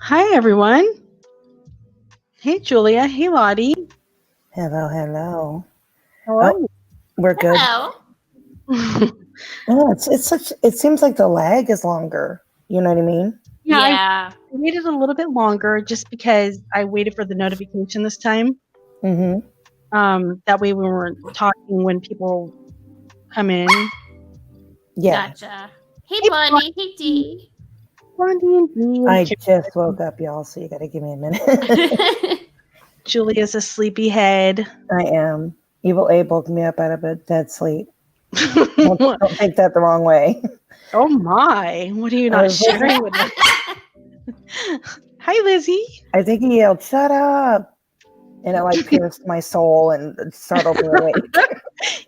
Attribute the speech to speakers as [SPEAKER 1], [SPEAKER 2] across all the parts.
[SPEAKER 1] Hi, everyone. Hey, Julia. Hey, Lottie.
[SPEAKER 2] Hello, hello.
[SPEAKER 1] How are
[SPEAKER 2] Oh,
[SPEAKER 1] you?
[SPEAKER 2] we're good.
[SPEAKER 3] Hello.
[SPEAKER 2] Oh, it's such. It seems like the lag is longer. You know what I mean?
[SPEAKER 1] Yeah, I
[SPEAKER 3] Yeah.
[SPEAKER 1] waited a little bit longer just because I waited for the notification this time.
[SPEAKER 2] Mm-hmm.
[SPEAKER 1] That way we weren't talking when people come in.
[SPEAKER 2] Yeah.
[SPEAKER 3] Gotcha. Hey,
[SPEAKER 1] Hey,
[SPEAKER 3] Blondie. Hey,
[SPEAKER 1] Blondie,
[SPEAKER 3] Dee.
[SPEAKER 1] Blondie and Bee and
[SPEAKER 2] I just
[SPEAKER 1] Karen.
[SPEAKER 2] woke up, y'all. So you got to give me a minute.
[SPEAKER 1] Julia's a sleepyhead.
[SPEAKER 2] I am. Evil Abe woke me up out of a dead sleep. Don't take that the wrong way.
[SPEAKER 1] Oh my! What are you
[SPEAKER 2] I
[SPEAKER 1] not
[SPEAKER 2] was listening.
[SPEAKER 1] sharing with us? Hi, Lizzie.
[SPEAKER 2] I think he yelled, "Shut up!" and it like pierced my soul and startled me awake.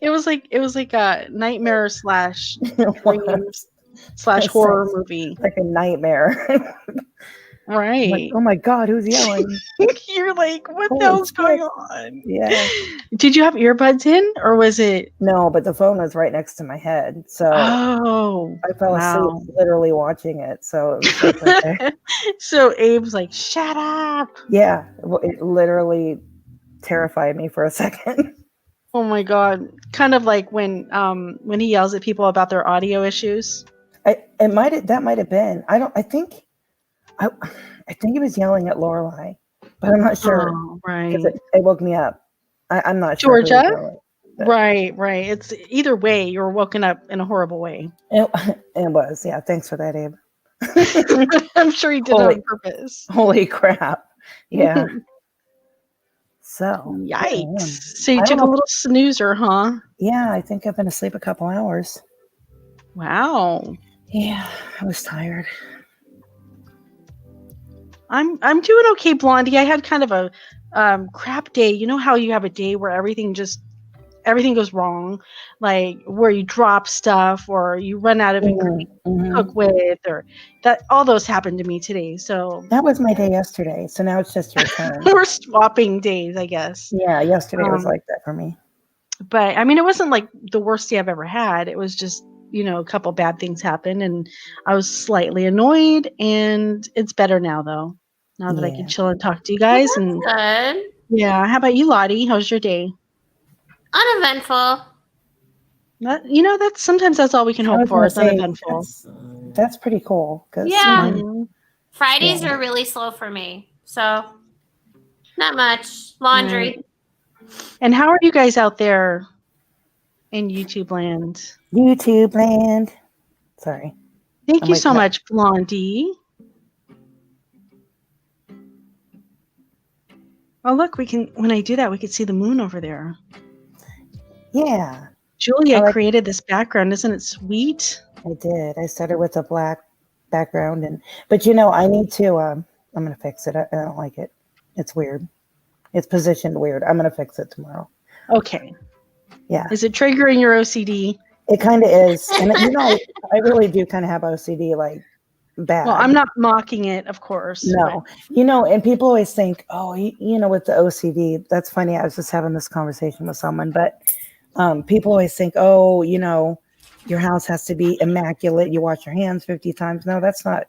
[SPEAKER 1] It was like a nightmare slash
[SPEAKER 2] It
[SPEAKER 1] dream
[SPEAKER 2] was.
[SPEAKER 1] slash
[SPEAKER 2] It
[SPEAKER 1] horror
[SPEAKER 2] sounds
[SPEAKER 1] movie.
[SPEAKER 2] like a nightmare. I'm like,
[SPEAKER 1] Right.
[SPEAKER 2] oh my god, who's yelling?
[SPEAKER 1] You're like, what the
[SPEAKER 2] Holy
[SPEAKER 1] hell's going
[SPEAKER 2] shit!
[SPEAKER 1] on?
[SPEAKER 2] Yeah.
[SPEAKER 1] Did you have earbuds in or was it?
[SPEAKER 2] No, but the phone was right next to my head, so
[SPEAKER 1] Oh,
[SPEAKER 2] I fell asleep
[SPEAKER 1] wow.
[SPEAKER 2] literally watching it. So it was like, okay,
[SPEAKER 1] So Abe's like, shut up.
[SPEAKER 2] yeah, it literally terrified me for a second.
[SPEAKER 1] Oh my God. Kind of like when he yells at people about their audio issues.
[SPEAKER 2] That might have been. I I think he was yelling at Lorelai, but I'm not sure
[SPEAKER 1] Oh,
[SPEAKER 2] because
[SPEAKER 1] right.
[SPEAKER 2] it woke me up. I'm not sure who was
[SPEAKER 1] Georgia?
[SPEAKER 2] yelling. But
[SPEAKER 1] Right. It's either way, you're woken up in a horrible way.
[SPEAKER 2] it, it was, yeah. Thanks for that, Abe.
[SPEAKER 1] I'm sure he did it
[SPEAKER 2] holy,
[SPEAKER 1] on purpose.
[SPEAKER 2] holy crap! Yeah. So here I
[SPEAKER 1] Yikes.
[SPEAKER 2] am.
[SPEAKER 1] So you
[SPEAKER 2] I don't
[SPEAKER 1] took a
[SPEAKER 2] know.
[SPEAKER 1] little snoozer, huh?
[SPEAKER 2] Yeah, I think I've been asleep a couple hours.
[SPEAKER 1] Wow.
[SPEAKER 2] Yeah, I was tired.
[SPEAKER 1] I'm doing okay, Blondie. I had kind of a crap day. You know how you have a day where everything goes wrong, like where you drop stuff or you run out of ingredients to
[SPEAKER 2] Mm-hmm.
[SPEAKER 1] cook with, or that all those happened to me today. So
[SPEAKER 2] That was my day yesterday, so now it's just your turn.
[SPEAKER 1] we're swapping days, I guess.
[SPEAKER 2] Yeah, yesterday was
[SPEAKER 1] Um,
[SPEAKER 2] like that for me.
[SPEAKER 1] but I mean, it wasn't like the worst day I've ever had. It was just a couple bad things happened, and I was slightly annoyed. And it's better now, though. Now that I can
[SPEAKER 2] Yeah.
[SPEAKER 1] chill and talk to you
[SPEAKER 3] Well,
[SPEAKER 1] guys, and
[SPEAKER 3] that's good.
[SPEAKER 1] yeah. How about you, Lottie? How's your day?
[SPEAKER 3] Uneventful.
[SPEAKER 1] That's sometimes that's all we can
[SPEAKER 2] I
[SPEAKER 1] hope
[SPEAKER 2] was
[SPEAKER 1] for
[SPEAKER 2] gonna
[SPEAKER 1] is
[SPEAKER 2] say
[SPEAKER 1] uneventful.
[SPEAKER 2] that's pretty cool because
[SPEAKER 3] Yeah.
[SPEAKER 2] mine.
[SPEAKER 1] Mhm.
[SPEAKER 3] Fridays
[SPEAKER 2] Yeah.
[SPEAKER 3] are really slow for me. So, not much.
[SPEAKER 1] Right.
[SPEAKER 3] Laundry.
[SPEAKER 1] And how are you guys out there in YouTube land?
[SPEAKER 2] YouTube land. Sorry,
[SPEAKER 1] Thank
[SPEAKER 2] I'm
[SPEAKER 1] you so
[SPEAKER 2] waking up.
[SPEAKER 1] much, Blondie. Oh, look, when I do that, we can see the moon over there.
[SPEAKER 2] Yeah, I
[SPEAKER 1] Julia
[SPEAKER 2] like.
[SPEAKER 1] created this background. Isn't it sweet?
[SPEAKER 2] I did. I started with a black background, but I need to. I'm gonna fix it. I don't like it. It's weird. It's positioned weird. I'm gonna fix it tomorrow.
[SPEAKER 1] Okay.
[SPEAKER 2] Yeah.
[SPEAKER 1] Is it triggering your OCD?
[SPEAKER 2] It kind of is, and I really do kind of have OCD, like
[SPEAKER 1] Well,
[SPEAKER 2] bad.
[SPEAKER 1] I'm not mocking it, of course, but
[SPEAKER 2] No, and people always think, oh, with the OCD. That's funny. I was just having this conversation with someone, but people always think, oh, your house has to be immaculate. You wash your hands 50 times. No, that's not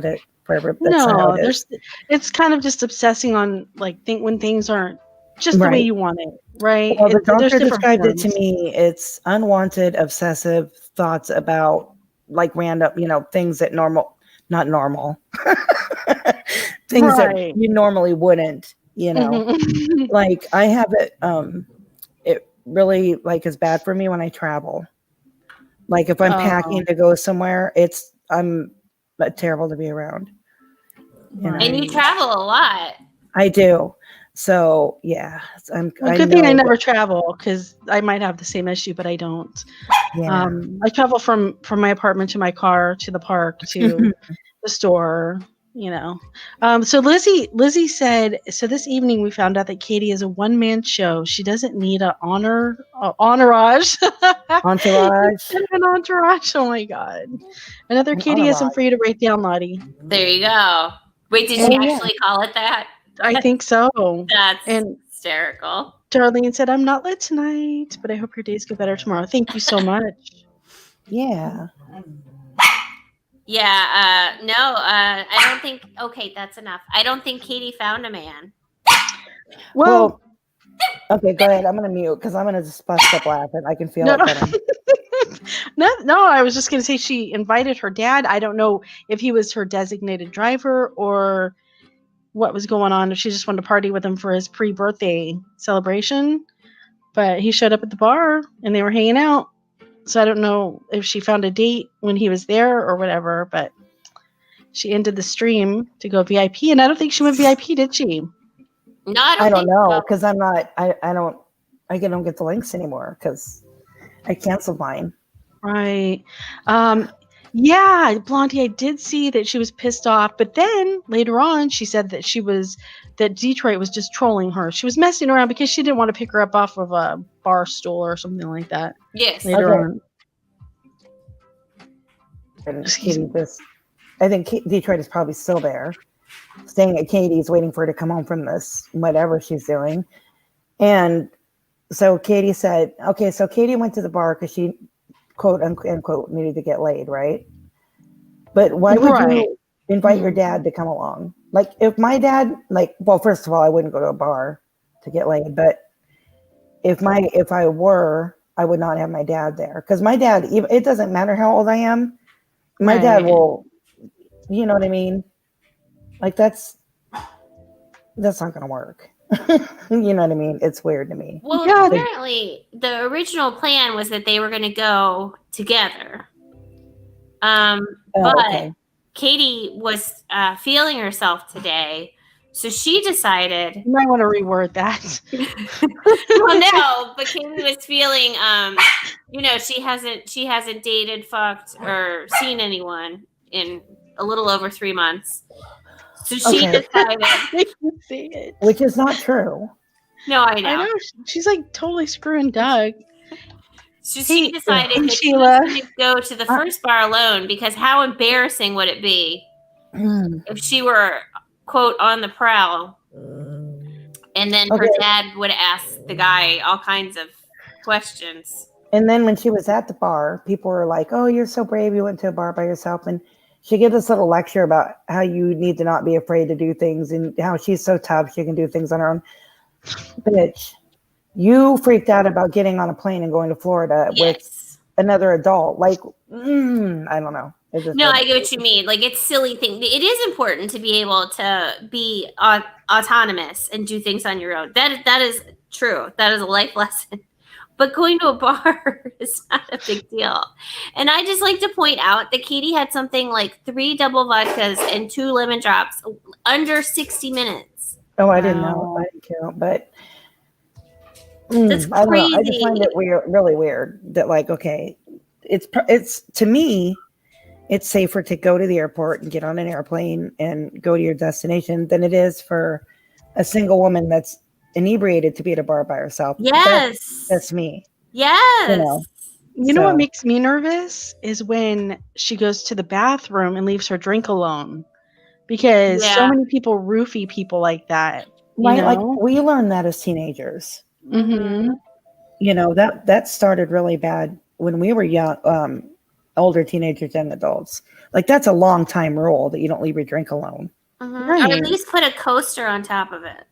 [SPEAKER 2] it for every. That's not how
[SPEAKER 1] no,
[SPEAKER 2] it is.
[SPEAKER 1] it's kind of just obsessing on like think when things aren't just the way
[SPEAKER 2] Right.
[SPEAKER 1] you want it, right?
[SPEAKER 2] Well, the
[SPEAKER 1] There's
[SPEAKER 2] doctor
[SPEAKER 1] different
[SPEAKER 2] described it to
[SPEAKER 1] forms.
[SPEAKER 2] me. It's unwanted, obsessive thoughts about like random, things that not normal, things that
[SPEAKER 1] Right.
[SPEAKER 2] you normally wouldn't,
[SPEAKER 1] Mhm.
[SPEAKER 2] like I have it. It really like is bad for me when I travel. Like if I'm packing
[SPEAKER 1] Oh,
[SPEAKER 2] to go somewhere, I'm terrible to be around.
[SPEAKER 3] And you
[SPEAKER 1] right.
[SPEAKER 3] travel a lot.
[SPEAKER 2] I do. So yeah,
[SPEAKER 1] Well,
[SPEAKER 2] I
[SPEAKER 1] good thing I
[SPEAKER 2] know.
[SPEAKER 1] never travel because I might have the same issue, but I don't.
[SPEAKER 2] Yeah.
[SPEAKER 1] I travel from my apartment to my car to the park to the store. So Lizzie said. So this evening we found out that Katie is a one-man show. She doesn't need entourage.
[SPEAKER 2] Entourage.
[SPEAKER 1] An entourage. Oh my god! Another
[SPEAKER 2] An
[SPEAKER 1] Katieism for
[SPEAKER 2] entourage.
[SPEAKER 1] you to write down, Lottie.
[SPEAKER 3] There you go. Wait, did she
[SPEAKER 2] Oh yeah.
[SPEAKER 3] actually call it that?
[SPEAKER 1] I think so.
[SPEAKER 3] That's
[SPEAKER 1] And
[SPEAKER 3] hysterical.
[SPEAKER 1] Darlene said, "I'm not lit tonight, but I hope your days get better tomorrow." Thank you so much.
[SPEAKER 2] Yeah.
[SPEAKER 3] Yeah. No. I don't think. Okay, that's enough. I don't think Katie found a man.
[SPEAKER 1] Well,
[SPEAKER 2] Okay, go ahead. I'm gonna mute because I'm gonna just bust up laughing. I can feel
[SPEAKER 1] no,
[SPEAKER 2] it coming.
[SPEAKER 1] no. I was just gonna say she invited her dad. I don't know if he was her designated driver or what was going on. If she just wanted to party with him for his pre-birthday celebration, but he showed up at the bar and they were hanging out. So I don't know if she found a date when he was there or whatever. But she ended the stream to go VIP, and I don't think she went VIP, did she?
[SPEAKER 3] No, I don't
[SPEAKER 2] I don't
[SPEAKER 3] think
[SPEAKER 2] know
[SPEAKER 3] so.
[SPEAKER 2] because I'm not. I don't get the links anymore because I canceled mine.
[SPEAKER 1] Right. Yeah, Blondie, I did see that she was pissed off, but then later on she said that Detroit was just trolling her. She was messing around because she didn't want to pick her up off of a bar stool or something like that.
[SPEAKER 3] Yes.
[SPEAKER 1] Later
[SPEAKER 2] Okay.
[SPEAKER 1] on.
[SPEAKER 2] And
[SPEAKER 1] Excuse
[SPEAKER 2] Katie just, I think Detroit is probably still there, staying at Katie's, waiting for her to come home from this, whatever she's doing. And so Katie said, okay, so Katie went to the bar because she, quote unquote, needed to get laid, right? But why would
[SPEAKER 1] Right.
[SPEAKER 2] you invite your dad to come along? Like, if my dad, well, first of all, I wouldn't go to a bar to get laid, but if I were, I would not have my dad there because my dad, it doesn't matter how old I am, my dad will, you know what I mean? Like that's not gonna work. You know what I mean? It's weird to me.
[SPEAKER 3] Well,
[SPEAKER 1] Yeah.
[SPEAKER 3] apparently the original plan was that they were going to go together. But
[SPEAKER 2] Okay.
[SPEAKER 3] Katie was feeling herself today, so she decided.
[SPEAKER 1] You might want to reword that.
[SPEAKER 3] Well, no, but Katie was feeling, she hasn't dated, fucked, or seen anyone in a little over 3 months. So she decided.
[SPEAKER 1] I can see it.
[SPEAKER 2] Which is not true.
[SPEAKER 3] No, I know.
[SPEAKER 1] I know. She's like totally screwing Doug.
[SPEAKER 3] So she decided
[SPEAKER 1] Hey,
[SPEAKER 3] that she
[SPEAKER 1] Sheila.
[SPEAKER 3] was going to go to the first bar alone because how embarrassing would it be if she were, quote, on the prowl, and then her dad would ask the guy all kinds of questions.
[SPEAKER 2] And then when she was at the bar, people were like, "Oh, you're so brave. You went to a bar by yourself." And she gave this little lecture about how you need to not be afraid to do things and how she's so tough she can do things on her own. Bitch, you freaked out about getting on a plane and going to Florida with another adult. Like, I don't know.
[SPEAKER 3] No, I get what you mean. Like, it's silly thing. It is important to be able to be autonomous and do things on your own. That is true. That is a life lesson. But going to a bar is not a big deal. And I just like to point out that Katie had something like 3 double vodkas and 2 lemon drops under 60 minutes.
[SPEAKER 2] Oh, I didn't know. I didn't count, but
[SPEAKER 3] that's crazy.
[SPEAKER 2] I don't know. I just find it really weird that, like, okay, it's to me, it's safer to go to the airport and get on an airplane and go to your destination than it is for a single woman that's inebriated to be at a bar by herself.
[SPEAKER 3] Yes.
[SPEAKER 2] That's me.
[SPEAKER 3] Yes.
[SPEAKER 1] You know what makes me nervous is when she goes to the bathroom and leaves her drink alone. Because so many people roofie people like that.
[SPEAKER 2] Right? Like, we learned that as teenagers.
[SPEAKER 1] Mm-hmm.
[SPEAKER 2] You know, that started really bad when we were young, older teenagers and adults. Like, that's a long time rule that you don't leave your drink alone.
[SPEAKER 3] Right. Or at least put a coaster on top of it.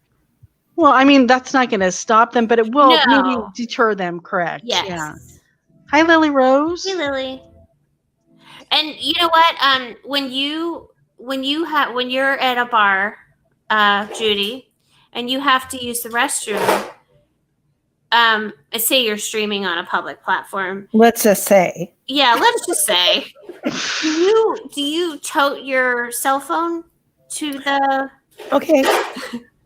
[SPEAKER 1] Well, I mean, that's not going to stop them, but it will maybe deter them, correct?
[SPEAKER 3] Yes.
[SPEAKER 1] Yeah. Hi, Lily Rose.
[SPEAKER 3] Hey, Lily. And you know what? When you're at a bar, Judy, and you have to use the restroom, say you're streaming on a public platform.
[SPEAKER 2] Let's just say.
[SPEAKER 3] Yeah, let's just say. Do you tote your cell phone to the?
[SPEAKER 2] Okay.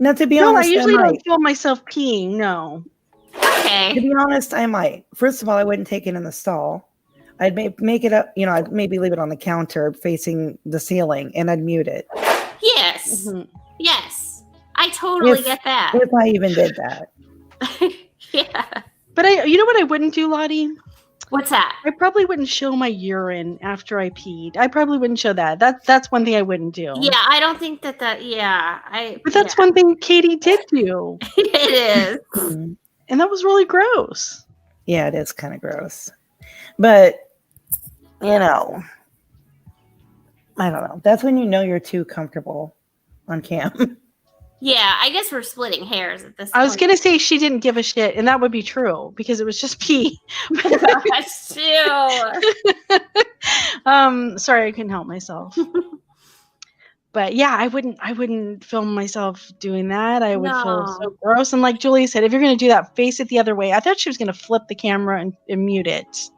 [SPEAKER 2] Now, to be honest,
[SPEAKER 1] I usually don't feel myself peeing. No.
[SPEAKER 3] Okay.
[SPEAKER 2] To be honest, I might. First of all, I wouldn't take it in the stall. I'd make it up. I'd maybe leave it on the counter facing the ceiling, and I'd mute it.
[SPEAKER 3] Yes. Mm-hmm. Yes. I totally get that.
[SPEAKER 2] If I even did that.
[SPEAKER 3] Yeah.
[SPEAKER 1] But you know what I wouldn't do, Lottie?
[SPEAKER 3] What's that?
[SPEAKER 1] I probably wouldn't show my urine after I peed. I probably wouldn't show that. That's one thing I wouldn't do.
[SPEAKER 3] Yeah, I don't think that.
[SPEAKER 1] But that's one thing Katie did do.
[SPEAKER 3] It is.
[SPEAKER 1] And that was really gross.
[SPEAKER 2] Yeah, it is kind of gross. But, I don't know. That's when you know you're too comfortable on cam.
[SPEAKER 3] Yeah, I guess we're splitting hairs at this
[SPEAKER 1] I was
[SPEAKER 3] point.
[SPEAKER 1] gonna say she didn't give a shit, and that would be true because it was just pee.
[SPEAKER 3] That's true.
[SPEAKER 1] Sorry, I couldn't help myself. But yeah, I wouldn't film myself doing that. I would feel so
[SPEAKER 3] No.
[SPEAKER 1] gross. And like Julie said, if you're gonna do that, face it the other way. I thought she was gonna flip the camera and mute it.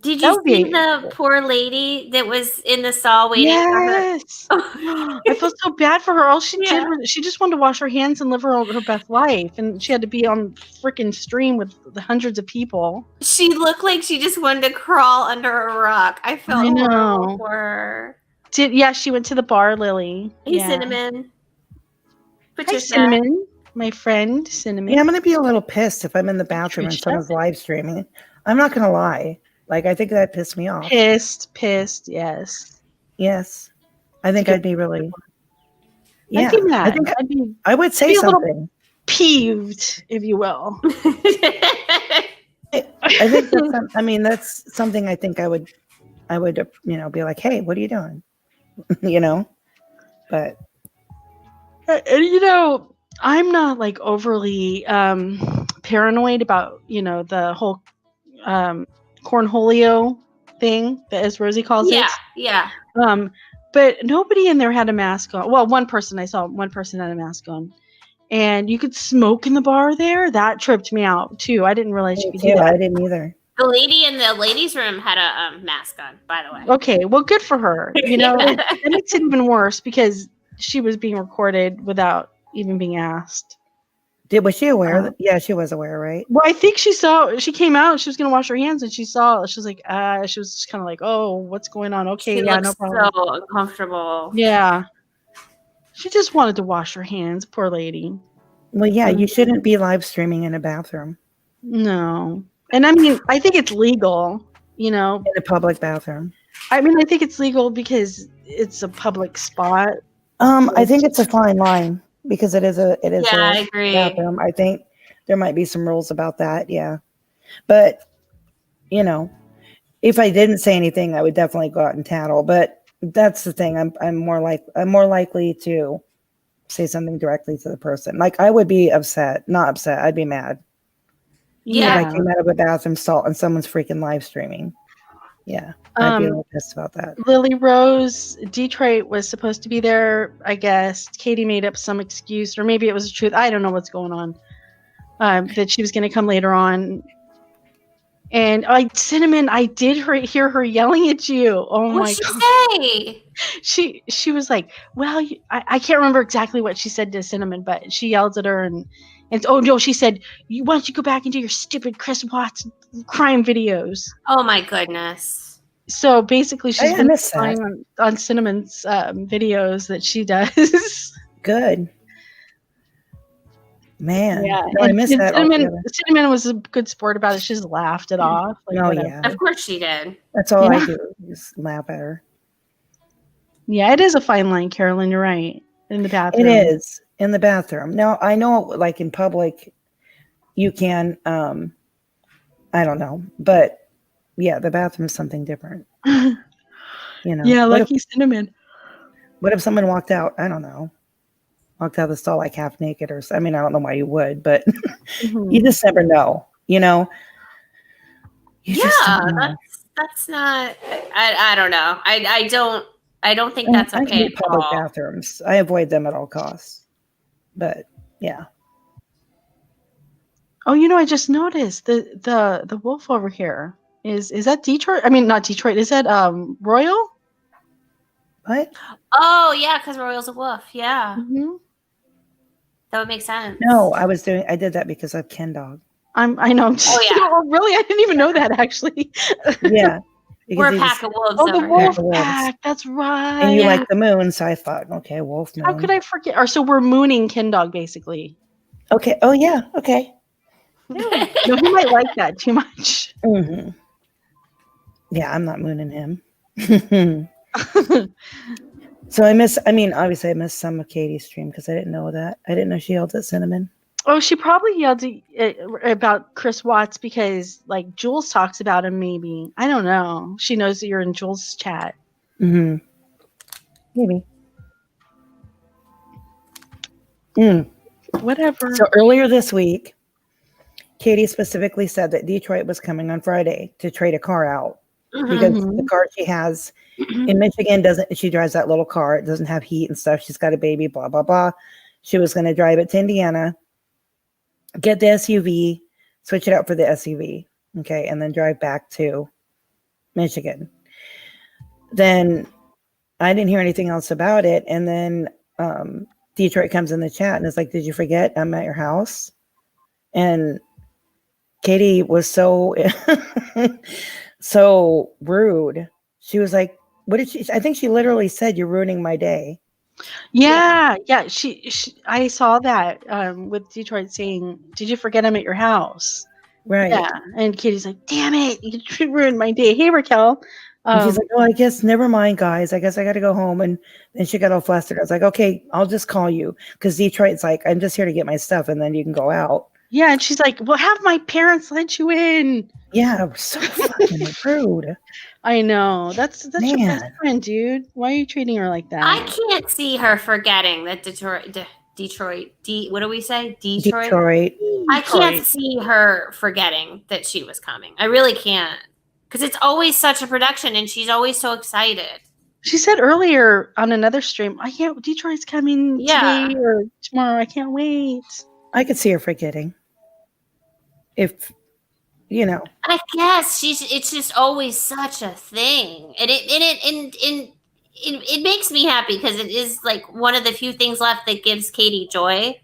[SPEAKER 3] Did
[SPEAKER 1] That
[SPEAKER 3] you
[SPEAKER 1] would
[SPEAKER 3] see
[SPEAKER 1] be
[SPEAKER 3] the poor lady that was in the stall waiting for her?
[SPEAKER 1] yes. I felt so bad for her. All she did
[SPEAKER 3] Yeah.
[SPEAKER 1] was she just wanted to wash her hands and live her best life, and she had to be on freaking stream with the hundreds of people.
[SPEAKER 3] She looked like she just wanted to crawl under a rock. I felt
[SPEAKER 1] I know.
[SPEAKER 3] horrible for her.
[SPEAKER 1] Yeah, she went to the bar, Lily.
[SPEAKER 3] Hey,
[SPEAKER 1] Yeah.
[SPEAKER 3] Cinnamon.
[SPEAKER 1] Hi,
[SPEAKER 3] Patricia.
[SPEAKER 1] Cinnamon. My friend, Cinnamon.
[SPEAKER 2] Yeah, I'm gonna be a little pissed if I'm in the bathroom and
[SPEAKER 1] Patricia?
[SPEAKER 2] someone's live streaming. I'm not gonna lie. Like, I think that pissed me off.
[SPEAKER 1] Pissed, yes.
[SPEAKER 2] Yes. I think I'd be really. Yeah.
[SPEAKER 1] I'd be mad.
[SPEAKER 2] I think I would say
[SPEAKER 1] be a little-
[SPEAKER 2] something.
[SPEAKER 1] Peeved, if you will.
[SPEAKER 2] I think that's something I think I would, be like, hey, what are you doing? But
[SPEAKER 1] I'm not like overly paranoid about the whole cornholio thing, as Rosie calls it.
[SPEAKER 3] Yeah.
[SPEAKER 1] But nobody in there had a mask on. Well, I saw one person had a mask on, and you could smoke in the bar there. That tripped me out too. I didn't realize you could do that.
[SPEAKER 2] I didn't either.
[SPEAKER 3] The lady in the ladies' room had a mask on, by the way.
[SPEAKER 1] Okay, well, good for her. That makes it even worse because she was being recorded without even being asked.
[SPEAKER 2] Was she aware? Yeah, she was aware, right?
[SPEAKER 1] Well, I think she came out, she was going to wash her hands, and she was like, she was just kind of like, oh, what's going on? Okay,
[SPEAKER 3] she
[SPEAKER 1] yeah,
[SPEAKER 3] looks
[SPEAKER 1] no problem.
[SPEAKER 3] so uncomfortable.
[SPEAKER 1] Yeah. She just wanted to wash her hands, poor lady.
[SPEAKER 2] Well, yeah, you shouldn't be live streaming in a bathroom.
[SPEAKER 1] No. And I mean, I think it's legal,
[SPEAKER 2] in a public bathroom.
[SPEAKER 1] I mean, I think it's legal because it's a public spot.
[SPEAKER 2] I think it's a fine line because it is a
[SPEAKER 3] I agree.
[SPEAKER 2] bathroom. I think there might be some rules about that. Yeah. But, if I didn't say anything, I would definitely go out and tattle. But that's the thing. I'm more likely to say something directly to the person. Like, I would be not upset. I'd be mad.
[SPEAKER 3] Yeah.
[SPEAKER 2] If I came out of a bathroom stall and someone's freaking live streaming. Yeah. I'd be a little pissed about that.
[SPEAKER 1] Lily Rose, Detroit was supposed to be there, I guess. Katie made up some excuse, or maybe it was the truth. I don't know what's going on. That she was going to come later on. And Cinnamon, I did hear her yelling at you. Oh my God.
[SPEAKER 3] What'd she say?
[SPEAKER 1] She was like, well, I can't remember exactly what she said to Cinnamon, but she yelled at her and oh no, she said, why don't you go back and do your stupid Chris Watts crime videos?
[SPEAKER 3] Oh my goodness.
[SPEAKER 1] So basically she's been
[SPEAKER 2] spying
[SPEAKER 1] on Cinnamon's videos that she does.
[SPEAKER 2] Good. Man.
[SPEAKER 1] Yeah.
[SPEAKER 2] No, I missed that.
[SPEAKER 1] Cinnamon was a good sport about it. She just laughed it off.
[SPEAKER 2] Yeah.
[SPEAKER 3] Of course she did.
[SPEAKER 2] That's all I do. Just laugh at her.
[SPEAKER 1] Yeah, it is a fine line, Carolyn. You're right. In the bathroom.
[SPEAKER 2] It is. In the bathroom. Now, I know, like in public, you can, I don't know. But, yeah, the bathroom is something different.
[SPEAKER 1] Yeah, lucky Cinnamon.
[SPEAKER 2] What if someone walked out? I don't know. Walked out of the stall like half naked or something. I mean, I don't know why you would, but you just never know,
[SPEAKER 3] That's not, I don't know. I don't think that's okay.
[SPEAKER 2] Public bathrooms. I avoid them at all costs. But yeah.
[SPEAKER 1] Oh, I just noticed the wolf over here. Is that Detroit? I mean, not Detroit. Is that Royal?
[SPEAKER 2] What?
[SPEAKER 3] Oh yeah, because Royal's a wolf. Yeah.
[SPEAKER 1] Mm-hmm.
[SPEAKER 3] That would make sense.
[SPEAKER 2] No, I did that because of Ken Dog.
[SPEAKER 1] I know.
[SPEAKER 3] Oh yeah.
[SPEAKER 1] Oh, really? I didn't even know that actually.
[SPEAKER 2] Yeah.
[SPEAKER 3] We're a pack of wolves.
[SPEAKER 1] Oh, the wolf
[SPEAKER 2] wolves.
[SPEAKER 1] pack. That's right.
[SPEAKER 2] And you like the moon, so I thought, okay, wolf moon.
[SPEAKER 1] How could I forget? Or so we're mooning Ken Dog basically.
[SPEAKER 2] Okay. Oh yeah. Okay.
[SPEAKER 1] Yeah. No, he might like that too much.
[SPEAKER 2] Mm-hmm. Yeah, I'm not mooning him. So obviously I missed some of Katie's stream because I didn't know that. I didn't know she yelled at Cinnamon.
[SPEAKER 1] Oh, she probably yelled about Chris Watts because like Jules talks about him maybe. I don't know. She knows that you're in Jules' chat.
[SPEAKER 2] Mm-hmm. Maybe.
[SPEAKER 1] Whatever.
[SPEAKER 2] So earlier this week, Katie specifically said that Detroit was coming on Friday to trade a car out because the car she has in Michigan she drives that little car. It doesn't have heat and stuff. She's got a baby, blah, blah, blah. She was going to drive it to Indiana, get the SUV, switch it out for the SUV. Okay. And then drive back to Michigan. Then I didn't hear anything else about it. And then Detroit comes in the chat and is like, did you forget I'm at your house? And Katie was so so rude. She was like, what did she? I think she literally said, you're ruining my day.
[SPEAKER 1] Yeah. She I saw that with Detroit saying, did you forget I'm at your house?
[SPEAKER 2] Right.
[SPEAKER 1] Yeah. And Katie's like, damn it, you ruined my day. Hey, Raquel.
[SPEAKER 2] And she's like, oh, I guess never mind, guys. I guess I got to go home. And then she got all flustered. I was like, okay, I'll just call you. Because Detroit's like, I'm just here to get my stuff. And then you can go out.
[SPEAKER 1] Yeah. And she's like, well, have my parents let you in.
[SPEAKER 2] Yeah. It was so fucking rude.
[SPEAKER 1] I know. That's your best friend, dude. Why are you treating her like that?
[SPEAKER 3] I can't see her forgetting that Detroit, what do we say? Detroit. I can't see her forgetting that she was coming. I really can't. Because it's always such a production and she's always so excited.
[SPEAKER 1] She said earlier on another stream, Detroit's coming today or tomorrow. I can't wait.
[SPEAKER 2] I could see her forgetting. If,
[SPEAKER 3] I guess it's just always such a thing. And it makes me happy because it is like one of the few things left that gives Katie joy.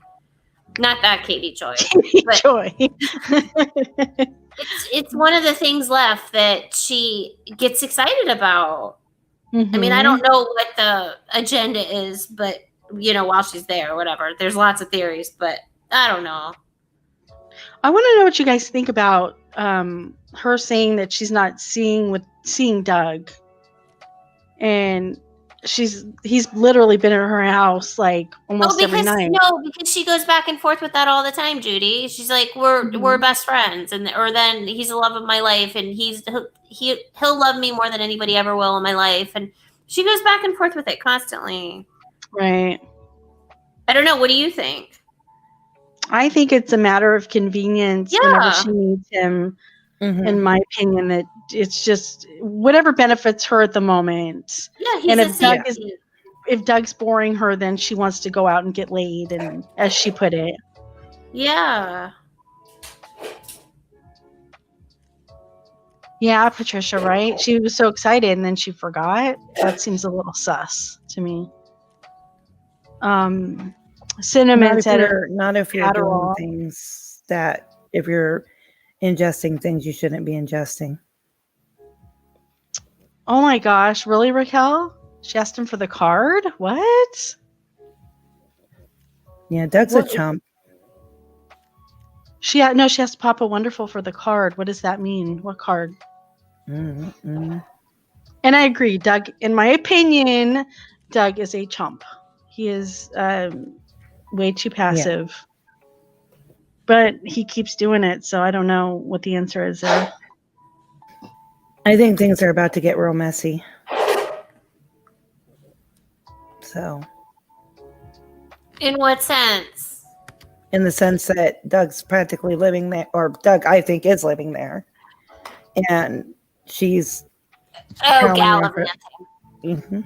[SPEAKER 3] Not that Katie joy. But
[SPEAKER 1] joy.
[SPEAKER 3] It's one of the things left that she gets excited about. I mean, I don't know what the agenda is, but while she's there or whatever, there's lots of theories, but I don't know.
[SPEAKER 1] I want to know what you guys think about her saying that she's not seeing Doug, and he's literally been at her house like almost every night.
[SPEAKER 3] No, because she goes back and forth with that all the time, Judy. She's like, we're best friends, or then he's the love of my life, and he'll love me more than anybody ever will in my life, and she goes back and forth with it constantly.
[SPEAKER 1] Right.
[SPEAKER 3] I don't know. What do you think?
[SPEAKER 1] I think it's a matter of convenience whenever she needs him. In my opinion, that it's just whatever benefits her at the moment.
[SPEAKER 3] Yeah,
[SPEAKER 1] and if Doug's boring her, then she wants to go out and get laid, and as she put it.
[SPEAKER 3] Yeah.
[SPEAKER 1] Yeah, Patricia, right? She was so excited and then she forgot. That seems a little sus to me. Cinnamon said
[SPEAKER 2] not if you're doing things that if you're ingesting things you shouldn't be ingesting.
[SPEAKER 1] Oh my gosh, really, Raquel? She asked him for the card? What?
[SPEAKER 2] Yeah, Doug's a chump.
[SPEAKER 1] She asked Papa Wonderful for the card. What does that mean? What card? And I agree, Doug. In my opinion, Doug is a chump. He is way too passive. Yeah. But he keeps doing it, so I don't know what the answer is there.
[SPEAKER 2] I think things are about to get real messy. So.
[SPEAKER 3] In what sense?
[SPEAKER 2] In the sense that Doug's practically living there, or Doug, I think, is living there. And she's...
[SPEAKER 3] gallivanting.
[SPEAKER 2] Okay.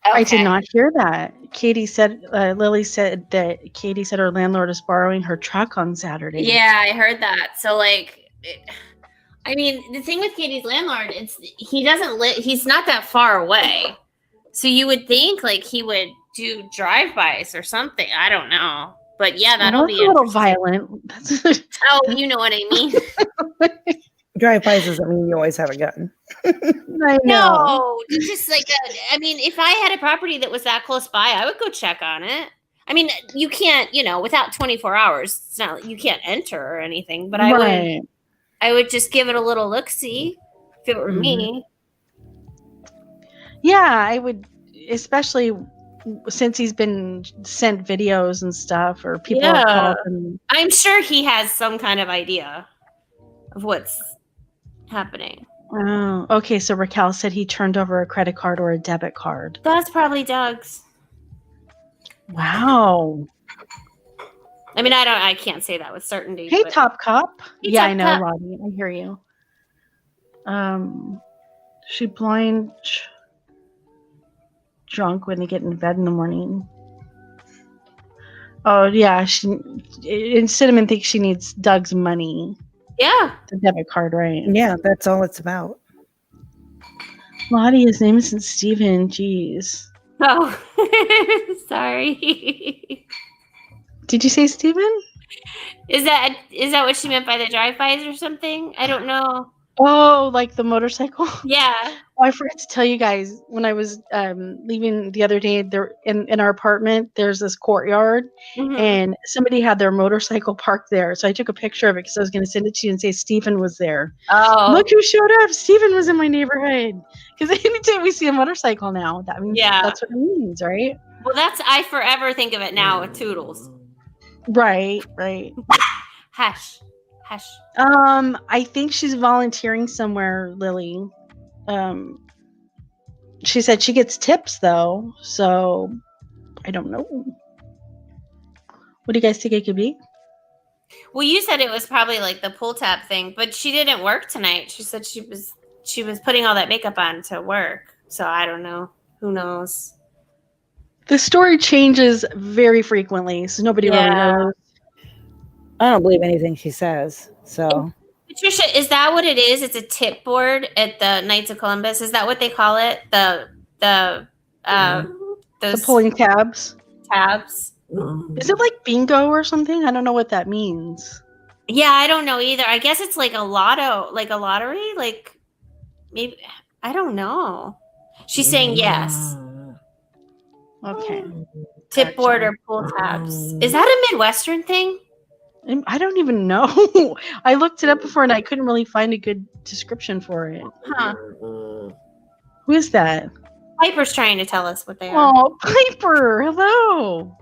[SPEAKER 1] I did not hear that. Katie said, Lily said that Katie said her landlord is borrowing her truck on Saturday.
[SPEAKER 3] Yeah, I heard that. So, I mean, the thing with Katie's landlord, he's not that far away. So you would think, he would do drive-bys or something. I don't know. But yeah, that'll be
[SPEAKER 1] a little violent.
[SPEAKER 3] Oh, you know what I mean.
[SPEAKER 2] Drive-bys doesn't mean you always have a gun.
[SPEAKER 1] I know.
[SPEAKER 3] No, just if I had a property that was that close by, I would go check on it. I mean, you can't, without 24 hours, it's not you can't enter or anything, but I would just give it a little look-see if it were me.
[SPEAKER 1] Yeah, I would, especially since he's been sent videos and stuff, or people have called him.
[SPEAKER 3] I'm sure he has some kind of idea of what's happening.
[SPEAKER 1] Oh, okay. So Raquel said he turned over a credit card or a debit card.
[SPEAKER 3] That's probably Doug's.
[SPEAKER 1] Wow.
[SPEAKER 3] I mean, I can't say that with certainty.
[SPEAKER 1] Hey,
[SPEAKER 3] but...
[SPEAKER 1] Top Cop.
[SPEAKER 3] Hey,
[SPEAKER 1] Yeah,
[SPEAKER 3] Top
[SPEAKER 1] I know,
[SPEAKER 3] Cop.
[SPEAKER 1] Lottie. I hear you. She blind drunk when they get in bed in the morning. Oh yeah, and Cinnamon thinks she needs Doug's money.
[SPEAKER 3] Yeah.
[SPEAKER 1] The debit card, right?
[SPEAKER 2] Yeah, that's all it's about.
[SPEAKER 1] Lottie, his name isn't Steven. Jeez.
[SPEAKER 3] Oh, sorry.
[SPEAKER 1] Did you say Steven?
[SPEAKER 3] Is that what she meant by the drive-bys or something? I don't know.
[SPEAKER 1] Oh, like the motorcycle?
[SPEAKER 3] Yeah.
[SPEAKER 1] Oh, I forgot to tell you guys, when I was leaving the other day, there in our apartment, there's this courtyard, and somebody had their motorcycle parked there. So I took a picture of it because I was going to send it to you and say Stephen was there.
[SPEAKER 3] Oh.
[SPEAKER 1] Look who showed up! Stephen was in my neighborhood. Because anytime we see a motorcycle now, that means that's what it means, right?
[SPEAKER 3] Well, I forever think of it now with Toodles.
[SPEAKER 1] Right.
[SPEAKER 3] Hush.
[SPEAKER 1] I think she's volunteering somewhere, Lily. She said she gets tips though, so I don't know. What do you guys think it could be?
[SPEAKER 3] Well, you said it was probably like the pull tab thing, but she didn't work tonight. She said she was putting all that makeup on to work. So I don't know. Who knows?
[SPEAKER 1] The story changes very frequently, so nobody really knows.
[SPEAKER 2] I don't believe anything she says. So,
[SPEAKER 3] Patricia, is that what it is? It's a tip board at the Knights of Columbus. Is that what they call it? Those
[SPEAKER 1] pulling tabs.
[SPEAKER 3] Tabs.
[SPEAKER 1] Is it like bingo or something? I don't know what that means.
[SPEAKER 3] Yeah, I don't know either. I guess it's like a lottery, like maybe, I don't know. She's saying yes.
[SPEAKER 1] Okay.
[SPEAKER 3] Tip board or pull tabs. Is that a Midwestern thing?
[SPEAKER 1] I don't even know. I looked it up before and I couldn't really find a good description for it.
[SPEAKER 3] Huh.
[SPEAKER 1] Who is that?
[SPEAKER 3] Piper's trying to tell us what they are.
[SPEAKER 1] Oh, Piper. Hello.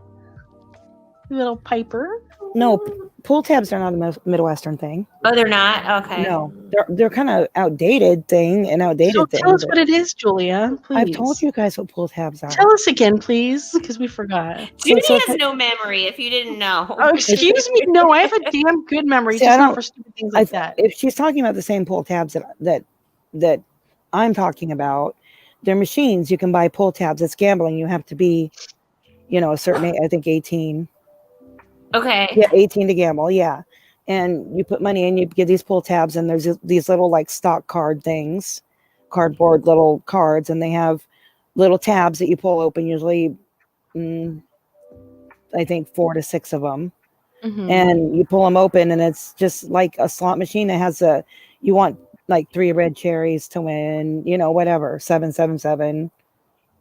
[SPEAKER 1] Little Piper.
[SPEAKER 2] No, pull tabs are not a Midwestern thing.
[SPEAKER 3] Oh, they're not? Okay.
[SPEAKER 2] No, they're kind of outdated thing.
[SPEAKER 1] So tell us what it is, Julia. Please.
[SPEAKER 2] I've told you guys what pull tabs are.
[SPEAKER 1] Tell us again, please, because we forgot.
[SPEAKER 3] Judy has no memory, if you didn't know.
[SPEAKER 1] Oh, excuse me. No, I have a damn good memory.
[SPEAKER 2] See,
[SPEAKER 1] just not for stupid things like that.
[SPEAKER 2] If she's talking about the same pull tabs that I'm talking about, they're machines. You can buy pull tabs. It's gambling. You have to be, a certain age, I think 18.
[SPEAKER 3] Okay.
[SPEAKER 2] Yeah, 18 to gamble. Yeah. And you put money in, you get these pull tabs, and there's these little like stock card things, cardboard little cards, and they have little tabs that you pull open, usually, I think 4 to 6 of them. Mm-hmm. And you pull them open, and it's just like a slot machine that has you want like 3 red cherries to win, whatever, 777.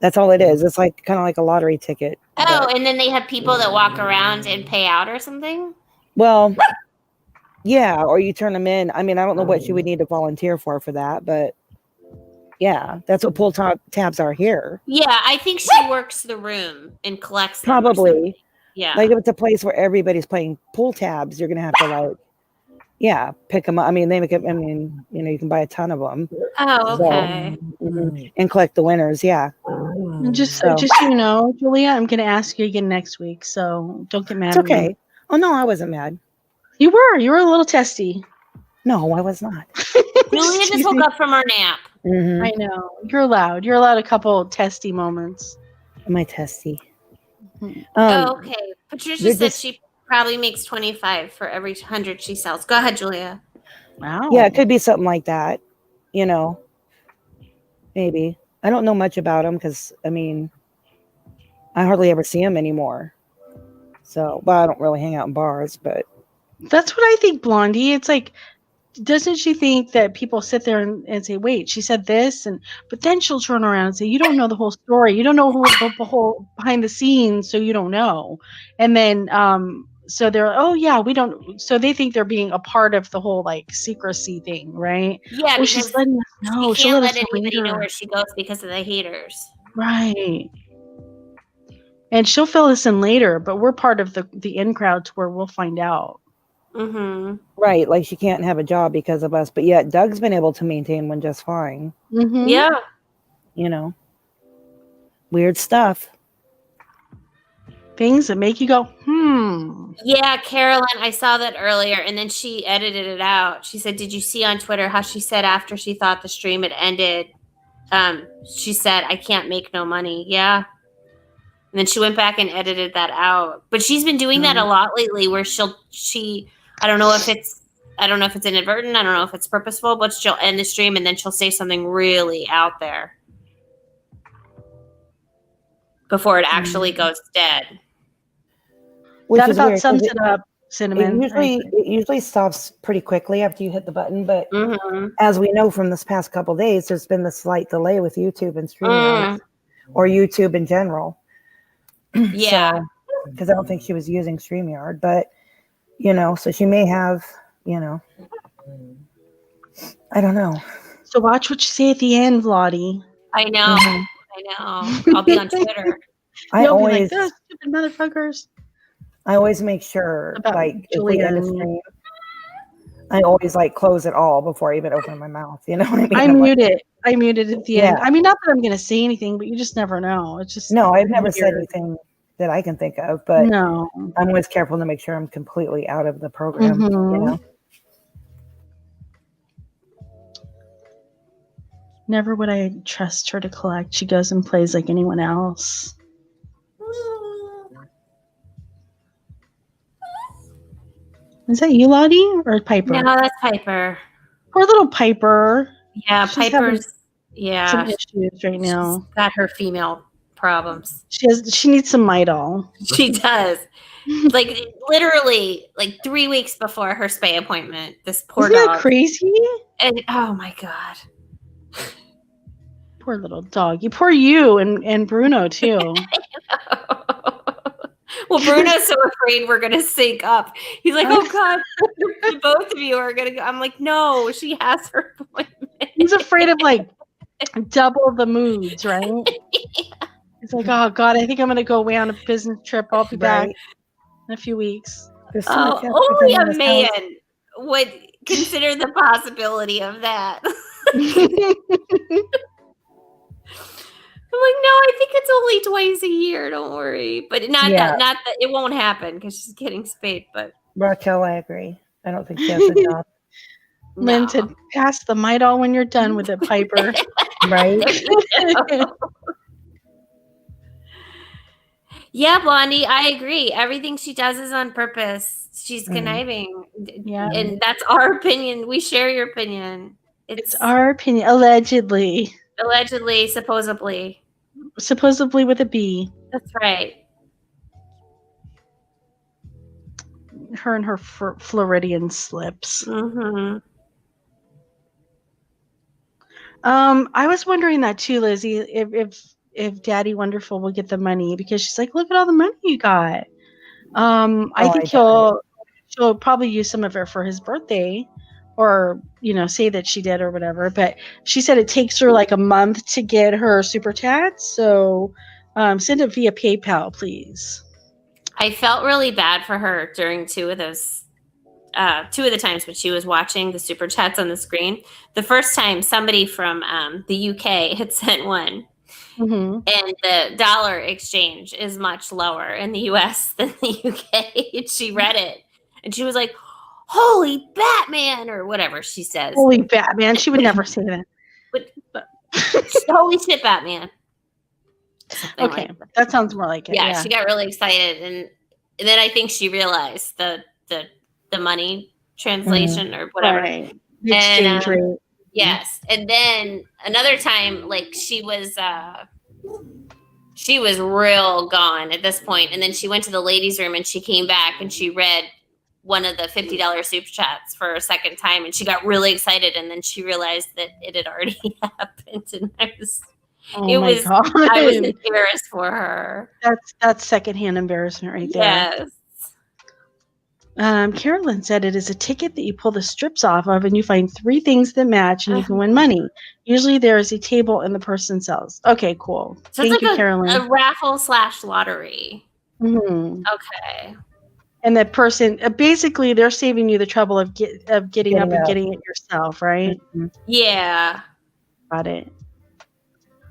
[SPEAKER 2] That's all it is. It's like kind of like a lottery ticket.
[SPEAKER 3] Oh, and then they have people that walk around and pay out or something?
[SPEAKER 2] Well, yeah, or you turn them in. I mean, I don't know what you would need to volunteer for that, but yeah, that's what pull tabs are here.
[SPEAKER 3] Yeah, I think she works the room and collects them.
[SPEAKER 2] Probably.
[SPEAKER 3] Yeah.
[SPEAKER 2] Like if it's a place where everybody's playing pull tabs, you're going to have to pick them up. I mean, you can buy a ton of them.
[SPEAKER 3] Oh, okay.
[SPEAKER 2] So, and collect the winners. Yeah.
[SPEAKER 1] Just so you know, Julia, I'm going to ask you again next week. So don't get mad.
[SPEAKER 2] It's okay. Oh no, I wasn't mad.
[SPEAKER 1] You were a little testy.
[SPEAKER 2] No, I was not.
[SPEAKER 3] Julia just woke up from her nap.
[SPEAKER 2] Mm-hmm.
[SPEAKER 1] I know. You're allowed a couple testy moments.
[SPEAKER 2] Am I testy?
[SPEAKER 3] Okay. Patricia said she probably makes 25 for every 100 she sells. Go ahead, Julia.
[SPEAKER 1] Wow.
[SPEAKER 2] Yeah, it could be something like that. Maybe. I don't know much about them because, I hardly ever see them anymore. So, I don't really hang out in bars, but.
[SPEAKER 1] That's what I think, Blondie. It's like, doesn't she think that people sit there and say, wait, she said this? But then she'll turn around and say, you don't know the whole story. You don't know the whole behind the scenes, so you don't know. And then, so they're, oh yeah, we don't. So they think they're being a part of the whole like secrecy thing, right?
[SPEAKER 3] Yeah,
[SPEAKER 1] because she's letting us know.
[SPEAKER 3] She can't let anybody know where she goes because of the haters.
[SPEAKER 1] Right. And she'll fill us in later, but we're part of the in crowd to where we'll find out.
[SPEAKER 3] Mm-hmm.
[SPEAKER 2] Right, like she can't have a job because of us, but yet Doug's been able to maintain one just fine.
[SPEAKER 1] Mm-hmm.
[SPEAKER 3] Yeah.
[SPEAKER 2] You know, weird stuff.
[SPEAKER 1] Things that make you go,
[SPEAKER 3] Yeah, Carolyn, I saw that earlier, and then she edited it out. She said, "Did you see on Twitter how she said after she thought the stream had ended, she said, I can't make no money." Yeah. And then she went back and edited that out. But she's been doing that a lot lately where I don't know if it's inadvertent, I don't know if it's purposeful, but she'll end the stream and then she'll say something really out there before it actually goes dead.
[SPEAKER 2] Which
[SPEAKER 1] that
[SPEAKER 2] is
[SPEAKER 1] about
[SPEAKER 2] weird,
[SPEAKER 1] sums it up, Cinnamon.
[SPEAKER 2] It usually stops pretty quickly after you hit the button, but
[SPEAKER 3] Mm-hmm.
[SPEAKER 2] as we know from this past couple of days, there's been the slight delay with YouTube and StreamYard, or YouTube in general.
[SPEAKER 3] Yeah.
[SPEAKER 2] Because I don't think she was using StreamYard, but so she may have, I don't know.
[SPEAKER 1] So watch what you say at the end, Lottie.
[SPEAKER 3] I know.
[SPEAKER 2] Mhm.
[SPEAKER 3] I know. I'll be on Twitter.
[SPEAKER 1] You'll be like, those stupid motherfuckers.
[SPEAKER 2] I always make sure,
[SPEAKER 1] About
[SPEAKER 2] like, if we end a stream, I always close it all before I even open my mouth. You know what I mean?
[SPEAKER 1] I muted at the end. I mean, not that I'm going to say anything, but you just never know. It's just
[SPEAKER 2] I've never said anything that I can think of, but
[SPEAKER 1] no.
[SPEAKER 2] I'm always careful to make sure I'm completely out of the program.
[SPEAKER 1] Never would I trust her to collect. She goes and plays like anyone else. Is that you, Lottie, or Piper?
[SPEAKER 3] No, that's Piper.
[SPEAKER 1] Poor little Piper.
[SPEAKER 3] Yeah,
[SPEAKER 1] She's
[SPEAKER 3] Piper's
[SPEAKER 1] some issues right now.
[SPEAKER 3] She's got her female problems.
[SPEAKER 1] She needs some Midol.
[SPEAKER 3] She does. Like literally, 3 weeks before her spay appointment, this poor
[SPEAKER 1] Isn't
[SPEAKER 3] dog.
[SPEAKER 1] that crazy?
[SPEAKER 3] And oh my god.
[SPEAKER 1] Poor little dog. Poor you and Bruno too.
[SPEAKER 3] Well, Bruno's so afraid we're gonna sync up. He's like, "Oh God, both of you are gonna go." I'm like, "No, she has her appointment."
[SPEAKER 1] He's afraid of double the moods, right?
[SPEAKER 3] Yeah.
[SPEAKER 1] He's like, "Oh God, I think I'm gonna go away on a business trip. I'll be back in a few weeks."
[SPEAKER 3] Only a man would consider the possibility of that. I'm like, no, I think it's only twice a year. Don't worry, but not that it won't happen because she's getting spayed. But
[SPEAKER 2] Raquel, I agree. I don't think she has a job.
[SPEAKER 1] Lynn said, "Pass the Midol when you're done with it, Piper."
[SPEAKER 2] Right?
[SPEAKER 3] Yeah, Blondie, I agree. Everything she does is on purpose. She's conniving.
[SPEAKER 1] Yeah,
[SPEAKER 3] and that's our opinion. We share your opinion.
[SPEAKER 1] It's our opinion, allegedly.
[SPEAKER 3] Allegedly, supposedly.
[SPEAKER 1] Supposedly with a B.
[SPEAKER 3] That's right.
[SPEAKER 1] Her and her Floridian slips.
[SPEAKER 3] Mm-hmm.
[SPEAKER 1] I was wondering that too, Lizzie, if Daddy Wonderful will get the money, because she's like, look at all the money you got. I think she'll probably use some of it for his birthday, or say that she did or whatever. But she said it takes her a month to get her super chat, so send it via PayPal, please.
[SPEAKER 3] I felt really bad for her during two of the times when she was watching the super chats on the screen. The first time, somebody from the UK had sent one, and the dollar exchange is much lower in the US than the UK. And she read it, and she was like, "Holy Batman," or whatever she says.
[SPEAKER 1] Holy Batman. She would never say that.
[SPEAKER 3] But holy shit, Batman.
[SPEAKER 1] Okay, that sounds more like it.
[SPEAKER 3] Yeah, she got really excited, and then I think she realized the money translation or whatever.
[SPEAKER 1] Right. The exchange rate.
[SPEAKER 3] Yes, and then another time, she was real gone at this point, and then she went to the ladies' room and she came back and she read one of the $50 super chats for a second time, and she got really excited, and then she realized that it had already happened, and I was embarrassed for her.
[SPEAKER 1] That's secondhand embarrassment right there. Yes. Carolyn said it is a ticket that you pull the strips off of, and you find 3 things that match, and you can win money. Usually there is a table and the person sells. Okay, cool.
[SPEAKER 3] So
[SPEAKER 1] Thank
[SPEAKER 3] it's
[SPEAKER 1] you, Carolyn.
[SPEAKER 3] A raffle / lottery.
[SPEAKER 1] Mm-hmm.
[SPEAKER 3] Okay.
[SPEAKER 1] And that person, basically, they're saving you the trouble of getting up and getting it yourself, right?
[SPEAKER 2] Mm-hmm.
[SPEAKER 3] Yeah.
[SPEAKER 1] Got it.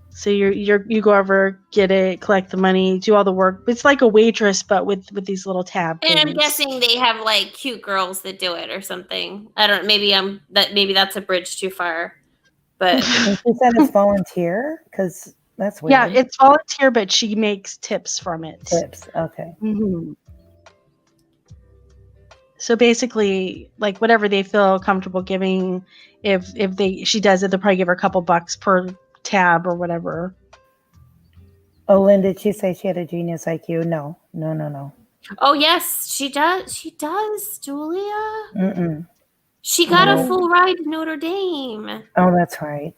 [SPEAKER 1] So you go over, get it, collect the money, do all the work. It's like a waitress, but with these little tab
[SPEAKER 3] And
[SPEAKER 1] things.
[SPEAKER 3] I'm guessing they have like cute girls that do it or something. I don't. Maybe that's a bridge too far. But
[SPEAKER 2] And she said it's volunteer because that's weird.
[SPEAKER 1] Yeah, it's volunteer, but she makes tips from it.
[SPEAKER 2] Tips. Okay.
[SPEAKER 1] Mm-hmm. So basically, like whatever they feel comfortable giving, if she does it, they'll probably give her a couple bucks per tab or whatever.
[SPEAKER 2] Oh, Lynn, did she say she had a genius IQ? No.
[SPEAKER 3] oh yes, she does. She does, Julia.
[SPEAKER 2] Mm-mm.
[SPEAKER 3] She got a full ride to Notre Dame.
[SPEAKER 2] Oh, that's right.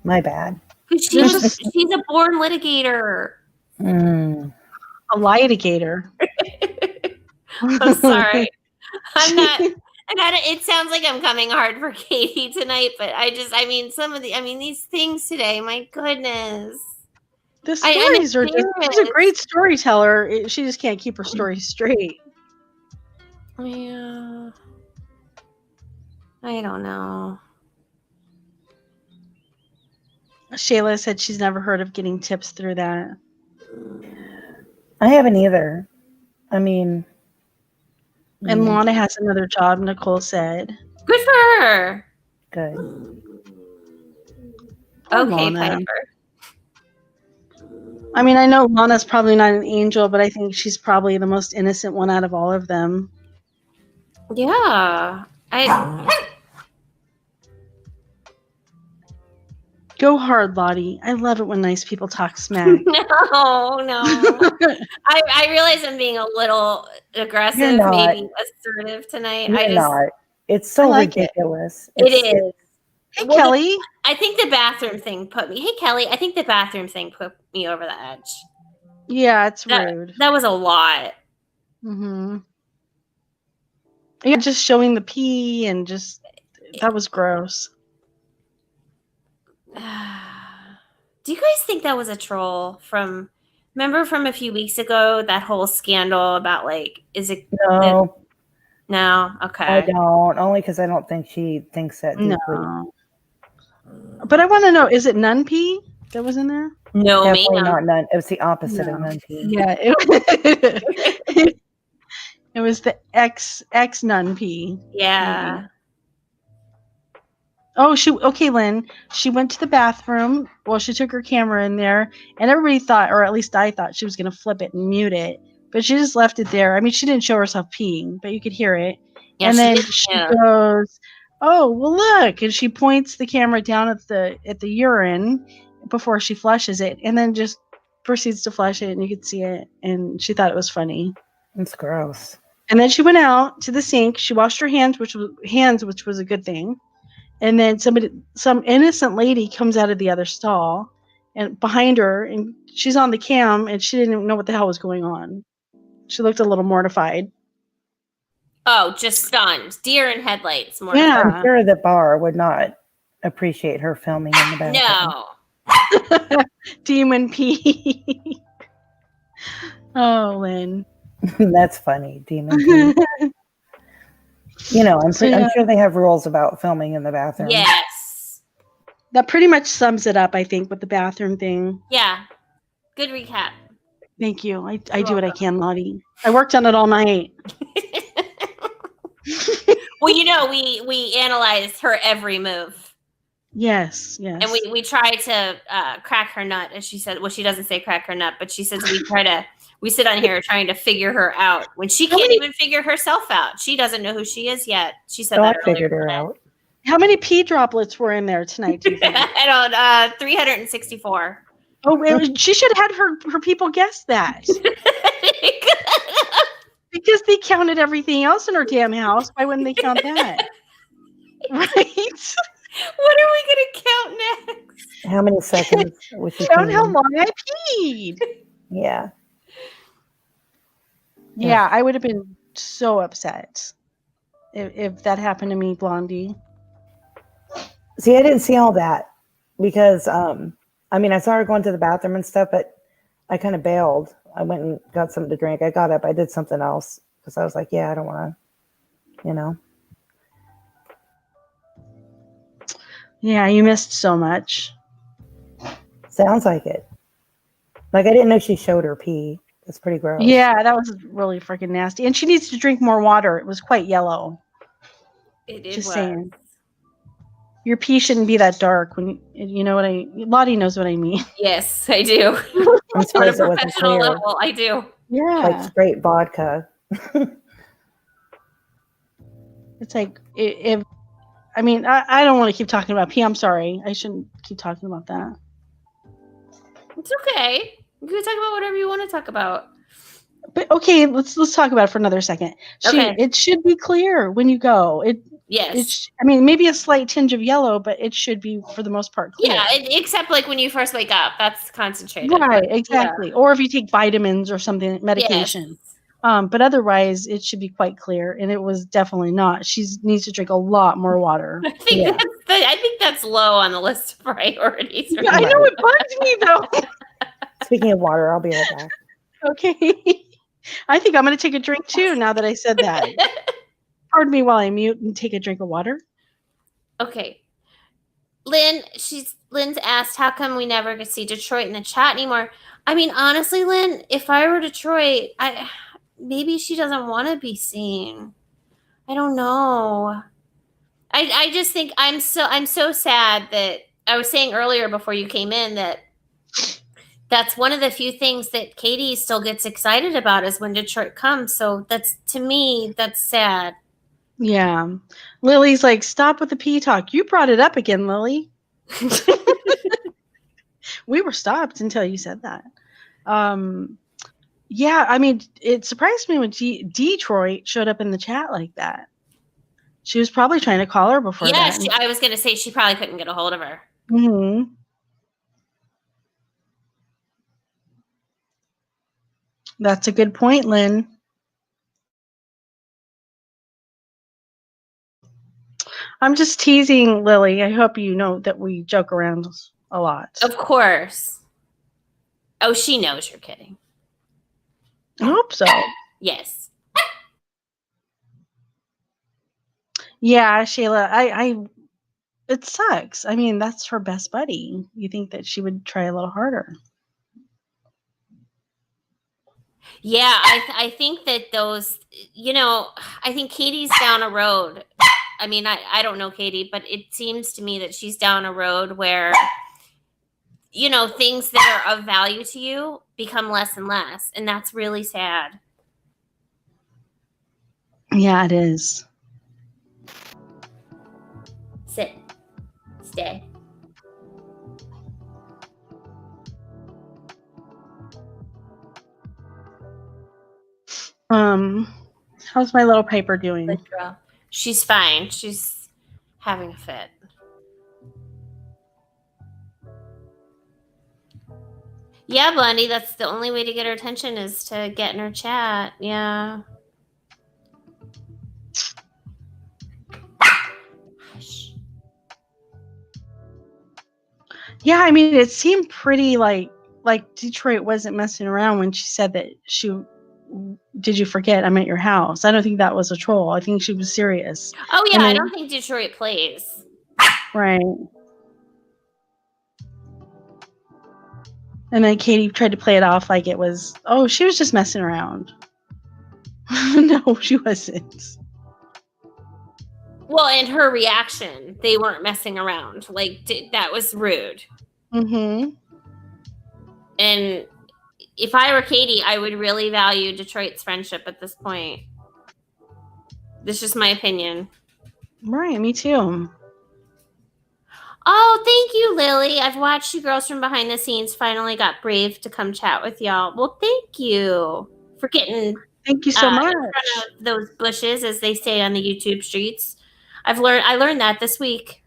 [SPEAKER 2] My bad.
[SPEAKER 3] She's a born litigator.
[SPEAKER 2] Mm.
[SPEAKER 1] A litigator.
[SPEAKER 3] I'm sorry. I'm not. It sounds like I'm coming hard for Katie tonight, but these things today, my goodness.
[SPEAKER 1] The stories are just, she's a great storyteller. She just can't keep her story straight.
[SPEAKER 3] Yeah. I don't know.
[SPEAKER 1] Shayla said she's never heard of getting tips through that.
[SPEAKER 2] I haven't either. I mean.
[SPEAKER 1] And Lana has another job, Nicole said.
[SPEAKER 3] Good for her.
[SPEAKER 2] Good.
[SPEAKER 3] Okay, Piper.
[SPEAKER 1] I mean, I know Lana's probably not an angel, but I think she's probably the most innocent one out of all of them.
[SPEAKER 3] Yeah.
[SPEAKER 1] Go hard, Lottie. I love it when nice people talk smack.
[SPEAKER 3] No. I realize I'm being a little aggressive, maybe assertive tonight.
[SPEAKER 2] You're not. It's so ridiculous.
[SPEAKER 3] It is.
[SPEAKER 1] Hey, Kelly.
[SPEAKER 3] I think the bathroom thing put me. Hey, Kelly. I think the bathroom thing put me over the edge.
[SPEAKER 1] Yeah, it's rude.
[SPEAKER 3] That was a lot.
[SPEAKER 1] Mm-hmm. Yeah, just showing the pee and just that was gross.
[SPEAKER 3] Do you guys think that was a troll remember from a few weeks ago, that whole scandal about like, is it?
[SPEAKER 2] No.
[SPEAKER 3] No? Okay.
[SPEAKER 2] I don't. Only because I don't think she thinks that deeply.
[SPEAKER 1] No. But I want to know, is it nun pee that was in there?
[SPEAKER 3] No,
[SPEAKER 2] definitely not nun. It was the opposite of nun pee.
[SPEAKER 1] Yeah. It was the ex nun pee.
[SPEAKER 3] Yeah.
[SPEAKER 1] Maybe. Oh, okay, Lynn. She went to the bathroom. Well, she took her camera in there, and everybody thought, or at least I thought, she was going to flip it and mute it. But she just left it there. I mean, she didn't show herself peeing, but you could hear it. Yeah, and then she goes, "Oh, well, look!" And she points the camera down at the urine before she flushes it, and then just proceeds to flush it, and you could see it. And she thought it was funny.
[SPEAKER 2] It's gross. And
[SPEAKER 1] then she went out to the sink. She washed her hands, which was a good thing. And then some innocent lady comes out of the other stall and behind her, and she's on the cam, and she didn't even know what the hell was going on. She looked a little mortified.
[SPEAKER 3] Oh, just stunned. Deer in headlights. Mortified.
[SPEAKER 2] Yeah. I'm sure the bar would not appreciate her filming in the bathroom.
[SPEAKER 3] No.
[SPEAKER 1] Demon pee. Oh, Lynn.
[SPEAKER 2] That's funny. Demon pee. I'm sure they have rules about filming in the bathroom.
[SPEAKER 3] Yes.
[SPEAKER 1] That pretty much sums it up, I think, with the bathroom thing.
[SPEAKER 3] Yeah. Good recap.
[SPEAKER 1] Thank you. I do what I can, Lottie. I worked on it all night.
[SPEAKER 3] Well, we analyzed her every move.
[SPEAKER 1] Yes.
[SPEAKER 3] And we tried to crack her nut, as she said. Well, she doesn't say crack her nut, but she says we sit on here trying to figure her out when she can't even figure herself out. She doesn't know who she is yet. She said that
[SPEAKER 2] I figured her out.
[SPEAKER 1] How many pee droplets were in there tonight, do you think?
[SPEAKER 3] I don't 364.
[SPEAKER 1] Oh, she should have had her people guess that. Because they counted everything else in her damn house. Why wouldn't they count that? Right?
[SPEAKER 3] What are we going to count next?
[SPEAKER 2] How many seconds?
[SPEAKER 1] Count how long I peed.
[SPEAKER 2] Yeah.
[SPEAKER 1] Yeah, I would have been so upset if that happened to me, Blondie.
[SPEAKER 2] See, I didn't see all that because, I saw her going to the bathroom and stuff, but I kind of bailed I went and got something to drink. I got up. I did something else because I was like, yeah, I don't want to,
[SPEAKER 1] Yeah, you missed so much.
[SPEAKER 2] Sounds like it. Like I didn't know she showed her pee. It's pretty gross.
[SPEAKER 1] Yeah, that was really freaking nasty. And she needs to drink more water. It was quite yellow. Just saying. Your pee shouldn't be that dark. When you know what Lottie knows what I mean.
[SPEAKER 3] Yes, I do.
[SPEAKER 2] I'm surprised
[SPEAKER 3] On a
[SPEAKER 2] it wasn't
[SPEAKER 3] professional
[SPEAKER 2] clear.
[SPEAKER 3] level, I do.
[SPEAKER 1] Yeah.
[SPEAKER 2] Like straight vodka.
[SPEAKER 1] It's like if I mean I don't want to keep talking about pee. I'm sorry. I shouldn't keep talking about that.
[SPEAKER 3] It's okay. You can talk about whatever you want to talk about.
[SPEAKER 1] But okay, let's talk about it for another second. It should be clear when you go.
[SPEAKER 3] Yes.
[SPEAKER 1] I mean, maybe a slight tinge of yellow, but it should be for the most part clear.
[SPEAKER 3] Yeah, except like when you first wake up, that's concentrated.
[SPEAKER 1] Right, exactly. Yeah. Or if you take vitamins or something, medication. Yes. But otherwise, it should be quite clear, and it was definitely not. She needs to drink a lot more water.
[SPEAKER 3] I think that's low on the list of priorities.
[SPEAKER 1] Yeah, I know, it bugs me though.
[SPEAKER 2] Speaking of water, I'll be right back.
[SPEAKER 1] Okay. I think I'm going to take a drink too now that I said that. Pardon me while I mute and take a drink of water.
[SPEAKER 3] Okay. Lynn's asked, how come we never get to see Detroit in the chat anymore? I mean, honestly, Lynn, if I were Detroit, maybe she doesn't want to be seen. I don't know. I just think I'm so sad that I was saying earlier before you came in that that's one of the few things that Katie still gets excited about is when Detroit comes. So to me, that's sad.
[SPEAKER 1] Yeah. Lily's like, stop with the pee talk. You brought it up again, Lily. We were stopped until you said that. Yeah, I mean, it surprised me when Detroit showed up in the chat like that. She was probably trying to call her before that.
[SPEAKER 3] Yeah, I was going to say she probably couldn't get a hold of her.
[SPEAKER 1] Mm-hmm. That's a good point, Lynn. I'm just teasing Lily. I hope you know that we joke around a lot.
[SPEAKER 3] Of course. Oh, she knows you're kidding.
[SPEAKER 1] I hope so.
[SPEAKER 3] Yes.
[SPEAKER 1] Yeah, Shayla, it sucks. I mean, that's her best buddy. You think that she would try a little harder.
[SPEAKER 3] Yeah, I think that those, I think Katie's down a road. I mean, I don't know Katie, but it seems to me that she's down a road where, things that are of value to you become less and less. And that's really sad.
[SPEAKER 1] Yeah, it is.
[SPEAKER 3] Sit. Stay.
[SPEAKER 1] How's my little Piper doing?
[SPEAKER 3] Good girl. She's fine. She's having a fit. Yeah, Blondie, that's the only way to get her attention is to get in her chat. Yeah.
[SPEAKER 1] Yeah, I mean, it seemed pretty like Detroit wasn't messing around when she said that did you forget I'm at your house? I don't think that was a troll. I think she was serious.
[SPEAKER 3] Oh, yeah, I don't think Detroit plays.
[SPEAKER 1] Right. And then Katie tried to play it off like it was, she was just messing around. No, she wasn't.
[SPEAKER 3] Well, and her reaction, they weren't messing around. Like, that was rude.
[SPEAKER 1] Mm-hmm.
[SPEAKER 3] And if I were Katie, I would really value Detroit's friendship at this point. This is just my opinion.
[SPEAKER 1] Right, me too.
[SPEAKER 3] Oh, thank you, Lily. I've watched you girls from behind the scenes finally got brave to come chat with y'all. Well, thank you for getting
[SPEAKER 1] thank you so much
[SPEAKER 3] in front of those bushes, as they say on the YouTube streets. I learned that this week.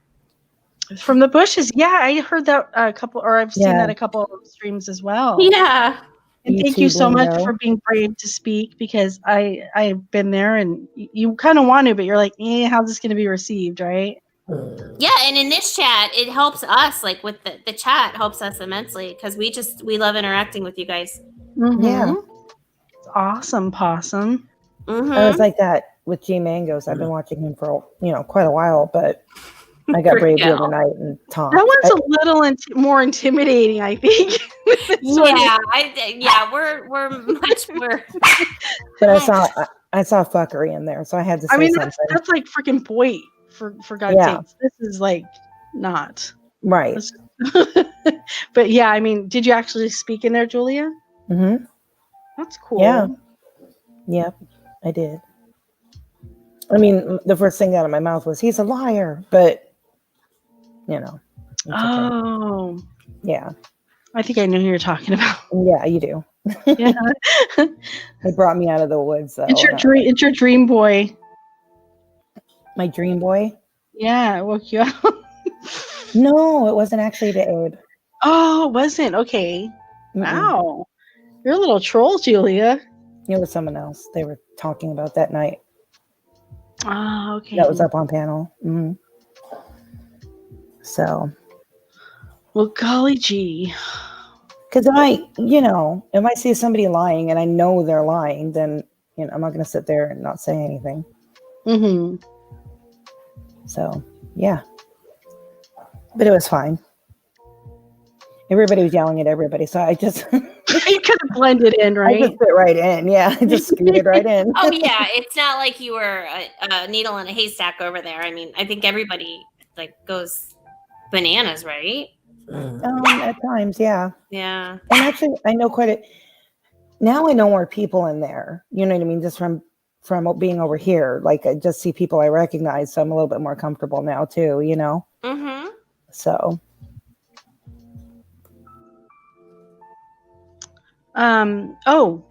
[SPEAKER 1] From the bushes. Yeah, I heard that I've seen that a couple of streams as well.
[SPEAKER 3] Yeah.
[SPEAKER 1] And thank you so much for being brave to speak, because I've been there and you kind of want to, but you're like, how's this going to be received, right?
[SPEAKER 3] Yeah, and in this chat, it helps us, like with the chat helps us immensely because we love interacting with you guys.
[SPEAKER 1] Mm-hmm.
[SPEAKER 2] Yeah.
[SPEAKER 1] It's awesome, Possum.
[SPEAKER 2] I was like that with G Mangoes. I've been watching him for quite a while, but I got brave the other night and talked.
[SPEAKER 1] That one's a little more intimidating, I think.
[SPEAKER 3] We're much more.
[SPEAKER 2] But I saw fuckery in there, so I had to say something.
[SPEAKER 1] That's like freaking boy, for God's sakes. This is like not
[SPEAKER 2] right.
[SPEAKER 1] But yeah, I mean, did you actually speak in there, Julia?
[SPEAKER 2] Mm-hmm.
[SPEAKER 1] That's cool.
[SPEAKER 2] Yeah. Yep, I did. I mean, the first thing out of my mouth was, "He's a liar," but
[SPEAKER 1] oh,
[SPEAKER 2] okay. Yeah.
[SPEAKER 1] I think I know who you're talking about.
[SPEAKER 2] Yeah, you do.
[SPEAKER 1] Yeah.
[SPEAKER 2] It brought me out of the woods, though.
[SPEAKER 1] It's your dream boy.
[SPEAKER 2] My dream boy?
[SPEAKER 1] Yeah, it woke you up.
[SPEAKER 2] No, it wasn't actually to Abe.
[SPEAKER 1] Oh, it wasn't? Okay. Mm-mm. Wow. You're a little troll, Julia.
[SPEAKER 2] It was someone else they were talking about that night.
[SPEAKER 1] Oh, okay.
[SPEAKER 2] That was up on panel. Mm-hmm. So.
[SPEAKER 1] Well, golly gee.
[SPEAKER 2] Because if I see somebody lying and I know they're lying, then I'm not going to sit there and not say anything.
[SPEAKER 1] Mm-hmm.
[SPEAKER 2] So, yeah. But it was fine. Everybody was yelling at everybody, so I just...
[SPEAKER 1] You could have blended in, right?
[SPEAKER 2] I just fit right in, yeah. I just scooted right in.
[SPEAKER 3] Oh, yeah. It's not like you were a needle in a haystack over there. I mean, I think everybody, goes bananas, right?
[SPEAKER 2] At times, yeah.
[SPEAKER 3] Yeah.
[SPEAKER 2] And actually, I know now I know more people in there. You know what I mean? Just from being over here. I just see people I recognize, so I'm a little bit more comfortable now, too,
[SPEAKER 3] Mm-hmm.
[SPEAKER 2] So.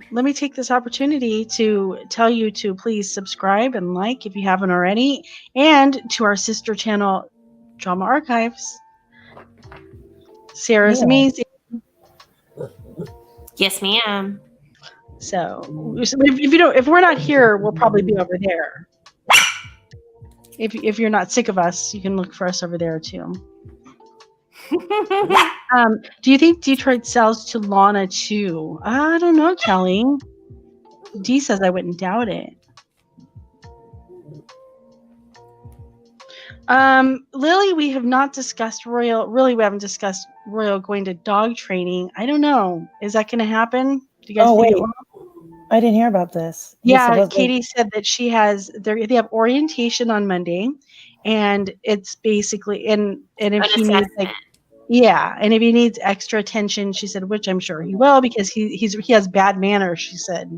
[SPEAKER 1] Let me take this opportunity to tell you to please subscribe and like if you haven't already, and to our sister channel, Drama Archives. Sarah's amazing.
[SPEAKER 3] Yes, ma'am.
[SPEAKER 1] So if we're not here, we'll probably be over there. If you're not sick of us, you can look for us over there too. Do you think Detroit sells to Lana too? I don't know, Kelly. Dee says I wouldn't doubt it. Lily, we have not discussed Royal. Really, we haven't discussed Royal going to dog training. I don't know. Is that going to happen? Do you guys think it will?
[SPEAKER 2] I didn't hear about this.
[SPEAKER 1] Yeah, Katie said that they have orientation on Monday, and it's basically and if he needs and if he needs extra attention, she said, which I'm sure he will because he has bad manners. She said,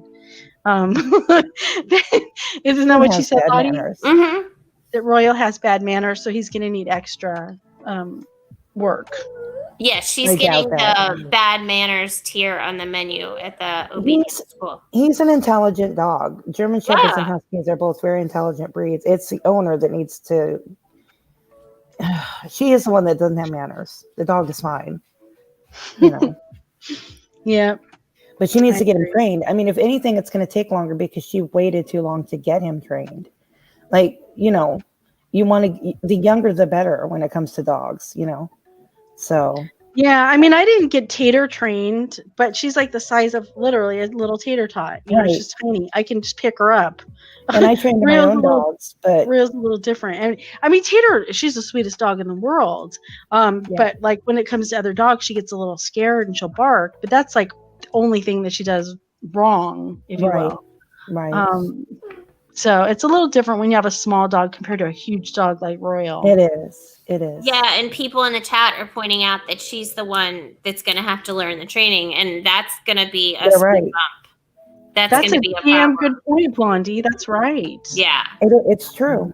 [SPEAKER 1] isn't that what she said, Lottie?
[SPEAKER 3] Mm-hmm.
[SPEAKER 1] That Royal has bad manners, so he's going to need extra work.
[SPEAKER 3] Yeah, she's getting the bad manners tier on the menu at the obedience school.
[SPEAKER 2] He's an intelligent dog. German Shepherds and Huskies are both very intelligent breeds. It's the owner that needs to... She is the one that doesn't have manners. The dog is fine.
[SPEAKER 1] Yeah.
[SPEAKER 2] But she needs to get him trained. I mean, if anything, it's going to take longer because she waited too long to get him trained. You want to... The younger, the better when it comes to dogs, So...
[SPEAKER 1] Yeah, I mean, I didn't get Tater trained, but she's like the size of literally a little tater tot. She's tiny. I can just pick her up.
[SPEAKER 2] And I trained my own dogs, but
[SPEAKER 1] Real's a little different. And I mean, Tater, she's the sweetest dog in the world. But when it comes to other dogs, she gets a little scared and she'll bark. But that's the only thing that she does wrong, if you will.
[SPEAKER 2] Right.
[SPEAKER 1] So it's a little different when you have a small dog compared to a huge dog like Royal.
[SPEAKER 2] It is.
[SPEAKER 3] Yeah, and people in the chat are pointing out that she's the one that's going to have to learn the training, and that's going to be a bump. That's going to be a
[SPEAKER 1] damn good point, Blondie. That's right.
[SPEAKER 3] Yeah.
[SPEAKER 2] It's true.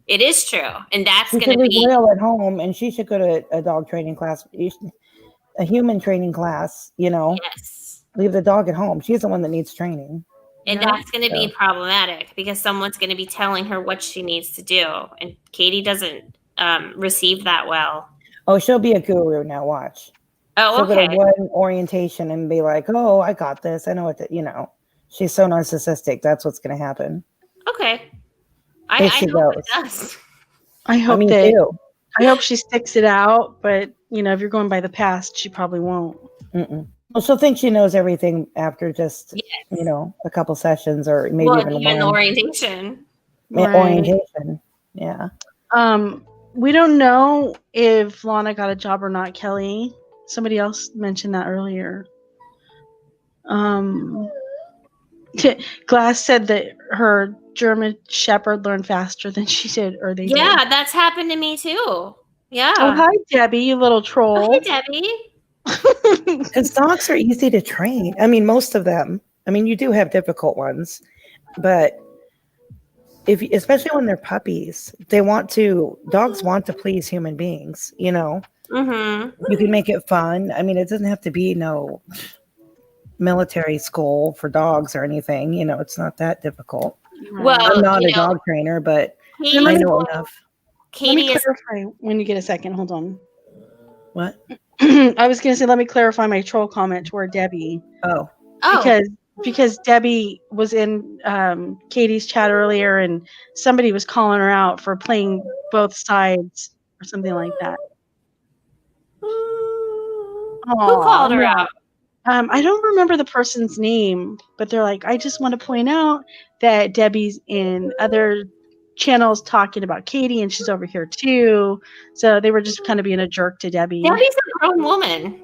[SPEAKER 3] It is true. And that's
[SPEAKER 2] going to be Royal at home, and she should go to a dog training class, a human training class,
[SPEAKER 3] Yes.
[SPEAKER 2] Leave the dog at home. She's the one that needs training.
[SPEAKER 3] And that's going to be problematic because someone's going to be telling her what she needs to do. And Katie doesn't receive that well.
[SPEAKER 2] Oh, she'll be a guru now. Watch.
[SPEAKER 3] Oh,
[SPEAKER 2] she'll go to one orientation and be like, "Oh, I got this. I know what to." She's so narcissistic. That's what's going to happen.
[SPEAKER 3] Okay. I hope it does.
[SPEAKER 1] I hope she sticks it out. But if you're going by the past, she probably won't.
[SPEAKER 2] Mm-mm. Well, she'll think she knows everything after just,
[SPEAKER 3] Yes.
[SPEAKER 2] a couple sessions or maybe
[SPEAKER 3] Well,
[SPEAKER 2] even
[SPEAKER 3] even the
[SPEAKER 2] one.
[SPEAKER 3] orientation.
[SPEAKER 1] Right.
[SPEAKER 2] Orientation. Yeah.
[SPEAKER 1] We don't know if Lana got a job or not, Kelly. Somebody else mentioned that earlier. Glass said that her German Shepherd learned faster than she did, or they did.
[SPEAKER 3] Yeah, that's happened to me too. Yeah.
[SPEAKER 1] Oh, hi, Debbie, you little troll.
[SPEAKER 3] Oh, hey, Debbie.
[SPEAKER 2] Because dogs are easy to train. I mean, most of them. I mean, you do have difficult ones, but especially when they're puppies, dogs want to please human beings,
[SPEAKER 3] Mm-hmm.
[SPEAKER 2] You can make it fun. I mean, it doesn't have to be no military school for dogs or anything. It's not that difficult.
[SPEAKER 3] Well,
[SPEAKER 2] I'm not a dog trainer, but I know enough.
[SPEAKER 1] Let me
[SPEAKER 3] Katie
[SPEAKER 1] clarify when you get a second. Hold on.
[SPEAKER 2] What?
[SPEAKER 1] I was going to say, let me clarify my troll comment toward Debbie.
[SPEAKER 2] Oh.
[SPEAKER 1] Because Debbie was in Katie's chat earlier, and somebody was calling her out for playing both sides or something like that.
[SPEAKER 3] Who called her out?
[SPEAKER 1] I don't remember the person's name, but they're like, I just want to point out that Debbie's in other channels talking about Katie, and she's over here too. So they were just kind of being a jerk to Debbie.
[SPEAKER 3] Debbie's a grown woman.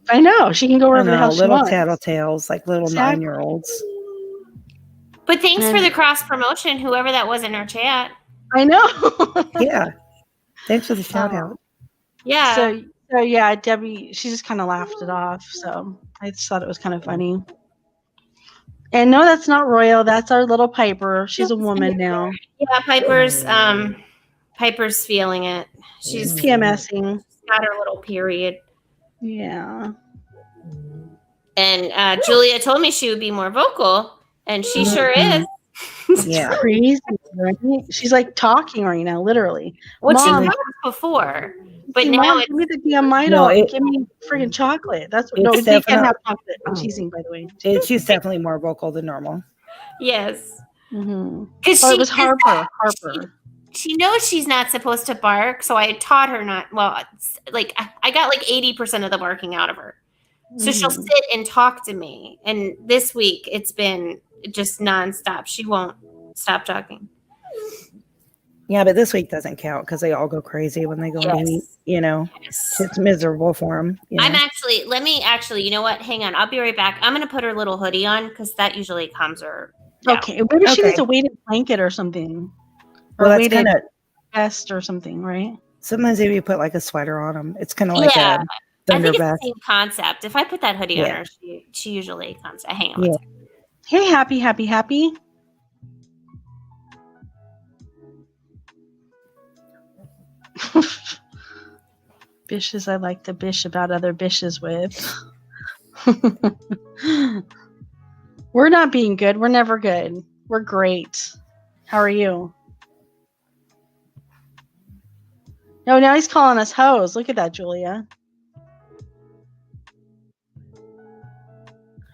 [SPEAKER 1] I know. She can go wherever the hell she
[SPEAKER 2] little
[SPEAKER 1] wants.
[SPEAKER 2] tattletales, like little 9-year-olds.
[SPEAKER 3] But thanks for the cross promotion, whoever that was in our chat.
[SPEAKER 1] I know.
[SPEAKER 2] Yeah. Thanks for the shout out.
[SPEAKER 3] Yeah.
[SPEAKER 1] So yeah, Debbie, she just kind of laughed it off. So I just thought it was kind of funny. And no, that's not Royal. That's our little Piper. She's a woman now.
[SPEAKER 3] Yeah, Piper's feeling it. She's
[SPEAKER 1] PMSing.
[SPEAKER 3] She's got her little period.
[SPEAKER 1] Yeah.
[SPEAKER 3] And Julia told me she would be more vocal, and she sure is.
[SPEAKER 2] Yeah.
[SPEAKER 1] Crazy, right? She's like talking right now, literally.
[SPEAKER 3] What she
[SPEAKER 1] Mom,
[SPEAKER 3] was before. But
[SPEAKER 1] Mom,
[SPEAKER 3] now
[SPEAKER 1] give me the damn Milo.
[SPEAKER 2] No,
[SPEAKER 1] Give me freaking chocolate. That's what. No, they can't have chocolate. I'm teasing, by the way.
[SPEAKER 2] She's definitely more vocal than normal.
[SPEAKER 3] Yes.
[SPEAKER 1] Mm-hmm. Oh, it was Harper.
[SPEAKER 3] She knows she's not supposed to bark, so I taught her not. Well, like I got like 80% of the barking out of her. So she'll sit and talk to me. And this week it's been just nonstop. She won't stop talking.
[SPEAKER 2] Yeah, but this week doesn't count because they all go crazy when they go to eat. It's miserable for them.
[SPEAKER 3] Let me you know what? Hang on. I'll be right back. I'm going to put her little hoodie on because that usually calms her down.
[SPEAKER 1] Okay. Maybe she needs a weighted blanket or something. Or
[SPEAKER 2] well,
[SPEAKER 1] that's kind of vest or something, right?
[SPEAKER 2] Sometimes if you put like a sweater on them, it's kind of like a thunder
[SPEAKER 3] I think
[SPEAKER 2] vest.
[SPEAKER 3] it's the same concept. If I put that hoodie on her, she usually comes. Hang on.
[SPEAKER 2] Yeah.
[SPEAKER 1] Hey, happy. Bishes I like to bish about other bishes with. We're not being good. We're never good. We're great. How are you? No, now he's calling us hoes. Look at that, Julia.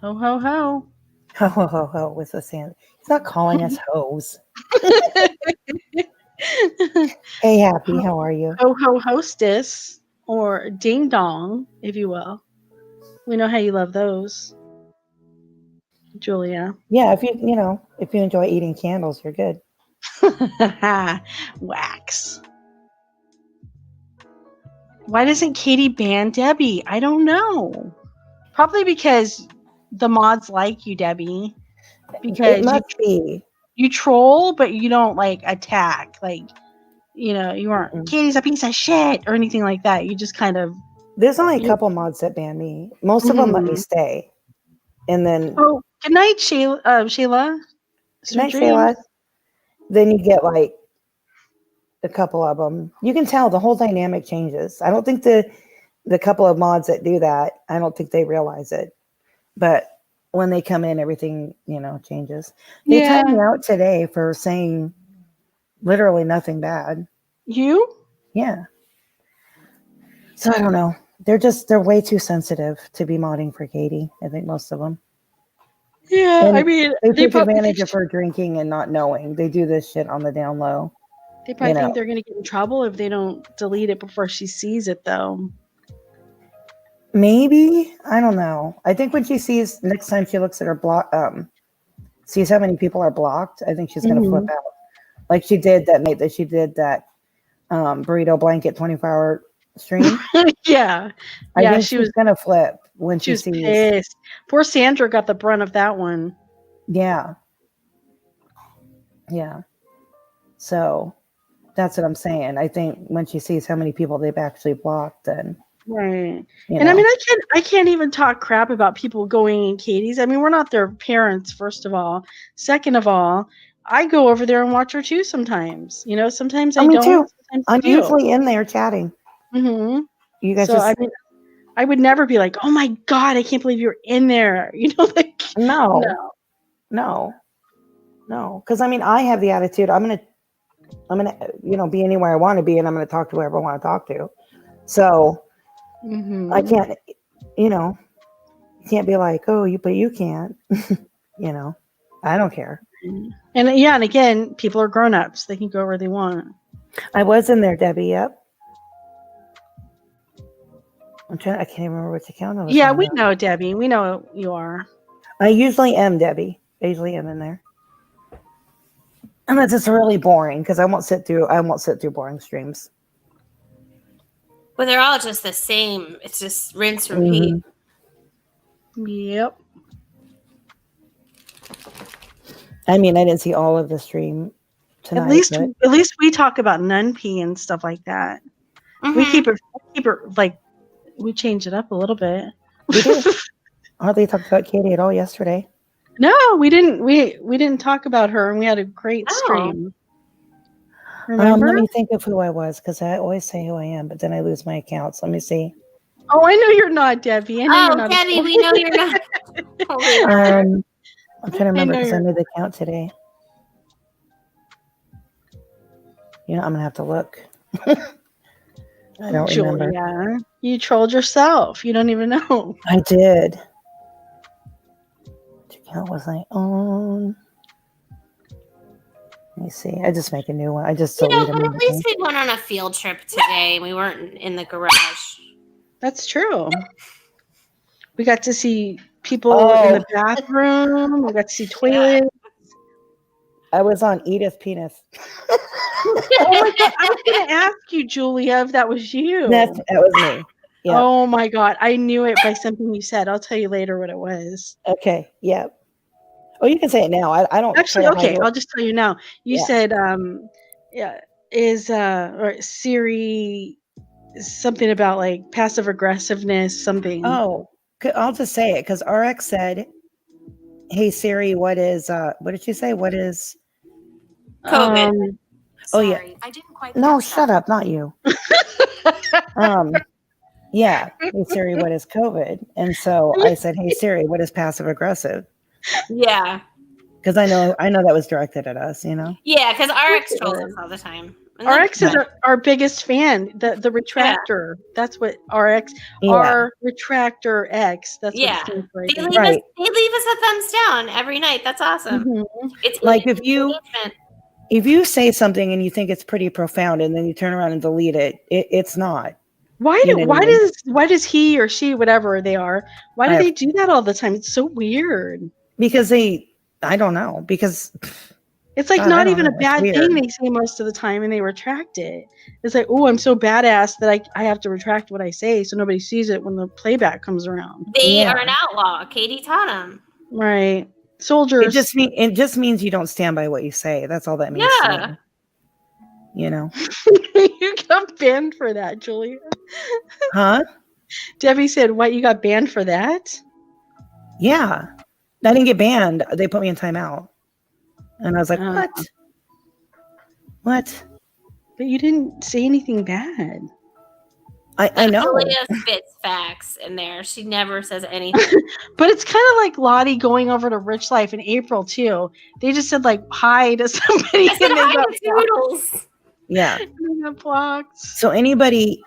[SPEAKER 1] Ho, ho, ho.
[SPEAKER 2] Ho, ho, ho, ho, with the sand. He's not calling us hoes. Hey, happy. How are you?
[SPEAKER 1] Ho, ho, hostess. Or ding dong, if you will. We know how you love those, Julia.
[SPEAKER 2] Yeah, if you enjoy eating candles, you're good.
[SPEAKER 1] Wax. Why doesn't Katie ban Debbie? I don't know. Probably because the mods like you, Debbie. Because
[SPEAKER 2] it must be.
[SPEAKER 1] You troll, but you don't like attack. Like, you aren't Katie's a piece of shit or anything like that. You just kind of.
[SPEAKER 2] There's only a couple mods that ban me. Most of them let me stay. And then.
[SPEAKER 1] Oh, good night, Shayla.
[SPEAKER 2] Good night, Shayla. Then you get like a couple of them. You can tell the whole dynamic changes. I don't think the couple of mods that do that, I don't think they realize it. But when they come in, everything, changes. They timed me out today for saying literally nothing bad.
[SPEAKER 1] You?
[SPEAKER 2] Yeah. So I don't know. They're way too sensitive to be modding for Katie. I think most of them.
[SPEAKER 1] Yeah,
[SPEAKER 2] and
[SPEAKER 1] I mean,
[SPEAKER 2] they take advantage of her drinking and not knowing. They do this shit on the down low.
[SPEAKER 1] They probably think they're going to get in trouble if they don't delete it before she sees it, though.
[SPEAKER 2] Maybe, I don't know. I think when she sees next time she looks at her block, sees how many people are blocked, I think she's gonna flip out, like she did that night that she did that burrito blanket 24-hour stream.
[SPEAKER 1] Yeah.
[SPEAKER 2] I
[SPEAKER 1] Yeah,
[SPEAKER 2] think
[SPEAKER 1] she
[SPEAKER 2] she's
[SPEAKER 1] was
[SPEAKER 2] gonna flip when
[SPEAKER 1] she
[SPEAKER 2] she
[SPEAKER 1] was
[SPEAKER 2] sees.
[SPEAKER 1] pissed. Poor Sandra got the brunt of that one.
[SPEAKER 2] Yeah. Yeah. So that's what I'm saying. I think when she sees how many people they've actually blocked, then
[SPEAKER 1] Right.
[SPEAKER 2] you
[SPEAKER 1] And I
[SPEAKER 2] know.
[SPEAKER 1] mean, I can't even talk crap about people going in Katie's. I mean, we're not their parents, first of all. Second of all, I go over there and watch her too sometimes. You know, sometimes I
[SPEAKER 2] me
[SPEAKER 1] don't,
[SPEAKER 2] too.
[SPEAKER 1] sometimes I
[SPEAKER 2] I'm
[SPEAKER 1] do.
[SPEAKER 2] usually in there chatting.
[SPEAKER 1] Mm-hmm.
[SPEAKER 2] You guys
[SPEAKER 1] So I
[SPEAKER 2] just
[SPEAKER 1] mean, I would never be like, "Oh my God, I can't believe you're in there." You know, like
[SPEAKER 2] no, because I mean, I have the attitude. I'm gonna, be anywhere I want to be, and I'm gonna talk to whoever I want to talk to. So I can't, you can't be like, oh, but you can't. I don't care.
[SPEAKER 1] And yeah, and again, people are grown-ups. They can go where they want.
[SPEAKER 2] I was in there, Debbie. Yep. I can't even remember which account I was
[SPEAKER 1] Yeah,
[SPEAKER 2] on
[SPEAKER 1] we
[SPEAKER 2] now.
[SPEAKER 1] know, Debbie. We know you are.
[SPEAKER 2] I usually am, Debbie. I usually am in there. Unless it's really boring, because I won't sit through boring streams.
[SPEAKER 3] But they're all just the same. It's just rinse, repeat.
[SPEAKER 1] Yep.
[SPEAKER 2] I mean, I didn't see all of the stream tonight.
[SPEAKER 1] At least we talk about NunP and stuff like that.
[SPEAKER 3] Mm-hmm.
[SPEAKER 1] We keep it like we change it up a little bit.
[SPEAKER 2] We do. I hardly talked about Katie at all yesterday.
[SPEAKER 1] No, we didn't. We didn't talk about her, and we had a great stream. Remember?
[SPEAKER 2] Let me think of who I was, because I always say who I am, but then I lose my accounts. Let me see.
[SPEAKER 1] Oh, I know you're not, Debbie. I know you're not.
[SPEAKER 3] Debbie, we know you're not.
[SPEAKER 2] I'm trying to remember because I made the count today. I'm gonna have to look. I don't remember.
[SPEAKER 1] Julia, you trolled yourself. You don't even know.
[SPEAKER 2] I did. Which account was I on? Let me see. I just make a new one. I just delete them.
[SPEAKER 3] But at least we went on a field trip today. We weren't in the garage.
[SPEAKER 1] That's true. We got to see people in the bathroom. We got to see toilets.
[SPEAKER 2] I was on Edith Penis.
[SPEAKER 1] Oh my God! I was going to ask you, Julia, if that was you.
[SPEAKER 2] That was me.
[SPEAKER 1] Yep. Oh my God! I knew it by something you said. I'll tell you later what it was.
[SPEAKER 2] Okay. Yeah. Oh, you can say it now. I don't
[SPEAKER 1] actually. Okay, I'll just tell you now. You said, or Siri, something about like passive aggressiveness, something.
[SPEAKER 2] Oh, I'll just say it because RX said, "Hey Siri, what did she say? What is
[SPEAKER 3] COVID?"
[SPEAKER 2] Sorry, I didn't quite. No, shut up, not you. Yeah. Hey Siri, what is COVID? And so I said, "Hey Siri, what is passive aggressive?"
[SPEAKER 3] Yeah.
[SPEAKER 2] Because I know that was directed at us,
[SPEAKER 3] Yeah, because RX trolls us all the time.
[SPEAKER 1] RX is our biggest fan. The retractor. Yeah. That's what RX. Yeah. Our retractor X. That's what it stands for.
[SPEAKER 3] They leave us a thumbs down every night. That's awesome. Mm-hmm.
[SPEAKER 2] It's like if you say something and you think it's pretty profound and then you turn around and delete it, it's not.
[SPEAKER 1] Why does he or she, whatever they are, why do they do that all the time? It's so weird.
[SPEAKER 2] Because I don't know. Because
[SPEAKER 1] it's like not even a bad thing they say most of the time, and they retract it. It's like, oh, I'm so badass that I have to retract what I say so nobody sees it when the playback comes around.
[SPEAKER 3] They are an outlaw. Katie taught them.
[SPEAKER 1] Right. Soldiers.
[SPEAKER 2] It just means you don't stand by what you say. That's all that means.
[SPEAKER 3] Yeah.
[SPEAKER 1] You got banned for that, Julia.
[SPEAKER 2] Huh?
[SPEAKER 1] Debbie said, what, you got banned for that?
[SPEAKER 2] Yeah. I didn't get banned. They put me in timeout. And I was like, what? But
[SPEAKER 1] you didn't say anything bad.
[SPEAKER 2] I know.
[SPEAKER 3] Julia spits facts in there. She never says anything.
[SPEAKER 1] But it's kind of like Lottie going over to Rich Life in April, too. They just said, like, hi to somebody.
[SPEAKER 3] I said hi to Toodles.
[SPEAKER 2] Yeah.
[SPEAKER 1] And they got blocked.
[SPEAKER 2] So anybody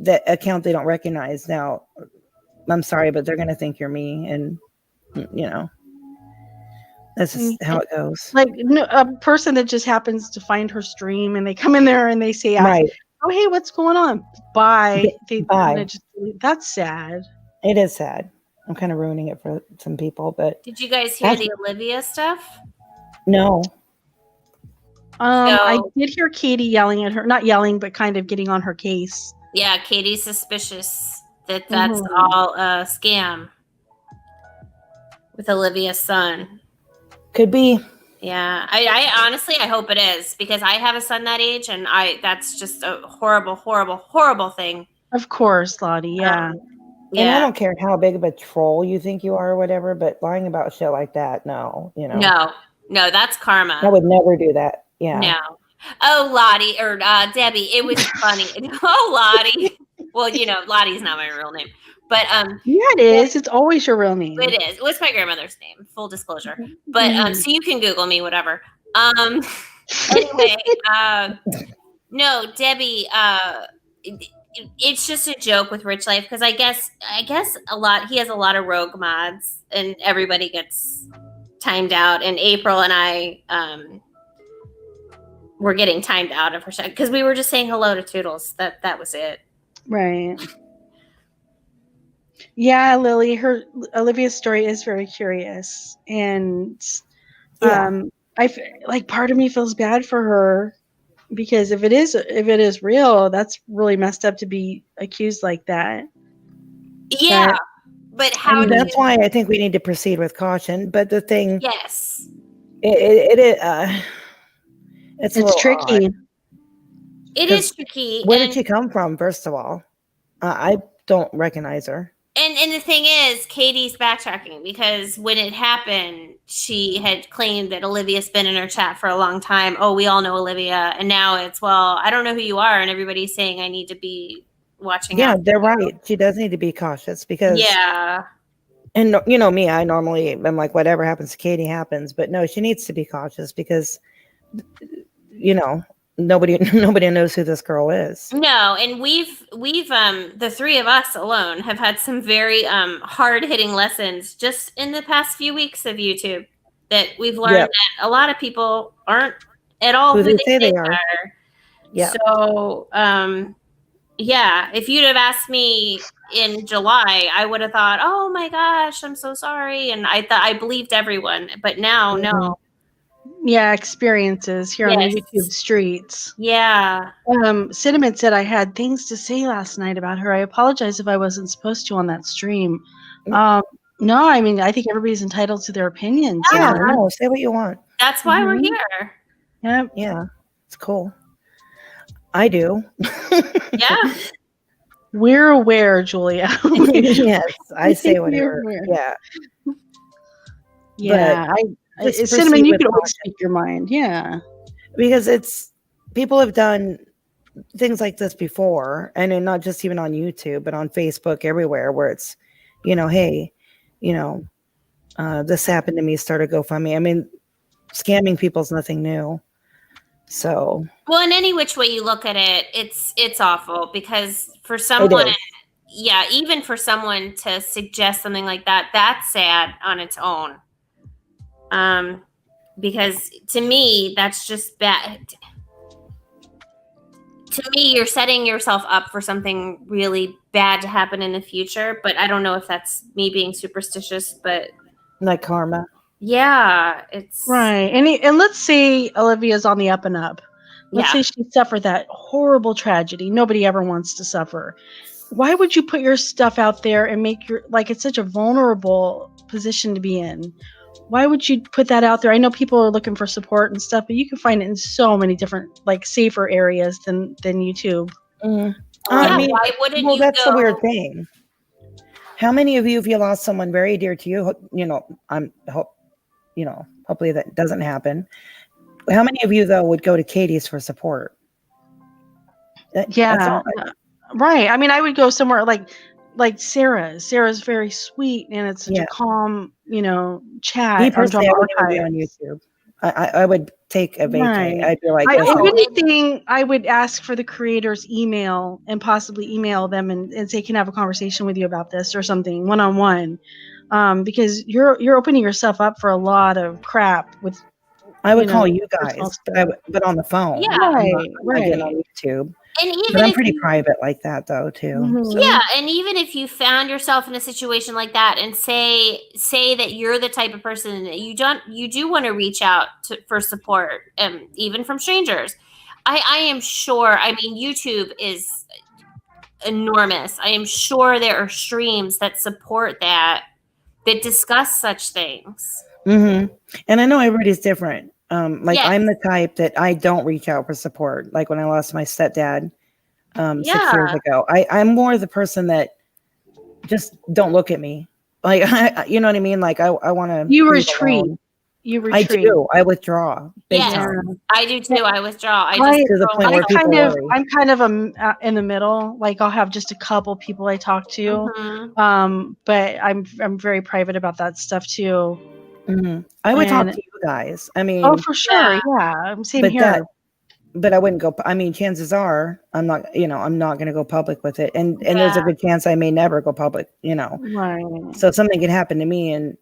[SPEAKER 2] that account they don't recognize now, I'm sorry, but they're going to think you're me. And, that's just how it goes.
[SPEAKER 1] Like a person that just happens to find her stream and they come in there and they say,
[SPEAKER 2] right.
[SPEAKER 1] oh, hey, what's going on? Bye.
[SPEAKER 2] Bye.
[SPEAKER 1] That's sad.
[SPEAKER 2] It is sad. I'm kind of ruining it for some people, but
[SPEAKER 3] Did you guys hear the Olivia stuff?
[SPEAKER 2] no.
[SPEAKER 1] I did hear Katie yelling at her, not yelling, but kind of getting on her case.
[SPEAKER 3] Yeah, Katie's suspicious that that's all a scam with Olivia's son.
[SPEAKER 2] Could be.
[SPEAKER 3] Yeah, I honestly, I hope it is, because I have a son that age, and that's just a horrible, horrible, horrible thing.
[SPEAKER 1] Of course, Lottie. Yeah.
[SPEAKER 2] And I don't care how big of a troll you think you are or whatever, but lying about shit like that, no, you know.
[SPEAKER 3] No, that's karma.
[SPEAKER 2] I would never do that. Yeah.
[SPEAKER 3] No. Oh, Lottie, or Debbie, it was funny. Oh, Lottie. Well, you know, Lottie's not my real name. But
[SPEAKER 1] yeah, it is. It's always your real name.
[SPEAKER 3] It is. It was my grandmother's name, full disclosure. But so you can Google me, whatever. Anyway, no, Debbie, it's just a joke with Rich Life, because I guess he has a lot of rogue mods, and everybody gets timed out, and April and I were getting timed out of her show because we were just saying hello to Toodles. That was it.
[SPEAKER 1] Right. Yeah, Lily, Olivia's story is very curious, and part of me feels bad for her, because if it is real, that's really messed up to be accused like that.
[SPEAKER 3] Yeah, but how?
[SPEAKER 2] That's why I think we need to proceed with caution. But the thing,
[SPEAKER 3] yes,
[SPEAKER 2] it's
[SPEAKER 3] tricky. It is tricky.
[SPEAKER 2] Where did she come from? First of all, I don't recognize her.
[SPEAKER 3] And the thing is, Katie's backtracking, because when it happened, she had claimed that Olivia's been in her chat for a long time. Oh, we all know Olivia. And now it's, well, I don't know who you are. And everybody's saying I need to be watching out.
[SPEAKER 2] Yeah, they're right. She does need to be cautious, because and you know me, I normally am like, whatever happens to Katie happens. But no, she needs to be cautious, because, you know, nobody knows who this girl is.
[SPEAKER 3] No, and we've the three of us alone have had some very hard-hitting lessons just in the past few weeks of YouTube, that we've learned that a lot of people aren't at all who they say they are. Yeah. So if you'd have asked me in July, I would have thought, oh my gosh, I'm so sorry, and I thought I believed everyone, but now no.
[SPEAKER 1] Yeah, experiences here on the YouTube streets.
[SPEAKER 3] Yeah.
[SPEAKER 1] Cinnamon said I had things to say last night about her. I apologize if I wasn't supposed to on that stream. No, I mean, I think everybody's entitled to their opinions.
[SPEAKER 2] Yeah, no, say what you want.
[SPEAKER 3] That's why we're here.
[SPEAKER 1] Yep.
[SPEAKER 2] Yeah, it's cool. I do.
[SPEAKER 3] Yeah.
[SPEAKER 1] We're aware, Julia.
[SPEAKER 2] Yes, I say whatever.
[SPEAKER 1] Yeah. Cinnamon, you can always speak your mind. Yeah.
[SPEAKER 2] Because people have done things like this before, and not just even on YouTube, but on Facebook, everywhere, where it's, you know, hey, you know, this happened to me, start a GoFundMe. I mean, scamming people's nothing new. So.
[SPEAKER 3] Well, in any which way you look at it, it's awful, because for someone, even for someone to suggest something like that, that's sad on its own. Because to me, that's just bad. To me, you're setting yourself up for something really bad to happen in the future, but I don't know if that's me being superstitious, but
[SPEAKER 2] like karma.
[SPEAKER 3] Yeah, it's
[SPEAKER 1] right. And let's say Olivia's on the up and up. Let's say she suffered that horrible tragedy. Nobody ever wants to suffer. Why would you put your stuff out there and make it's such a vulnerable position to be in? Why would you put that out there? I know people are looking for support and stuff, but you can find it in so many different, safer areas than YouTube.
[SPEAKER 2] I mean,
[SPEAKER 3] why wouldn't you
[SPEAKER 2] that's the weird thing. How many of you, if you lost someone very dear to you, hopefully that doesn't happen. How many of you, though, would go to Katie's for support?
[SPEAKER 1] Right. I mean, I would go somewhere like Sarah. Sarah's very sweet, and it's such a calm, chat.
[SPEAKER 2] Me personally, I would be on YouTube. I would take a vacay.
[SPEAKER 1] Right.
[SPEAKER 2] I'd be like,
[SPEAKER 1] if anything, I would ask for the creator's email and possibly email them and say, can I have a conversation with you about this or something one-on-one? Because you're opening yourself up for a lot of crap
[SPEAKER 2] I would call you guys, but on the phone.
[SPEAKER 1] Yeah, right.
[SPEAKER 2] On YouTube.
[SPEAKER 3] And even
[SPEAKER 2] But I'm
[SPEAKER 3] if
[SPEAKER 2] pretty
[SPEAKER 3] you,
[SPEAKER 2] private like that though too.
[SPEAKER 1] Mhm.
[SPEAKER 3] yeah, and even if you found yourself in a situation like that, and say that you're the type of person that you do want to reach out for support, even from strangers. I am sure. I mean, YouTube is enormous. I am sure there are streams that support that discuss such things.
[SPEAKER 2] And I know everybody's different. Like
[SPEAKER 3] Yes.
[SPEAKER 2] I'm the type that I don't reach out for support. Like when I lost my stepdad 6 years
[SPEAKER 3] Yeah.
[SPEAKER 2] ago, I'm more the person that just don't look at me. Like you know what I mean? Like I want to
[SPEAKER 1] You
[SPEAKER 2] grieve
[SPEAKER 1] retreat.
[SPEAKER 2] alone.
[SPEAKER 1] You
[SPEAKER 2] I
[SPEAKER 1] retreat.
[SPEAKER 2] do. I withdraw big
[SPEAKER 3] Yes.
[SPEAKER 2] time.
[SPEAKER 3] I do too. I withdraw. I
[SPEAKER 2] To the
[SPEAKER 3] just
[SPEAKER 2] point where people worry.
[SPEAKER 1] I'm kind of in the middle. Like I'll have just a couple people I talk to, but I'm very private about that stuff too.
[SPEAKER 2] I would talk
[SPEAKER 1] And
[SPEAKER 2] to you guys. I mean,
[SPEAKER 1] oh, for sure, yeah, same
[SPEAKER 2] but
[SPEAKER 1] here.
[SPEAKER 2] but I wouldn't go. I mean, chances are I'm not. I'm not going to go public with it, and there's a good chance I may never go public.
[SPEAKER 1] Right.
[SPEAKER 2] So something could happen to me, and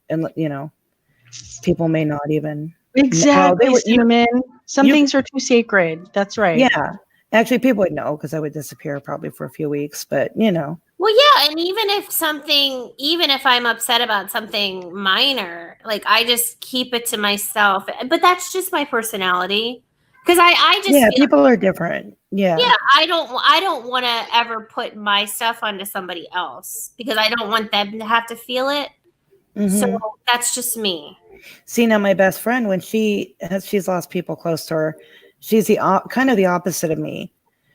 [SPEAKER 2] people may not even.
[SPEAKER 1] Exactly,
[SPEAKER 2] Well,
[SPEAKER 1] Cinnamon. Some things are too sacred. That's right.
[SPEAKER 2] Yeah, actually, people would know because I would disappear probably for a few weeks. But
[SPEAKER 3] Well, yeah, and even if I'm upset about something minor, like I just keep it to myself. But that's just my personality. Because I just feel,
[SPEAKER 2] people are different. Yeah,
[SPEAKER 3] I don't want to ever put my stuff onto somebody else because I don't want them to have to feel it. So that's just me.
[SPEAKER 2] See, now my best friend, when she's lost people close to her, she's kind of the opposite of me.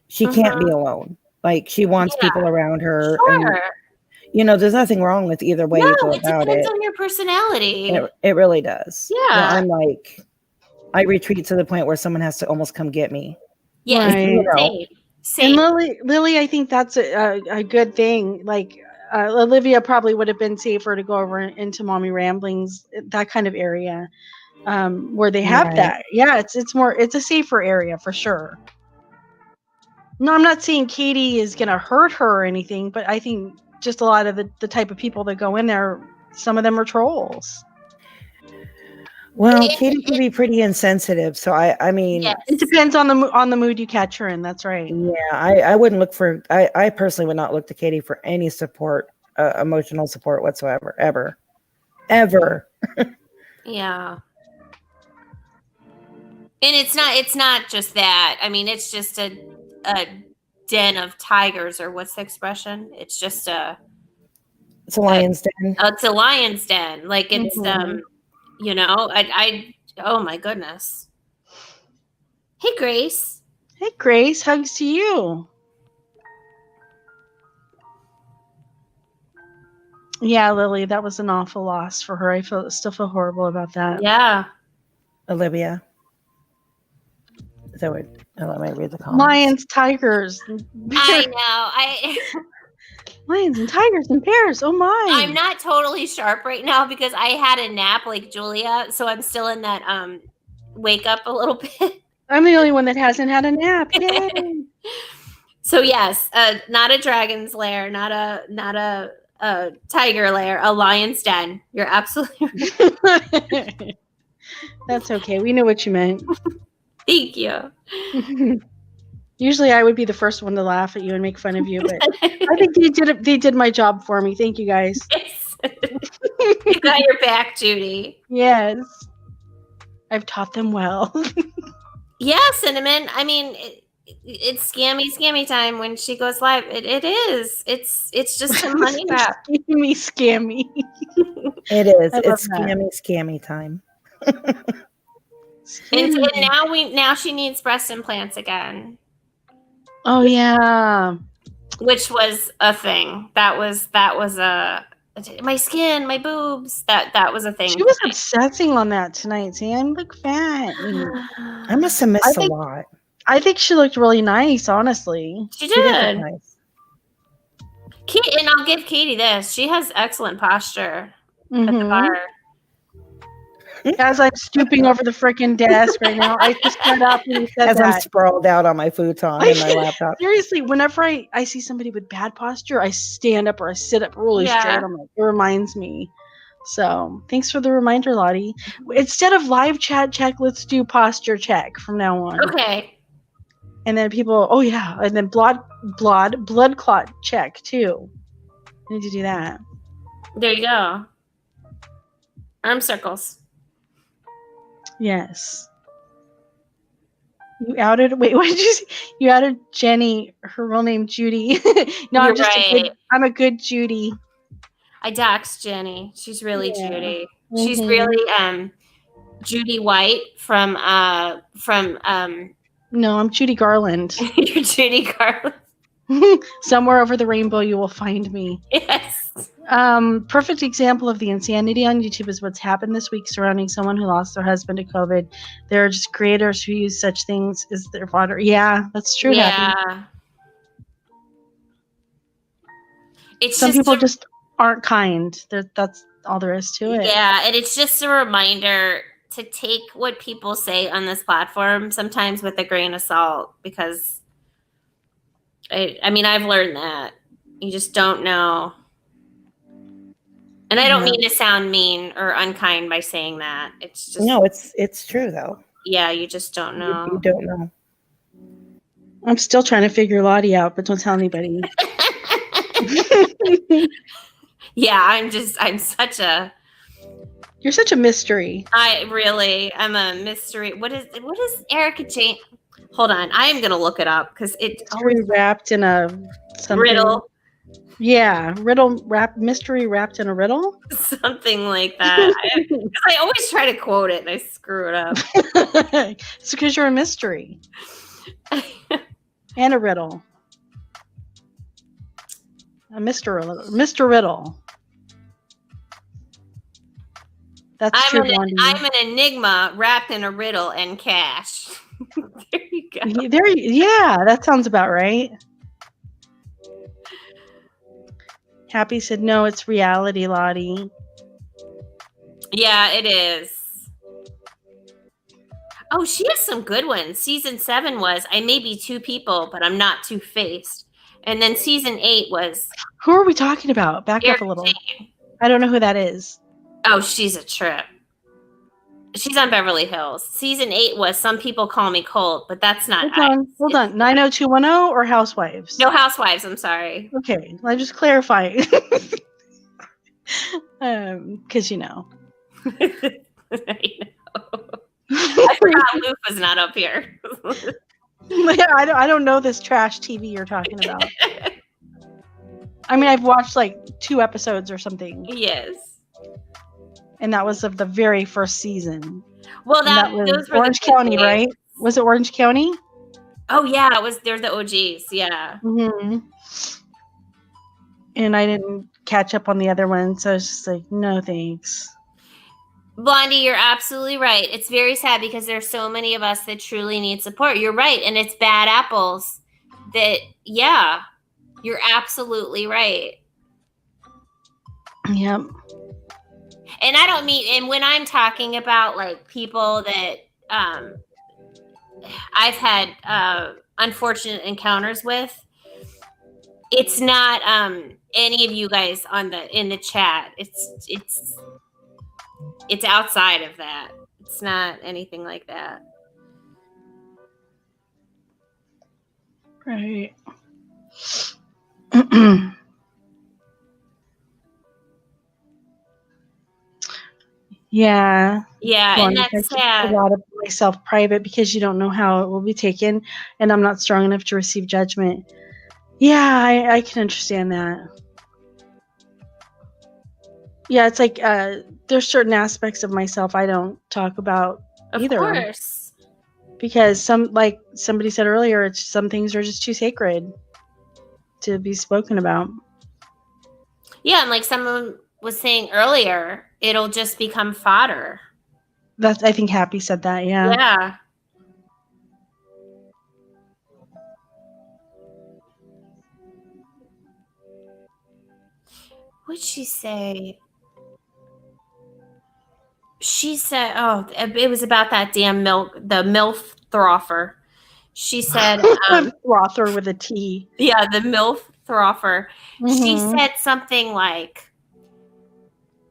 [SPEAKER 2] She can't be alone. Like she wants people around her.
[SPEAKER 3] Sure.
[SPEAKER 2] And there's nothing wrong with either way you go about it.
[SPEAKER 3] Depends on your personality.
[SPEAKER 2] It really does.
[SPEAKER 3] Yeah.
[SPEAKER 2] I'm like, I retreat to the point where someone has to almost come get me.
[SPEAKER 3] Yeah.
[SPEAKER 1] Right. Same. And Lily, I think that's a good thing. Like Olivia probably would have been safer to go over into Mommy Ramblings, that kind of area, where they have that. Yeah, it's a safer area for sure. No, I'm not saying Katie is going to hurt her or anything, but I think just a lot of the type of people that go in there, some of them are trolls.
[SPEAKER 2] Well, Katie can be pretty insensitive, so I mean,
[SPEAKER 1] it depends on the mood you catch her in. That's right.
[SPEAKER 2] Yeah, I wouldn't look for. I personally would not look to Katie for any support, emotional support whatsoever, ever.
[SPEAKER 3] Yeah. And it's not just that. I mean, it's just a den of tigers, or what's the expression? It's just
[SPEAKER 2] it's a lion's den.
[SPEAKER 3] It's a lion's den. Like it's I oh my goodness. Hey Grace.
[SPEAKER 1] Hey Grace, hugs to you. Yeah, Lily, that was an awful loss for her. I still feel horrible about that.
[SPEAKER 3] Yeah.
[SPEAKER 2] Olivia. Is that what? Let me read the comments.
[SPEAKER 1] Lions, tigers.
[SPEAKER 3] I know.
[SPEAKER 1] Lions and tigers and bears. Oh my.
[SPEAKER 3] I'm not totally sharp right now because I had a nap like Julia, so I'm still in that wake up a little bit.
[SPEAKER 1] I'm the only one that hasn't had a nap. Yay.
[SPEAKER 3] So yes, not a dragon's lair, not a tiger lair, a lion's den. You're absolutely right.
[SPEAKER 1] That's okay. We knew what you meant.
[SPEAKER 3] Thank you.
[SPEAKER 1] Usually I would be the first one to laugh at you and make fun of you, but I think they did my job for me. Thank you guys.
[SPEAKER 3] Yes. You got your back, Judy.
[SPEAKER 1] Yes. I've taught them well.
[SPEAKER 3] Yeah, Cinnamon. I mean, it's scammy time when she goes live. It is. It's just a money grab.
[SPEAKER 1] Scammy.
[SPEAKER 2] It is. It's scammy time.
[SPEAKER 3] And now she needs breast implants again.
[SPEAKER 1] Oh yeah.
[SPEAKER 3] Which was a thing. That was my skin, my boobs. That was a thing.
[SPEAKER 1] She was obsessing on that tonight, Sam. Look fat.
[SPEAKER 2] I must have missed a lot.
[SPEAKER 1] I think she looked really nice, honestly.
[SPEAKER 3] She did. Nice. And I'll give Katie this. She has excellent posture at the bar.
[SPEAKER 1] As I'm stooping over the freaking desk right now, I just got up and said
[SPEAKER 2] that. I'm sprawled out on my futon and my laptop.
[SPEAKER 1] Seriously, whenever I see somebody with bad posture, I stand up or I sit up really straight. I'm like, it reminds me. So thanks for the reminder, Lottie. Instead of live chat check, let's do posture check from now on.
[SPEAKER 3] Okay.
[SPEAKER 1] And then people, oh yeah, and then blood clot check too. I need to do that.
[SPEAKER 3] There you go. Arm circles.
[SPEAKER 1] Yes. You outed. Wait, what did you say? You outed Jenny. Her real name Judy. No,
[SPEAKER 3] You're
[SPEAKER 1] I'm just
[SPEAKER 3] right.
[SPEAKER 1] I'm a good Judy.
[SPEAKER 3] I doxed Jenny. She's really
[SPEAKER 1] Yeah.
[SPEAKER 3] Judy. She's really Judy White from
[SPEAKER 1] No, I'm Judy Garland.
[SPEAKER 3] You're Judy Garland.
[SPEAKER 1] Somewhere over the rainbow you will find me.
[SPEAKER 3] Yes.
[SPEAKER 1] Perfect example of the insanity on YouTube is what's happened this week surrounding someone who lost their husband to COVID. There are just creators who use such things as their fodder. Yeah, that's true.
[SPEAKER 3] Yeah.
[SPEAKER 1] Happy.
[SPEAKER 3] It's
[SPEAKER 1] Some
[SPEAKER 3] just
[SPEAKER 1] people just aren't kind. That's all there is to it.
[SPEAKER 3] Yeah, and it's just a reminder to take what people say on this platform sometimes with a grain of salt, because I mean, I've learned that you just don't know. And I don't mean to sound mean or unkind by saying that. It's just
[SPEAKER 2] No, it's true though.
[SPEAKER 3] Yeah, you just don't know.
[SPEAKER 2] You don't know.
[SPEAKER 1] I'm still trying to figure Lottie out, but don't tell anybody.
[SPEAKER 3] Yeah, You're
[SPEAKER 1] such a mystery.
[SPEAKER 3] I'm a mystery. What is Erica Jane? Hold on, I am gonna look it up because it's
[SPEAKER 1] always wrapped in a
[SPEAKER 3] riddle.
[SPEAKER 1] Yeah, mystery wrapped in a riddle.
[SPEAKER 3] Something like that. I always try to quote it and I screw it up.
[SPEAKER 1] It's because you're a mystery and a riddle. A Mr. Riddle. That's true.
[SPEAKER 3] I'm an enigma wrapped in a riddle and cash. There you go.
[SPEAKER 1] Yeah, that sounds about right. Happy said, no, it's reality, Lottie.
[SPEAKER 3] Yeah, it is. Oh, she has some good ones. Season 7 was, I may be two people, but I'm not two-faced. And then season 8 was...
[SPEAKER 1] Who are we talking about? Back up a little. Jane. I don't know who that is.
[SPEAKER 3] Oh, she's a trip. She's on Beverly Hills. Season 8 was Some People Call Me Cold, but that's not...
[SPEAKER 1] Hold on. 90210 or Housewives?
[SPEAKER 3] No, Housewives. I'm sorry.
[SPEAKER 1] Okay. I'm just clarifying. Because, you know.
[SPEAKER 3] I know. I forgot Luke was not up here.
[SPEAKER 1] Yeah, I don't know this trash TV you're talking about. I mean, I've watched like 2 episodes or something.
[SPEAKER 3] Yes.
[SPEAKER 1] And that was of the very first season.
[SPEAKER 3] Well, those were
[SPEAKER 1] Orange County, right? Was it Orange County?
[SPEAKER 3] Oh yeah, it was. They're the OGs. Yeah.
[SPEAKER 1] Mm-hmm. And I didn't catch up on the other one, so I was just like, no thanks.
[SPEAKER 3] Blondie, you're absolutely right. It's very sad because there's so many of us that truly need support. You're right, and it's bad apples. Yeah, you're absolutely right.
[SPEAKER 1] Yep.
[SPEAKER 3] And I don't mean, and when I'm talking about like people that I've had unfortunate encounters with, it's not any of you guys in the chat. It's outside of that. It's not anything like that.
[SPEAKER 1] Right. Yeah.
[SPEAKER 3] Yeah, and that's sad.
[SPEAKER 1] A lot of myself private because you don't know how it will be taken, and I'm not strong enough to receive judgment. Yeah, I can understand that. Yeah, it's like there's certain aspects of myself I don't talk about either.
[SPEAKER 3] Of course.
[SPEAKER 1] Because somebody said earlier, some things are just too sacred to be spoken about.
[SPEAKER 3] Yeah, and like someone was saying earlier, it'll just become fodder.
[SPEAKER 1] I think Happy said that, yeah.
[SPEAKER 3] Yeah. What'd she say? She said, oh, it was about that damn the MILF Throffer. She said...
[SPEAKER 1] Throther with a T.
[SPEAKER 3] Yeah, the MILF Throffer. Mm-hmm. She said something like,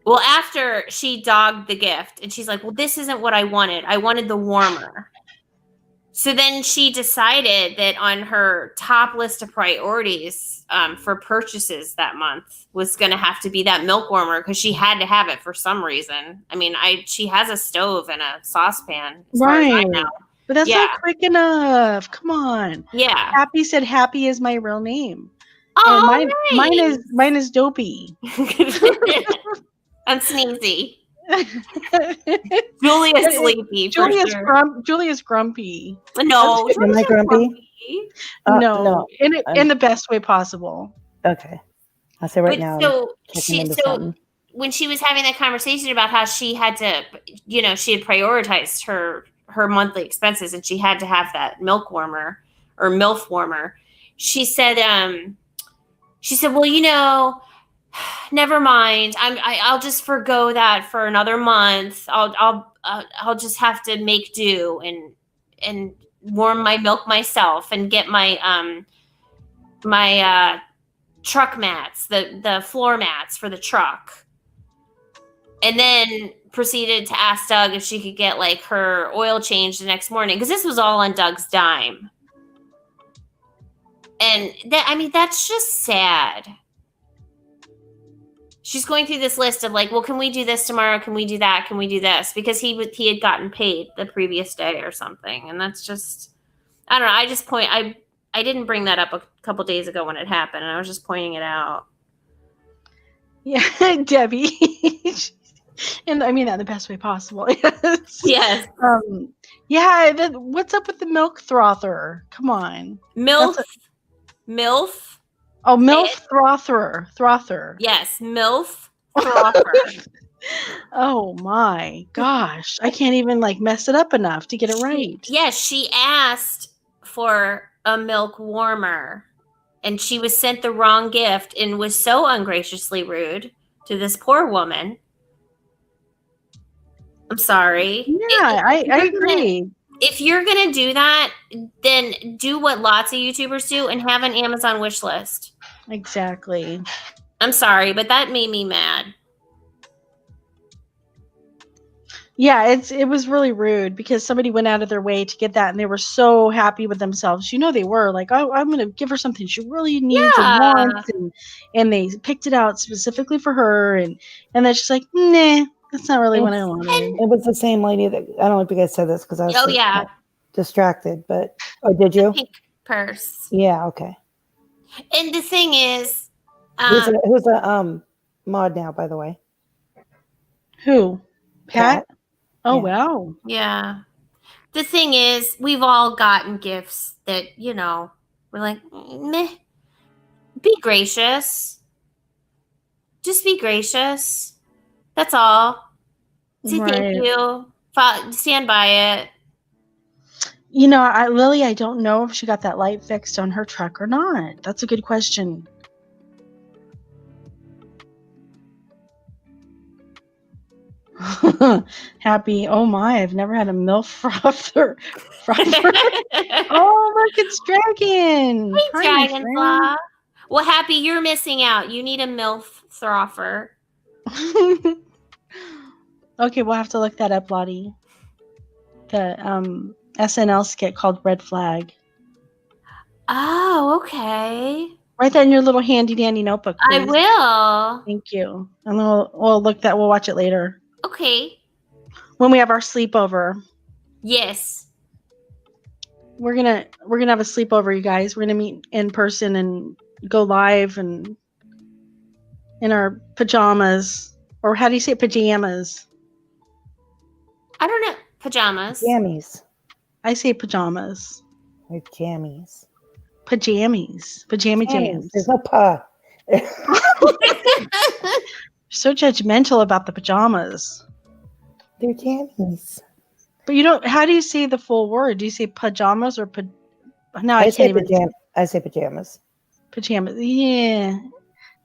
[SPEAKER 3] well, after she dogged the gift, and she's like, well, this isn't what I wanted. I wanted the warmer. So then she decided that on her top list of priorities for purchases that month was going to have to be that milk warmer because she had to have it for some reason. I mean, she has a stove and a saucepan, as far as I know.
[SPEAKER 1] But that's not quick enough. Come on.
[SPEAKER 3] Yeah.
[SPEAKER 1] Happy said Happy is my real name.
[SPEAKER 3] Oh,
[SPEAKER 1] and mine is Dopey.
[SPEAKER 3] I'm Sneezy. Julia's sleepy.
[SPEAKER 1] Julia's grumpy.
[SPEAKER 3] No,
[SPEAKER 2] am I grumpy?
[SPEAKER 1] No, in the best way possible.
[SPEAKER 2] Okay, I'll say right now.
[SPEAKER 3] So when she was having that conversation about how she had to, she had prioritized her monthly expenses and she had to have that milk warmer or MILF warmer. She said, well, never mind. I'll just forgo that for another month. I'll just have to make do and warm my milk myself and get my my truck mats, the floor mats for the truck. And then proceeded to ask Doug if she could get like her oil changed the next morning because this was all on Doug's dime. And that's just sad. She's going through this list of like, well, can we do this tomorrow? Can we do that? Can we do this? Because he had gotten paid the previous day or something. And that's just, I don't know. I didn't bring that up a couple days ago when it happened. And I was just pointing it out.
[SPEAKER 1] Yeah, Debbie. And I mean that in the best way possible.
[SPEAKER 3] Yes.
[SPEAKER 1] Yeah. What's up with the milk frother? Come on.
[SPEAKER 3] MILF.
[SPEAKER 1] Oh, MILF frother.
[SPEAKER 3] Yes, MILF frother.
[SPEAKER 1] Oh my gosh. I can't even mess it up enough to get it right.
[SPEAKER 3] Yes, she asked for a milk warmer and she was sent the wrong gift and was so ungraciously rude to this poor woman. I'm sorry.
[SPEAKER 1] Yeah, I agree.
[SPEAKER 3] If you're going to do that, then do what lots of YouTubers do and have an Amazon wish list.
[SPEAKER 1] Exactly.
[SPEAKER 3] I'm sorry, but that made me mad.
[SPEAKER 1] Yeah, it was really rude because somebody went out of their way to get that and they were so happy with themselves. They were like, oh, I'm going to give her something she really needs and wants. And they picked it out specifically for her. And then she's like, nah, that's not really what I wanted.
[SPEAKER 2] It was the same lady that, I don't know if you guys said this because I was distracted, but, did you?
[SPEAKER 3] Pink purse.
[SPEAKER 2] Yeah, okay.
[SPEAKER 3] And the thing is,
[SPEAKER 2] who's a mod now, by the way?
[SPEAKER 1] Who? Pat? Oh,
[SPEAKER 2] yeah.
[SPEAKER 1] Wow.
[SPEAKER 3] Yeah. The thing is, we've all gotten gifts that, we're like, meh. Be gracious. Just be gracious. That's all. Say thank you. Stand by it.
[SPEAKER 1] Lily, I don't know if she got that light fixed on her truck or not. That's a good question. Happy. Oh my, I've never had a MILF frother. Oh, look, it's Dragon.
[SPEAKER 3] Hey, Dragonfly. Well, Happy, you're missing out. You need a MILF frother.
[SPEAKER 1] Okay, we'll have to look that up, Lottie. The SNL skit called Red Flag.
[SPEAKER 3] Oh, okay.
[SPEAKER 1] Write that in your little handy dandy notebook, please.
[SPEAKER 3] I will.
[SPEAKER 1] Thank you. And we'll watch it later.
[SPEAKER 3] Okay.
[SPEAKER 1] When we have our sleepover.
[SPEAKER 3] Yes.
[SPEAKER 1] We're gonna have a sleepover, you guys. We're gonna meet in person and go live and in our pajamas. Or how do you say pajamas?
[SPEAKER 3] I don't know. Pajamas.
[SPEAKER 2] Jammies.
[SPEAKER 1] I say pajamas.
[SPEAKER 2] Or jammies.
[SPEAKER 1] Pajamies. Pajama jams.
[SPEAKER 2] There's no pa.
[SPEAKER 1] So judgmental about the pajamas.
[SPEAKER 2] They're jammies.
[SPEAKER 1] But how do you say the full word? Do you say pajamas or No,
[SPEAKER 2] I say pajamas.
[SPEAKER 1] Pajamas. Yeah.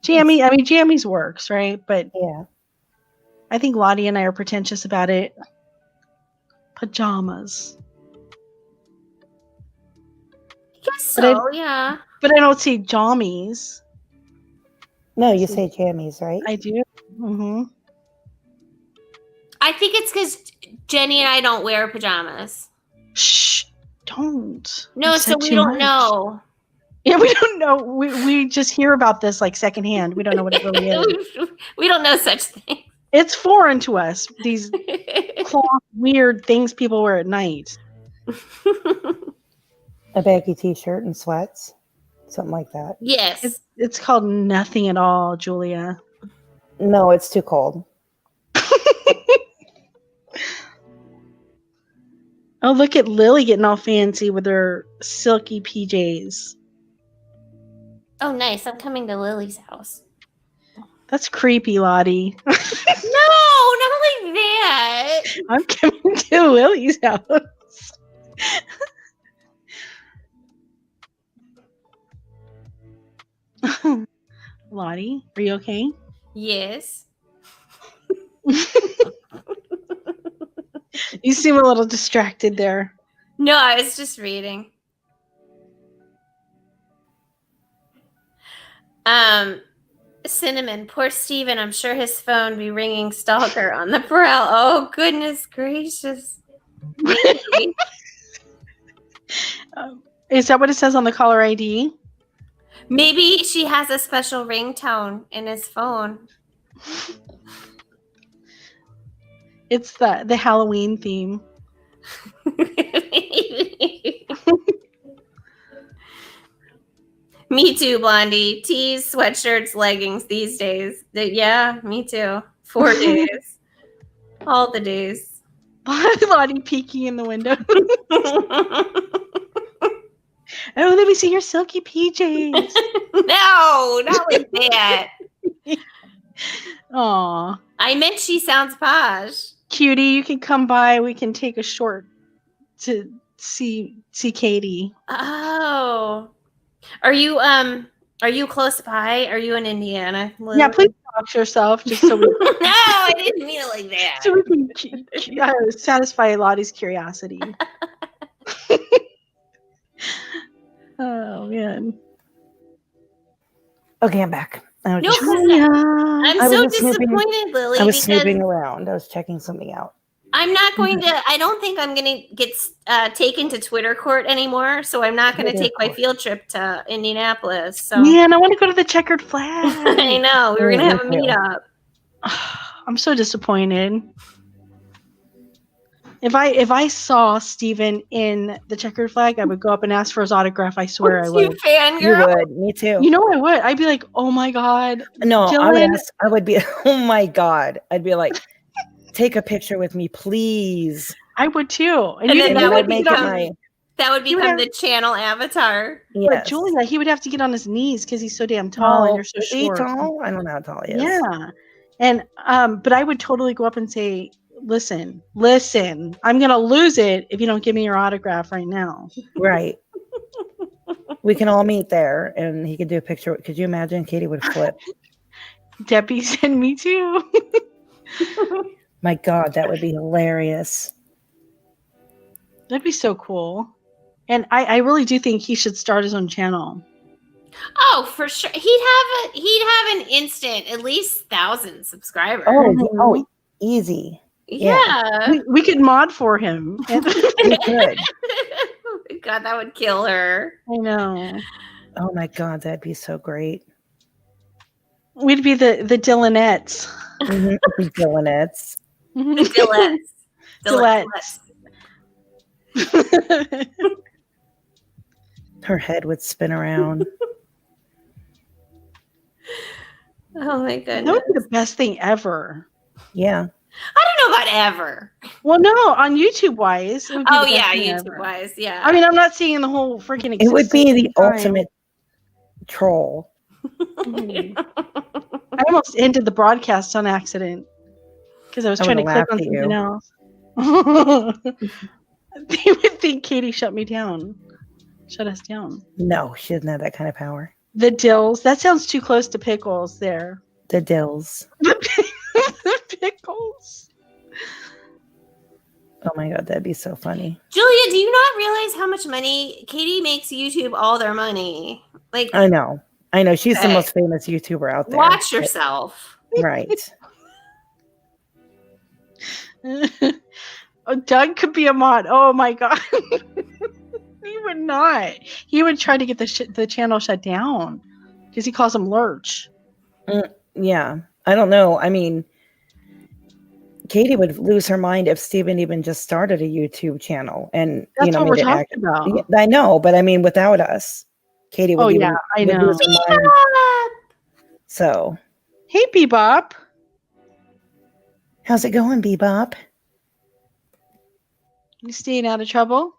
[SPEAKER 1] Jammy. I mean, jammies works, right? But
[SPEAKER 2] yeah.
[SPEAKER 1] I think Lottie and I are pretentious about it. Pajamas.
[SPEAKER 3] I guess so, yeah.
[SPEAKER 1] But I don't say jammies.
[SPEAKER 2] No, you say jammies, right?
[SPEAKER 1] I do. Mm-hmm.
[SPEAKER 3] I think it's because Jenny and I don't wear pajamas.
[SPEAKER 1] Shh. Don't.
[SPEAKER 3] No,
[SPEAKER 1] You've
[SPEAKER 3] so
[SPEAKER 1] said
[SPEAKER 3] we
[SPEAKER 1] too
[SPEAKER 3] don't
[SPEAKER 1] much.
[SPEAKER 3] know.
[SPEAKER 1] Yeah, we don't know. We just hear about this like secondhand. We don't know what it really is.
[SPEAKER 3] We don't know such things.
[SPEAKER 1] It's foreign to us. These cloth weird things people wear at night.
[SPEAKER 2] A baggy t-shirt and sweats, something like that.
[SPEAKER 3] Yes.
[SPEAKER 1] It's called nothing at all, Julia.
[SPEAKER 2] No, it's too cold.
[SPEAKER 1] Oh, look at Lily getting all fancy with her silky PJs.
[SPEAKER 3] Oh, nice. I'm coming to Lily's house.
[SPEAKER 1] That's creepy, Lottie.
[SPEAKER 3] No, not like that.
[SPEAKER 1] I'm coming to Lily's house. Lottie, are you okay?
[SPEAKER 3] Yes.
[SPEAKER 1] You seem a little distracted there.
[SPEAKER 3] No, I was just reading. Cinnamon, poor Steven. I'm sure his phone be ringing stalker on the prowl. Oh, goodness gracious. Maybe.
[SPEAKER 1] Is that what it says on the caller ID?
[SPEAKER 3] Maybe she has a special ringtone in his phone.
[SPEAKER 1] It's the Halloween theme.
[SPEAKER 3] Me too, Blondie. Tees, sweatshirts, leggings these days. Yeah, me too. 4 days. All the days.
[SPEAKER 1] Lottie peeking in the window. Oh, let me see your silky PJs.
[SPEAKER 3] No, not like that.
[SPEAKER 1] Aw.
[SPEAKER 3] I meant she sounds posh.
[SPEAKER 1] Cutie, you can come by. We can take a short to see Katie.
[SPEAKER 3] Oh. Are you close by? Are you in Indiana? Lily?
[SPEAKER 1] Yeah, please talk yourself just so we
[SPEAKER 3] No, I didn't mean it like that.
[SPEAKER 1] so we can satisfy Lottie's curiosity. Oh man.
[SPEAKER 2] Okay, I'm back. I was,
[SPEAKER 3] No,
[SPEAKER 2] just,
[SPEAKER 3] I'm
[SPEAKER 2] I was
[SPEAKER 3] so
[SPEAKER 2] just snooping-
[SPEAKER 3] disappointed, Lily.
[SPEAKER 2] I was
[SPEAKER 3] because
[SPEAKER 2] snooping around. I was checking something out.
[SPEAKER 3] I'm not going to. I don't think I'm going to get taken to Twitter court anymore. So I'm not going to
[SPEAKER 2] Twitter
[SPEAKER 3] take my
[SPEAKER 2] court.
[SPEAKER 3] field trip to Indianapolis. So
[SPEAKER 1] Man, I want to go to the checkered flag.
[SPEAKER 3] I know we were going to have a
[SPEAKER 2] Me too.
[SPEAKER 3] meetup.
[SPEAKER 1] I'm so disappointed. If I saw Steven in the checkered flag, I would go up and ask for his autograph. I swear I
[SPEAKER 3] You
[SPEAKER 1] would.
[SPEAKER 2] You
[SPEAKER 3] fangirl.
[SPEAKER 2] would. Me too.
[SPEAKER 1] You know I would. I'd be like, oh my God.
[SPEAKER 2] No, I would
[SPEAKER 1] Dylan.
[SPEAKER 2] ask. I would be. Oh my God! I'd be like, take a picture with me, please.
[SPEAKER 1] I would too.
[SPEAKER 3] And then that would
[SPEAKER 2] make
[SPEAKER 3] become-
[SPEAKER 2] it my.
[SPEAKER 3] That would
[SPEAKER 1] You would
[SPEAKER 3] become
[SPEAKER 1] have-
[SPEAKER 3] the channel avatar.
[SPEAKER 1] But
[SPEAKER 2] Yes.
[SPEAKER 1] Julia, he would have to get on his knees because he's so damn tall and you're so
[SPEAKER 2] Is he
[SPEAKER 1] short.
[SPEAKER 2] tall? I don't know how tall he is.
[SPEAKER 1] Yeah. And but I would totally go up and say, listen, I'm gonna lose it if you don't give me your autograph right now.
[SPEAKER 2] Right. We can all meet there, and he could do a picture. Could you imagine? Katie would flip.
[SPEAKER 1] Debbie said me too.
[SPEAKER 2] My God, that would be hilarious.
[SPEAKER 1] That'd be so cool. And I really do think he should start his own channel.
[SPEAKER 3] Oh, for sure. He'd have an instant, at least 1,000 subscribers.
[SPEAKER 2] Oh, easy.
[SPEAKER 3] Yeah.
[SPEAKER 1] We could mod for him.
[SPEAKER 2] We could.
[SPEAKER 3] God, that would kill her.
[SPEAKER 1] I know.
[SPEAKER 2] Oh my God, that'd be so great.
[SPEAKER 1] We'd be the Dylanettes.
[SPEAKER 2] Mm-hmm. Dylanettes.
[SPEAKER 3] Dillettes.
[SPEAKER 2] Her head would spin around.
[SPEAKER 3] Oh my
[SPEAKER 1] That
[SPEAKER 3] goodness.
[SPEAKER 1] would be the best thing ever.
[SPEAKER 2] Yeah.
[SPEAKER 3] I don't know about ever.
[SPEAKER 1] Well, no, on YouTube wise. it would be
[SPEAKER 3] Oh
[SPEAKER 1] the best
[SPEAKER 3] yeah,
[SPEAKER 1] thing
[SPEAKER 3] YouTube
[SPEAKER 1] ever.
[SPEAKER 3] wise, yeah.
[SPEAKER 1] I mean, I'm not seeing the whole freaking.
[SPEAKER 2] It would be the
[SPEAKER 1] existence of time.
[SPEAKER 2] ultimate troll.
[SPEAKER 1] Mhm. I almost ended the broadcast on accident because I was
[SPEAKER 2] I
[SPEAKER 1] trying to
[SPEAKER 2] would've
[SPEAKER 1] click on
[SPEAKER 2] laughed
[SPEAKER 1] something else. They would think Katie shut me down. Shut us down.
[SPEAKER 2] No, she doesn't have that kind of power.
[SPEAKER 1] The dills. That sounds too close to pickles there.
[SPEAKER 2] The dills.
[SPEAKER 1] The pickles.
[SPEAKER 2] Oh my God, that'd be so funny.
[SPEAKER 3] Julia, do you not realize how much money Katie makes YouTube all their money? Like
[SPEAKER 2] I know. She's the
[SPEAKER 3] Okay.
[SPEAKER 2] most famous YouTuber out there.
[SPEAKER 3] watch yourself.
[SPEAKER 2] Right.
[SPEAKER 1] Oh, Doug could be a mod. Oh my God. He would not. He would try to get the channel shut down because he calls him Lurch.
[SPEAKER 2] Yeah. I don't know. I mean, Katie would lose her mind if Steven even just started a YouTube channel and
[SPEAKER 1] That's what
[SPEAKER 2] made
[SPEAKER 1] we're
[SPEAKER 2] it
[SPEAKER 1] talking
[SPEAKER 2] active.
[SPEAKER 1] about.
[SPEAKER 2] Yeah, I know, but I mean, without us, Katie would
[SPEAKER 1] Oh,
[SPEAKER 2] even
[SPEAKER 1] yeah, I
[SPEAKER 2] would
[SPEAKER 1] know.
[SPEAKER 2] lose her mind. So,
[SPEAKER 1] Hey, Bebop.
[SPEAKER 2] how's it going, Bebop?
[SPEAKER 1] You staying out of trouble?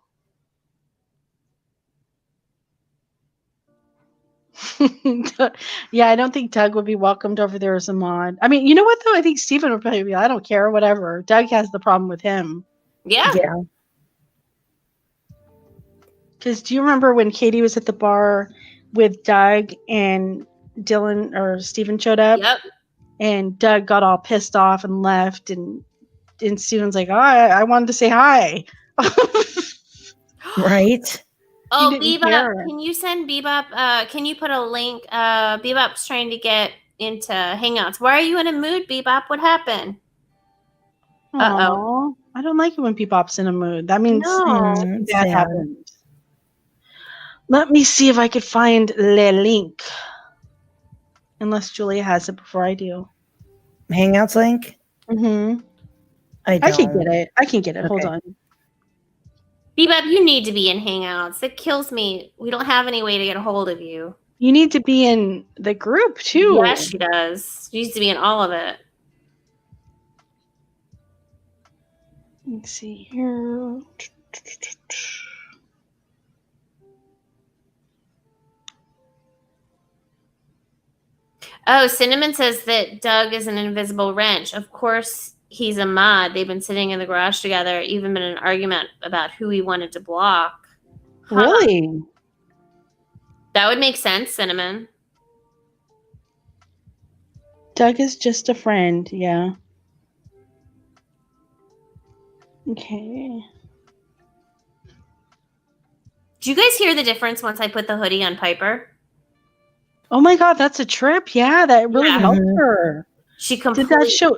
[SPEAKER 1] Yeah, I don't think Doug would be welcomed over there as a mod. I mean, you know what though? I think Steven would probably be, I don't care, whatever. Doug has the problem with him.
[SPEAKER 3] Yeah.
[SPEAKER 2] Yeah.
[SPEAKER 1] Because do you remember when Katie was at the bar with Doug and Dylan or Steven showed up?
[SPEAKER 3] Yep.
[SPEAKER 1] And Doug got all pissed off and left, and Steven's like, oh, I wanted to say hi.
[SPEAKER 2] Right.
[SPEAKER 3] Oh,
[SPEAKER 1] didn't
[SPEAKER 3] Bebop,
[SPEAKER 1] care.
[SPEAKER 3] can you send Bebop, can you put a link? Bebop's trying to get into Hangouts. Why are you in a mood, Bebop? What happened?
[SPEAKER 1] Uh-oh. I don't like it when Bebop's in a mood. That means something bad
[SPEAKER 2] sad.
[SPEAKER 1] happened. Let me see if I could find the link. Unless Julia has it before I do.
[SPEAKER 2] Hangouts link?
[SPEAKER 1] Mm-hmm.
[SPEAKER 2] I
[SPEAKER 1] can
[SPEAKER 2] don't.
[SPEAKER 1] get it. I can get it. Hold
[SPEAKER 2] Okay.
[SPEAKER 1] on.
[SPEAKER 3] Bebop, you need to be in Hangouts. That kills me. We don't have any way to get a hold of you.
[SPEAKER 1] You need to be in the group too.
[SPEAKER 3] Yes, she does. She needs to be in all of it.
[SPEAKER 1] Let's see here.
[SPEAKER 3] Oh, Cinnamon says that Doug is an invisible wrench. Of course, he's a mod. They've been sitting in the garage together, even been in an argument about who he wanted to block. Huh.
[SPEAKER 1] Really?
[SPEAKER 3] That would make sense, Cinnamon.
[SPEAKER 1] Doug is just a friend, yeah. Okay.
[SPEAKER 3] Do you guys hear the difference once I put the hoodie on Piper?
[SPEAKER 1] Oh my god, that's a trip. Yeah, that really helped her.
[SPEAKER 3] She completely...
[SPEAKER 1] Did that show...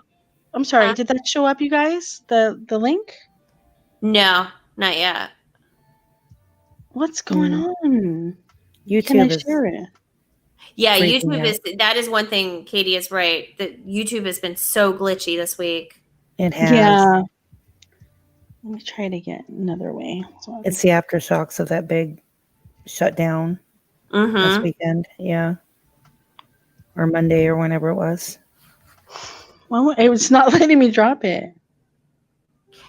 [SPEAKER 1] I'm sorry, did that show up, you guys? The link?
[SPEAKER 3] No, not yet.
[SPEAKER 1] What's going on?
[SPEAKER 2] YouTube
[SPEAKER 1] Can I share it?
[SPEAKER 3] Yeah, YouTube is... That is one thing, Katie is right. That YouTube has been so glitchy this week.
[SPEAKER 2] It has.
[SPEAKER 1] Yeah. Let me try it again another way.
[SPEAKER 2] It's the aftershocks of that big shutdown this weekend. Yeah. Or Monday or whenever it was.
[SPEAKER 1] Well, it was not letting me drop it.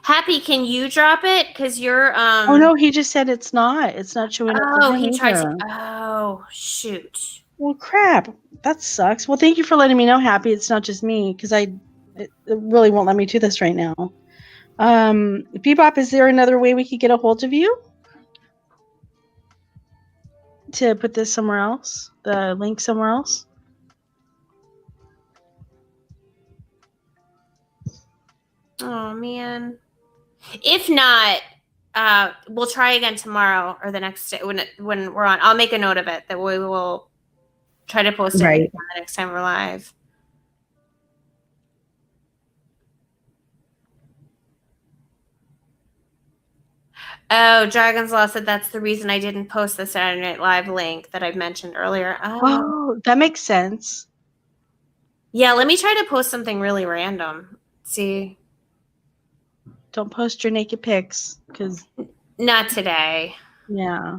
[SPEAKER 3] Happy, can you drop it? Because you're...
[SPEAKER 1] Oh, no, he just said it's not. It's not showing up.
[SPEAKER 3] Oh, he tried to... Oh, shoot.
[SPEAKER 1] Well, crap. That sucks. Well, thank you for letting me know, Happy. It's not just me, because it really won't let me do this right now. Bebop, is there another way we could get a hold of you? To put this somewhere else? The link somewhere else?
[SPEAKER 3] Oh, man. If not, we'll try again tomorrow or the next day when we're on. I'll make a note of it that we will try to post it the next time we're live. Oh, Dragon's Law said that's the reason I didn't post the Saturday Night Live link that I mentioned earlier.
[SPEAKER 1] Oh, that makes sense.
[SPEAKER 3] Yeah, let me try to post something really random. See.
[SPEAKER 1] Don't post your naked pics, because...
[SPEAKER 3] Not today.
[SPEAKER 1] Yeah.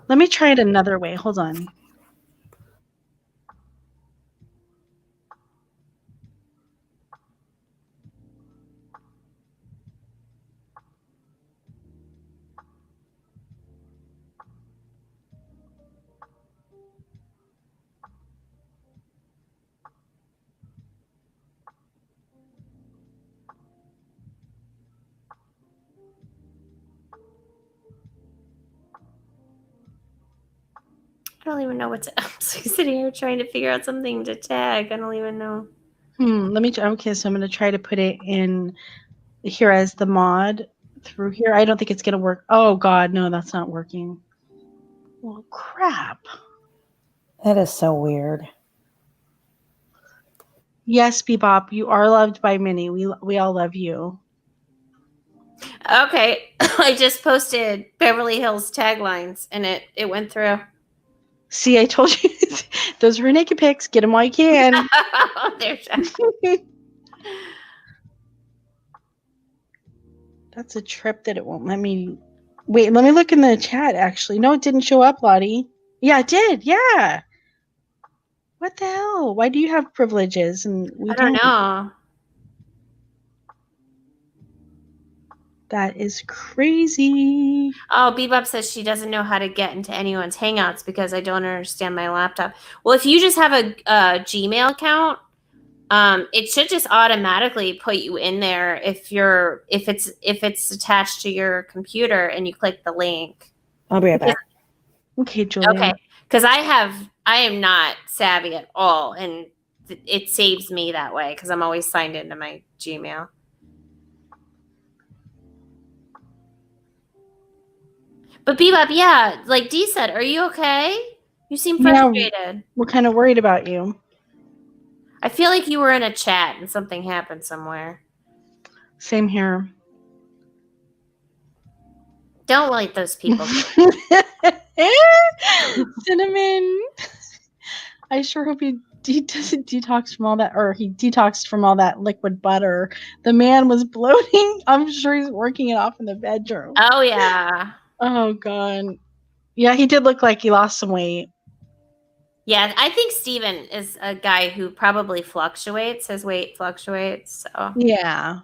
[SPEAKER 1] Let me try it another way. Hold on.
[SPEAKER 3] I don't even know what to... I'm sitting here trying to figure out something to tag. I don't even know.
[SPEAKER 1] Let me... Okay, so I'm going to try to put it in here as the mod through here. I don't think it's gonna work. Oh God, no, that's not working. Well, crap.
[SPEAKER 2] That is so weird.
[SPEAKER 1] Yes, Bebop, you are loved by many. We all love you.
[SPEAKER 3] Okay, I just posted Beverly Hills taglines, and it went through.
[SPEAKER 1] See, I told you those were naked pics. Get them while you can.
[SPEAKER 3] There's
[SPEAKER 1] That's a trip that it won't let me. Wait, let me look in the chat. Actually, no, it didn't show up, Lottie. Yeah, it did. Yeah. What the hell? Why do you have privileges and we
[SPEAKER 3] I don't know.
[SPEAKER 1] That is crazy.
[SPEAKER 3] Oh, Bebop says she doesn't know how to get into anyone's Hangouts because I don't understand my laptop. Well, if you just have a Gmail account, it should just automatically put you in there if it's attached to your computer and you click the link.
[SPEAKER 2] I'll be right back.
[SPEAKER 1] Okay, Julia.
[SPEAKER 3] Okay, because I am not savvy at all, and it saves me that way because I'm always signed into my Gmail. But Bebop, yeah, like Dee said, are you okay? You seem frustrated.
[SPEAKER 1] Yeah, we're kind of worried about you.
[SPEAKER 3] I feel like you were in a chat and something happened somewhere.
[SPEAKER 1] Same here.
[SPEAKER 3] Don't like those people.
[SPEAKER 1] Cinnamon. I sure hope he doesn't detox from all that, or he detoxed from all that liquid butter. The man was bloating. I'm sure he's working it off in the bedroom.
[SPEAKER 3] Oh, yeah.
[SPEAKER 1] Oh, God. Yeah, he did look like he lost some weight.
[SPEAKER 3] Yeah, I think Steven is a guy who probably fluctuates. His weight fluctuates. So
[SPEAKER 1] yeah.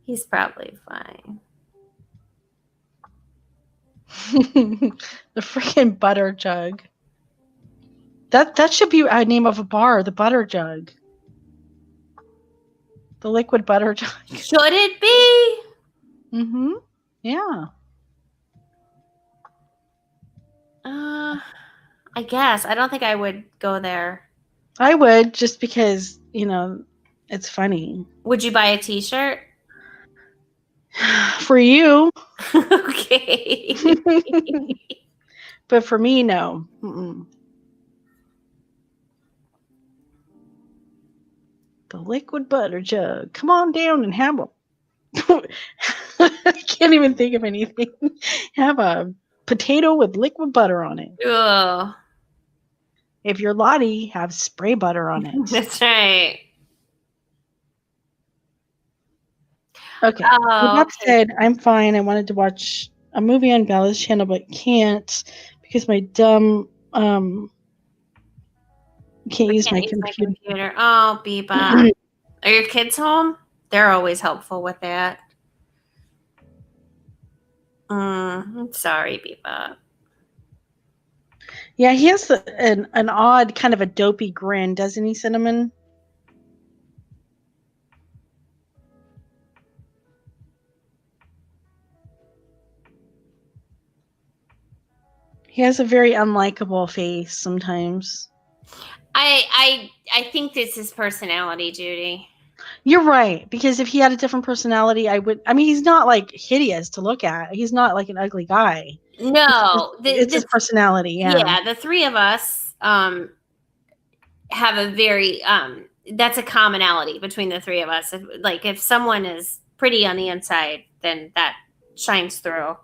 [SPEAKER 3] He's probably fine.
[SPEAKER 1] The freaking butter jug. That should be a name of a bar, the butter jug. The liquid butter jug.
[SPEAKER 3] Should it be?
[SPEAKER 1] Mm-hmm. Yeah.
[SPEAKER 3] I guess. I don't think I would go there.
[SPEAKER 1] I would, just because, it's funny.
[SPEAKER 3] Would you buy a t-shirt?
[SPEAKER 1] For you.
[SPEAKER 3] Okay.
[SPEAKER 1] But for me, no. Mm-mm. The liquid butter jug. Come on down and have a... I can't even think of anything. Have a potato with liquid butter on it.
[SPEAKER 3] Ugh.
[SPEAKER 1] If you're Lottie, have spray butter on it.
[SPEAKER 3] That's right.
[SPEAKER 1] Okay.
[SPEAKER 3] Oh,
[SPEAKER 1] Bob said, I'm fine. I wanted to watch a movie on Bella's channel, but can't because my dumb can't use my computer.
[SPEAKER 3] Oh, Bebop. Are your kids home? They're always helpful with that. I'm sorry, Bebop.
[SPEAKER 1] Yeah, he has an odd kind of a dopey grin, doesn't he, Cinnamon? He has a very unlikable face sometimes.
[SPEAKER 3] I think this is personality, Judy.
[SPEAKER 1] You're right, because if he had a different personality, he's not like hideous to look at. He's not like an ugly guy.
[SPEAKER 3] No,
[SPEAKER 1] it's his personality. Yeah,
[SPEAKER 3] the three of us have a very that's a commonality between the three of us. If someone is pretty on the inside, then that shines through.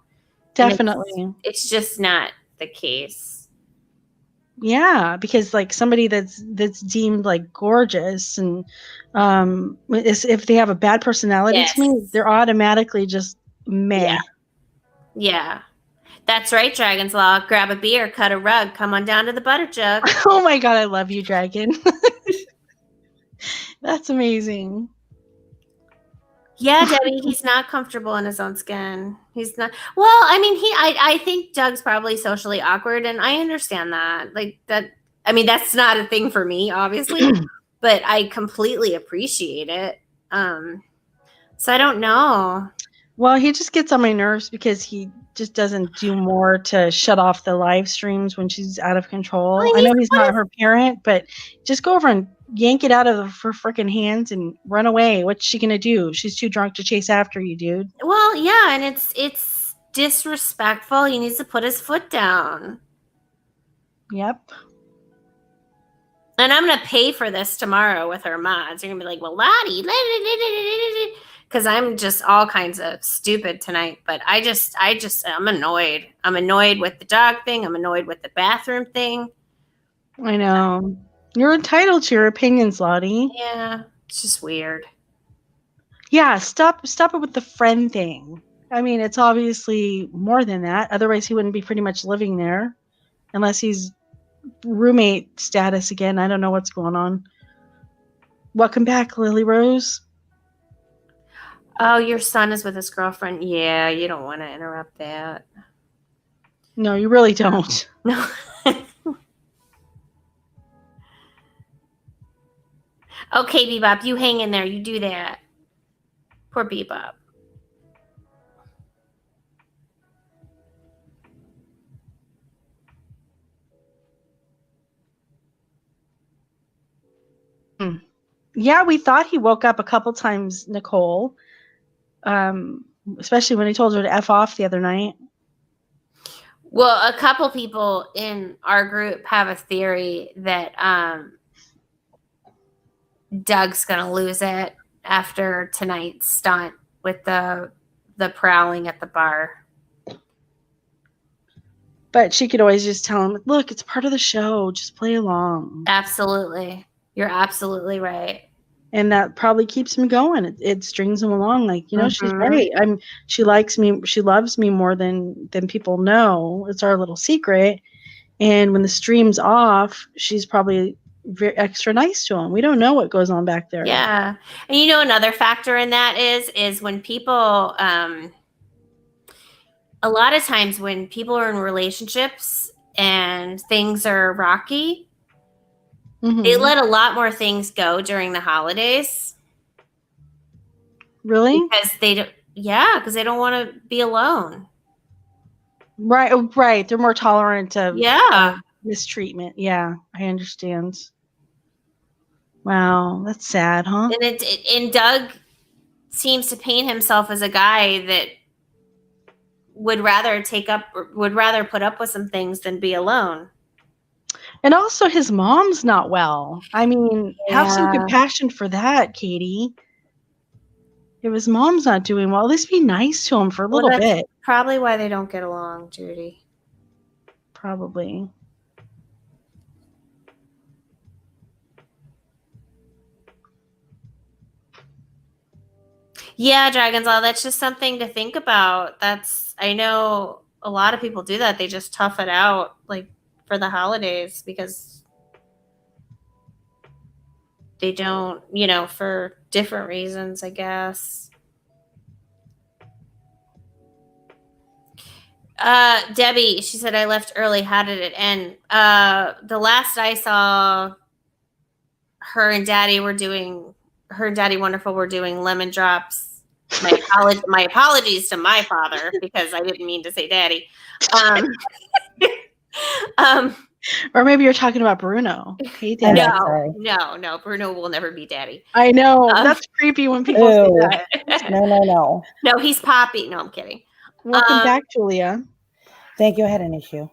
[SPEAKER 1] Definitely.
[SPEAKER 3] It's just not the case.
[SPEAKER 1] Yeah, because somebody that's deemed gorgeous and if they have a bad personality to me, they're automatically just meh.
[SPEAKER 3] Yeah. That's right, Dragon's Law. Grab a beer, cut a rug, come on down to the butter jug.
[SPEAKER 1] Oh my God, I love you, Dragon. That's amazing.
[SPEAKER 3] Yeah, Debbie, he's not comfortable in his own skin. He's not. Well, I think Doug's probably socially awkward, and I understand that. That's not a thing for me, obviously, but I completely appreciate it. So I don't know.
[SPEAKER 1] Well, he just gets on my nerves because he just doesn't do more to shut off the live streams when she's out of control. I know he's not her parent, but just go over and yank it out of her freaking hands and run away. What's she gonna do? She's too drunk to chase after you, dude.
[SPEAKER 3] Well, yeah, and it's disrespectful. He needs to put his foot down.
[SPEAKER 1] Yep.
[SPEAKER 3] And I'm gonna pay for this tomorrow with her mods. You're gonna be like, well, Lottie, because I'm just all kinds of stupid tonight. But I'm annoyed. I'm annoyed with the dog thing. I'm annoyed with the bathroom thing.
[SPEAKER 1] I know. You're entitled to your opinions, Lottie.
[SPEAKER 3] Yeah, it's just weird.
[SPEAKER 1] Yeah, stop it with the friend thing. I mean, it's obviously more than that. Otherwise, he wouldn't be pretty much living there, unless he's roommate status again. I don't know what's going on. Welcome back, Lily Rose.
[SPEAKER 3] Oh, your son is with his girlfriend. Yeah, you don't want to interrupt that.
[SPEAKER 1] No, you really don't.
[SPEAKER 3] No. Okay, Bebop, you hang in there. You do that. Poor Bebop.
[SPEAKER 1] Yeah, we thought he woke up a couple times, Nicole. Especially when he told her to F off the other night.
[SPEAKER 3] Well, a couple people in our group have a theory that Doug's gonna lose it after tonight's stunt with the prowling at the bar.
[SPEAKER 1] But she could always just tell him, look, it's part of the show. Just play along.
[SPEAKER 3] Absolutely. You're absolutely right.
[SPEAKER 1] And that probably keeps him going. It strings him along. Like, she's right. She likes me. She loves me more than people know. It's our little secret. And when the stream's off, she's probably very extra nice to him. We don't know what goes on back there.
[SPEAKER 3] Yeah. And another factor in that is when people, a lot of times when people are in relationships and things are rocky, they let a lot more things go during the holidays.
[SPEAKER 1] Really?
[SPEAKER 3] Because they don't want to be alone.
[SPEAKER 1] Right. They're more tolerant of mistreatment. Yeah, I understand. Wow, that's sad, huh?
[SPEAKER 3] And Doug seems to paint himself as a guy that would rather put up with some things than be alone.
[SPEAKER 1] And also his mom's not well. I mean, have some compassion for that, Katie. If his mom's not doing well, at least be nice to him for a little bit.
[SPEAKER 3] Probably why they don't get along, Judy.
[SPEAKER 1] Probably.
[SPEAKER 3] Yeah, Dragon's Law, that's just something to think about. I know a lot of people do that. They just tough it out like for the holidays because they don't, for different reasons, I guess. Debbie, she said, I left early. How did it end? The last I saw, her and Daddy Wonderful were doing lemon drops. My apologies to my father because I didn't mean to say Daddy.
[SPEAKER 1] Or maybe you're talking about Bruno. Hey, Daddy.
[SPEAKER 3] No. Bruno will never be Daddy.
[SPEAKER 1] I know. That's creepy when people say that.
[SPEAKER 2] No.
[SPEAKER 3] No, he's Poppy. No, I'm kidding.
[SPEAKER 1] Welcome back, Julia.
[SPEAKER 2] Thank you. I had an issue.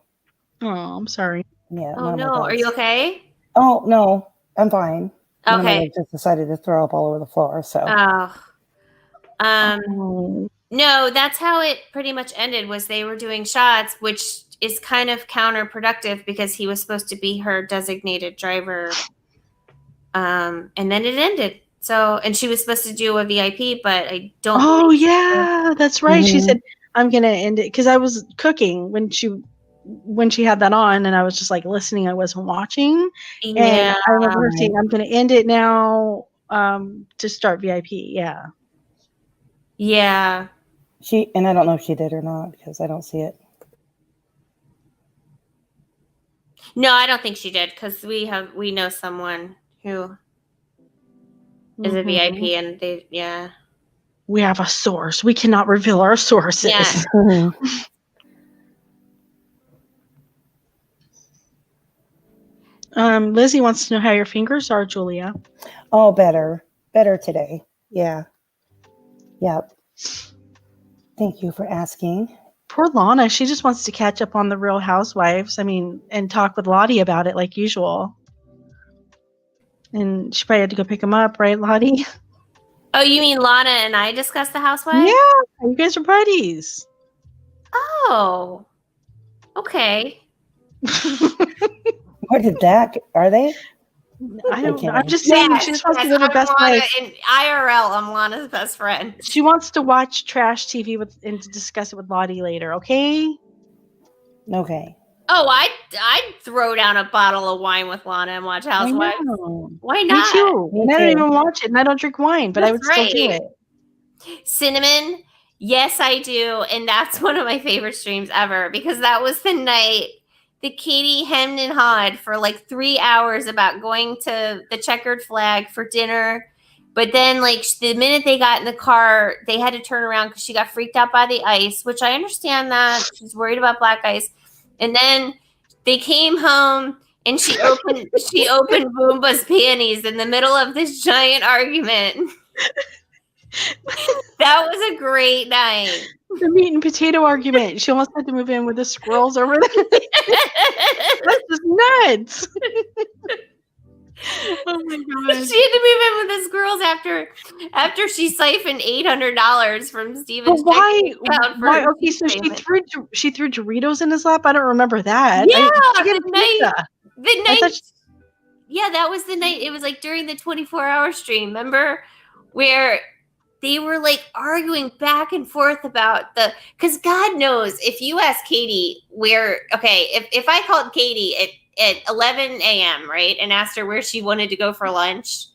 [SPEAKER 1] Oh, I'm sorry.
[SPEAKER 2] Yeah.
[SPEAKER 3] Oh, no. Are you okay?
[SPEAKER 2] Oh, no. I'm fine.
[SPEAKER 3] Okay.
[SPEAKER 2] I just decided to throw up all over the floor. So.
[SPEAKER 3] No, that's how it pretty much ended. Was they were doing shots, which is kind of counterproductive because he was supposed to be her designated driver, and then it ended. So, and she was supposed to do a VIP, but I don't.
[SPEAKER 1] Oh yeah, that's right. She said, "I'm gonna end it," because I was cooking when she had that on, and I was just like listening. I wasn't watching.
[SPEAKER 3] Yeah.
[SPEAKER 1] And I remember her saying, "I'm gonna end it now to start VIP." Yeah.
[SPEAKER 3] Yeah.
[SPEAKER 2] And I don't know if she did or not because I don't see it.
[SPEAKER 3] No, I don't think she did because we know someone who is a VIP and
[SPEAKER 1] we have a source. We cannot reveal our sources.
[SPEAKER 3] Yeah.
[SPEAKER 1] Lizzie wants to know how your fingers are, Julia.
[SPEAKER 2] Oh, better today. Yeah. Yep. Thank you for asking.
[SPEAKER 1] Poor Lana, she just wants to catch up on the Real Housewives. I mean, and talk with Lottie about it like usual. And she probably had to go pick him up, right, Lottie?
[SPEAKER 3] Oh, you mean Lana and I discussed the Housewives?
[SPEAKER 1] Yeah, you guys are buddies.
[SPEAKER 3] Oh, okay.
[SPEAKER 2] What did that? Are they?
[SPEAKER 1] I don't know. I'm just saying she just wants to live her best life.
[SPEAKER 3] In IRL, I'm Lana's best friend.
[SPEAKER 1] She wants to watch trash TV and to discuss it with Lottie later, okay?
[SPEAKER 2] Okay.
[SPEAKER 3] Oh, I'd throw down a bottle of wine with Lana and watch Housewives. Why not?
[SPEAKER 1] Me too. I don't even watch it, and I don't drink wine, but I would still do it.
[SPEAKER 3] Cinnamon, yes, I do, and that's one of my favorite streams ever because that was the night that Katie hemmed and hawed for like 3 hours about going to the Checkered Flag for dinner. But then, like, the minute they got in the car, they had to turn around because she got freaked out by the ice, which I understand that. She's worried about black ice. And then they came home and she opened Boomba's panties in the middle of this giant argument. That was a great night.
[SPEAKER 1] The meat and potato argument. She almost had to move in with the squirrels over there. That's just nuts. Oh my god!
[SPEAKER 3] She had to move in with the squirrels after she siphoned $800 from Steven's.
[SPEAKER 1] Why? Okay, so she threw Doritos in his lap. I don't remember that.
[SPEAKER 3] Yeah,
[SPEAKER 1] the night.
[SPEAKER 3] Yeah, that was the night. It was like during the 24-hour stream. Remember where they were like arguing back and forth about because God knows if you ask Katie if I called Katie at 11 a.m., right, and asked her where she wanted to go for lunch,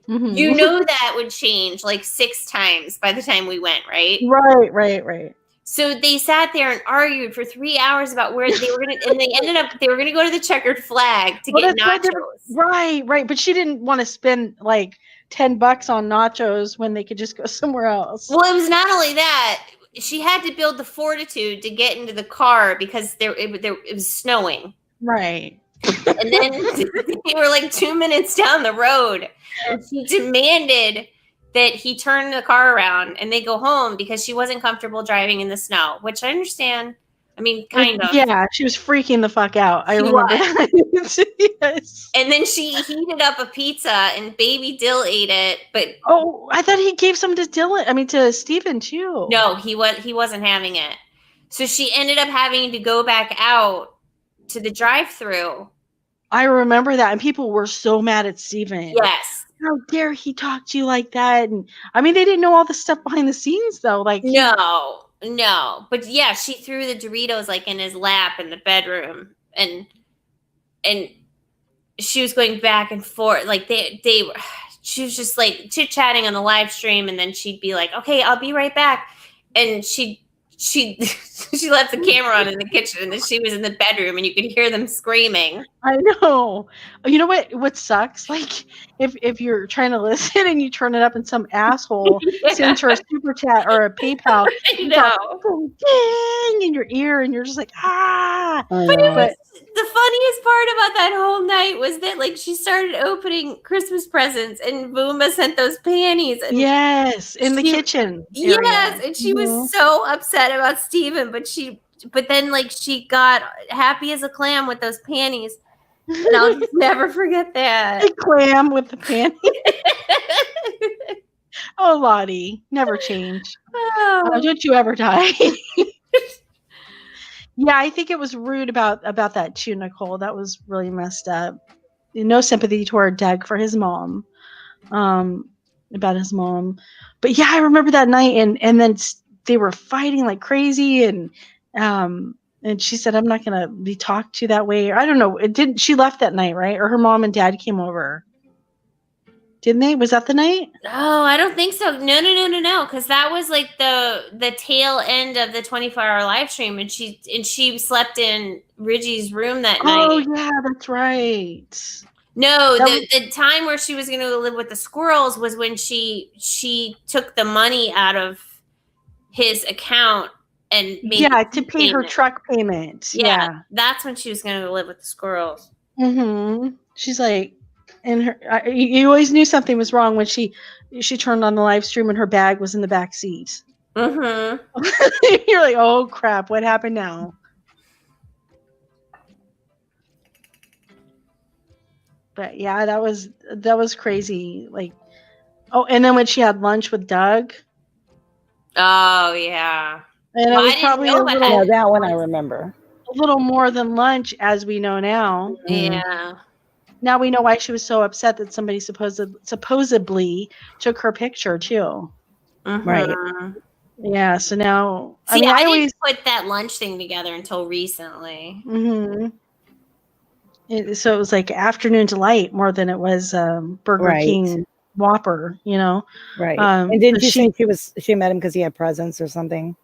[SPEAKER 3] you know that would change like 6 times by the time we went, right?
[SPEAKER 1] Right.
[SPEAKER 3] So they sat there and argued for 3 hours about where they were going to, and they were going to go to the Checkered Flag to get nachos.
[SPEAKER 1] Right. But she didn't want to spend like $10 on nachos when they could just go somewhere else.
[SPEAKER 3] Well, it was not only that. She had to build the fortitude to get into the car because it was snowing.
[SPEAKER 1] Right.
[SPEAKER 3] And then they were like 2 minutes down the road. And she demanded that he turn the car around and they go home because she wasn't comfortable driving in the snow, which I understand. I mean, kind of.
[SPEAKER 1] Yeah, she was freaking the fuck out. I remember that. Yes.
[SPEAKER 3] And then she heated up a pizza and Baby Dill ate it, but
[SPEAKER 1] I thought he gave some to Dylan. I mean, to Steven too.
[SPEAKER 3] No, he wasn't having it. So she ended up having to go back out to the drive-through.
[SPEAKER 1] I remember that, and people were so mad at Steven.
[SPEAKER 3] Yes.
[SPEAKER 1] How dare he talk to you like that? And I mean, they didn't know all the stuff behind the scenes, though. Like,
[SPEAKER 3] no, but yeah, she threw the Doritos like in his lap in the bedroom, and she was going back and forth. Like they were. She was just like chit-chatting on the live stream, and then she'd be like, "Okay, I'll be right back," and she left the camera on in the kitchen, and then she was in the bedroom, and you could hear them screaming.
[SPEAKER 1] I know. You know what sucks? Like if you're trying to listen and you turn it up and some asshole sends her a super chat or a PayPal,
[SPEAKER 3] I know.
[SPEAKER 1] Ding in your ear, and you're just like, ah.
[SPEAKER 3] But the funniest part about that whole night was that like she started opening Christmas presents, and Boomba sent those panties. And
[SPEAKER 1] yes, in the kitchen.
[SPEAKER 3] Yes, and she was so upset about Steven, but then like she got happy as a clam with those panties. And I'll just never forget that.
[SPEAKER 1] A clam with the panties. Oh, Lottie, never change.
[SPEAKER 3] Oh.
[SPEAKER 1] Don't you ever die. Yeah, I think it was rude about that too, Nicole. That was really messed up. No sympathy toward Doug for his mom. About his mom. But yeah, I remember that night, and then they were fighting like crazy, and she said, "I'm not gonna be talked to that way." Or I don't know. She left that night, right? Or her mom and dad came over. Didn't they? Was that the night?
[SPEAKER 3] Oh, I don't think so. No. Because that was like the tail end of the 24-hour live stream, and she slept in Ridgie's room that night.
[SPEAKER 1] Oh yeah, that's right.
[SPEAKER 3] No, the time where she was going to live with the squirrels was when she took the money out of his account and made
[SPEAKER 1] to pay her truck payment. Yeah,
[SPEAKER 3] that's when she was going to live with the squirrels.
[SPEAKER 1] She's like, and you always knew something was wrong when she turned on the live stream and her bag was in the back seat. You're like, oh crap, what happened now? But yeah, that was crazy. Like, oh, and then when she had lunch with Doug.
[SPEAKER 3] Oh yeah.
[SPEAKER 1] And it was probably a little.
[SPEAKER 2] Yeah, that one I remember.
[SPEAKER 1] A little more than lunch, as we know now.
[SPEAKER 3] Yeah.
[SPEAKER 1] Now we know why she was so upset that somebody supposedly took her picture too.
[SPEAKER 2] Right.
[SPEAKER 1] Yeah. So now,
[SPEAKER 3] see, I didn't put that lunch thing together until recently.
[SPEAKER 1] So it was like afternoon delight more than it was Burger King Whopper, you know.
[SPEAKER 2] Right. And didn't you think she met him because he had presents or something?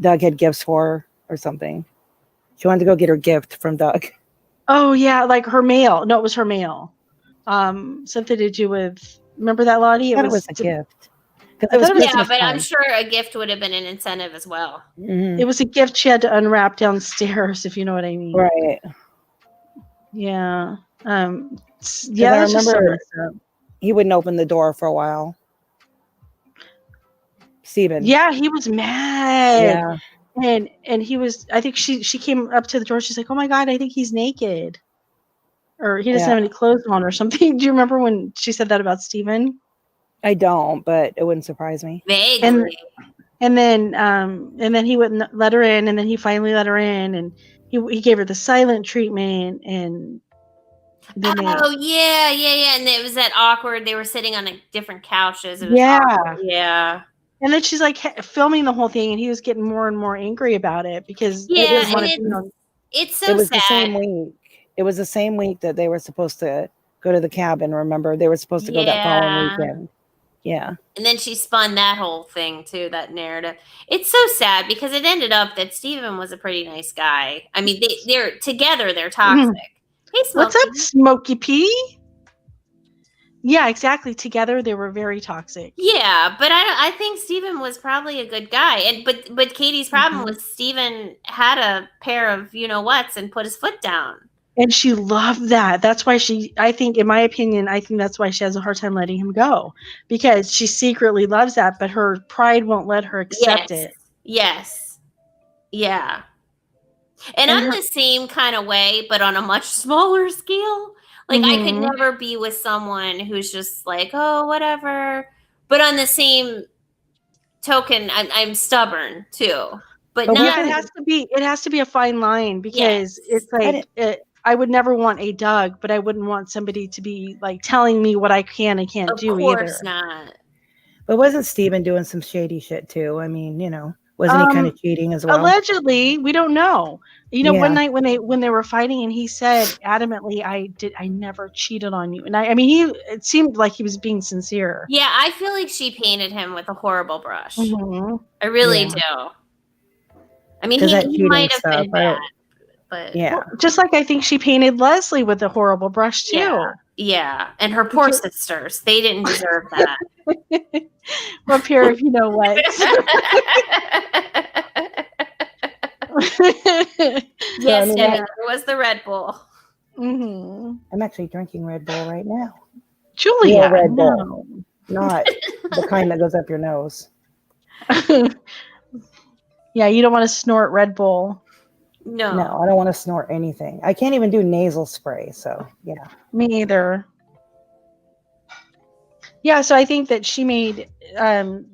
[SPEAKER 2] Doug had gifts for her or something. She wanted to go get her gift from Doug.
[SPEAKER 1] Oh yeah, like her mail. No, it was her mail. Something to do with. Remember that, Lottie?
[SPEAKER 2] It was a gift.
[SPEAKER 3] Yeah, but I'm sure a gift would have been an incentive as well.
[SPEAKER 1] It was a gift she had to unwrap downstairs, if you know what I mean.
[SPEAKER 2] Right.
[SPEAKER 1] Yeah.
[SPEAKER 2] Yeah. I remember he wouldn't open the door for a while. Steven.
[SPEAKER 1] Yeah, he was mad.
[SPEAKER 2] Yeah.
[SPEAKER 1] And he was. I think she came up to the door. She's like, "Oh my god, I think he's naked, or he doesn't have any clothes on, or something." Do you remember when she said that about Steven?
[SPEAKER 2] I don't, but it wouldn't surprise me.
[SPEAKER 3] Vaguely.
[SPEAKER 1] And then he wouldn't let her in, and then he finally let her in, and he gave her the silent treatment, and then
[SPEAKER 3] yeah, and it was that awkward. They were sitting on different couches. It was
[SPEAKER 1] awkward.
[SPEAKER 3] Yeah.
[SPEAKER 1] And then she's like filming the whole thing, and he was getting more and more angry about it because
[SPEAKER 3] it's so sad.
[SPEAKER 2] It was the same week. It was the same week that they were supposed to go to the cabin. Remember, they were supposed to go that following weekend. Yeah.
[SPEAKER 3] And then she spun that whole thing too, that narrative. It's so sad because it ended up that Steven was a pretty nice guy. I mean, they're together, they're toxic. Hey, Smokey.
[SPEAKER 1] What's up, Smokey P? Yeah, exactly. Together, they were very toxic.
[SPEAKER 3] Yeah, but I think Steven was probably a good guy. And but Katie's problem was Steven had a pair of you-know-whats and put his foot down.
[SPEAKER 1] And she loved that. That's why I think, in my opinion, that's why she has a hard time letting him go. Because she secretly loves that, but her pride won't let her accept it.
[SPEAKER 3] Yes. Yeah. And I'm the same kind of way, but on a much smaller scale. Like, I could never be with someone who's just like, oh, whatever. But on the same token, I'm stubborn, too. But
[SPEAKER 1] yeah, it has to be a fine line, because it's like... I would never want a Doug, but I wouldn't want somebody to be like telling me what I can and can't do either. Of
[SPEAKER 3] course not.
[SPEAKER 2] But wasn't Steven doing some shady shit too? I mean, wasn't he kind of cheating as well?
[SPEAKER 1] Allegedly, we don't know. One night when they were fighting, and he said adamantly, I never cheated on you. And I mean, it seemed like he was being sincere.
[SPEAKER 3] Yeah, I feel like she painted him with a horrible brush. I really do. I mean, he might have been bad. But
[SPEAKER 1] just like I think she painted Leslie with a horrible brush too.
[SPEAKER 3] Yeah. And her poor sisters, they didn't deserve that.
[SPEAKER 2] Well, Pierre, if you know what.
[SPEAKER 3] Yes, there was the Red Bull.
[SPEAKER 2] I'm actually drinking Red Bull right now.
[SPEAKER 1] Julia,
[SPEAKER 2] Red Bull, not the kind that goes up your nose.
[SPEAKER 1] Yeah, you don't want to snort Red Bull.
[SPEAKER 2] No, I don't want to snort anything. I can't even do nasal spray, so yeah.
[SPEAKER 1] Me either. Yeah, so I think that she made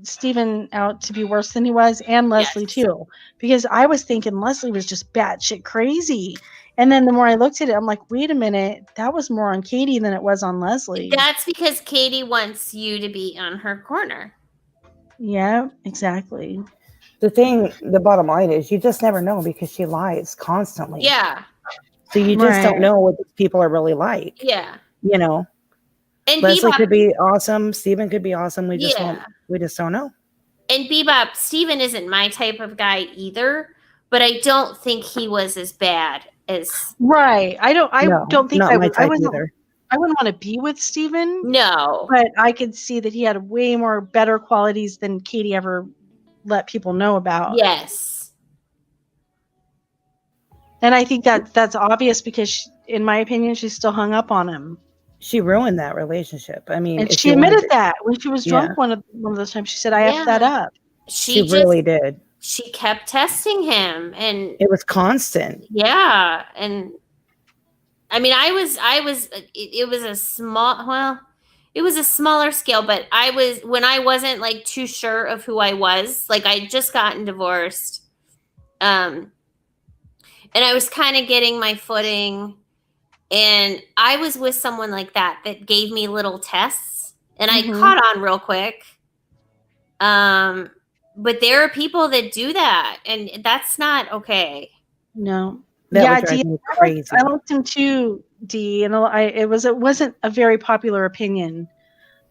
[SPEAKER 1] Steven out to be worse than he was, and Leslie too. Because I was thinking Leslie was just batshit crazy. And then the more I looked at it, I'm like, wait a minute, that was more on Katie than it was on Leslie.
[SPEAKER 3] That's because Katie wants you to be on her corner.
[SPEAKER 1] Yeah, exactly.
[SPEAKER 2] The bottom line is you just never know, because she lies constantly.
[SPEAKER 3] Yeah.
[SPEAKER 2] So you just don't know what these people are really like.
[SPEAKER 3] Yeah.
[SPEAKER 2] And Leslie could be awesome. Steven could be awesome. We just don't know.
[SPEAKER 3] And Bebop, Steven isn't my type of guy either, but I don't think he was as bad as...
[SPEAKER 1] Right. I don't think
[SPEAKER 2] I would either.
[SPEAKER 1] I wouldn't want to be with Steven.
[SPEAKER 3] No.
[SPEAKER 1] But I could see that he had way more better qualities than Katie ever let people know about.
[SPEAKER 3] Yes.
[SPEAKER 1] And I think that's obvious, because in my opinion, she's still hung up on him.
[SPEAKER 2] She ruined that relationship. I mean,
[SPEAKER 1] And
[SPEAKER 2] if
[SPEAKER 1] she
[SPEAKER 2] you wanted
[SPEAKER 1] admitted
[SPEAKER 2] to,
[SPEAKER 1] that when she was drunk
[SPEAKER 2] yeah,
[SPEAKER 1] one of those times. She said, I effed that up.
[SPEAKER 2] she really did.
[SPEAKER 3] She kept testing him, and
[SPEAKER 2] It was constant.
[SPEAKER 3] yeah, and I mean, I was it was a small, well, it was a smaller scale, but I was, when I wasn't like too sure of who I was, like I just gotten divorced, and I was kind of getting my footing, and I was with someone like that gave me little tests, and I caught on real quick. But there are people that do that, and that's not okay.
[SPEAKER 1] No.
[SPEAKER 2] That
[SPEAKER 1] Yeah,
[SPEAKER 2] would drive
[SPEAKER 1] D,
[SPEAKER 2] me crazy.
[SPEAKER 1] I liked him too, D, and it wasn't a very popular opinion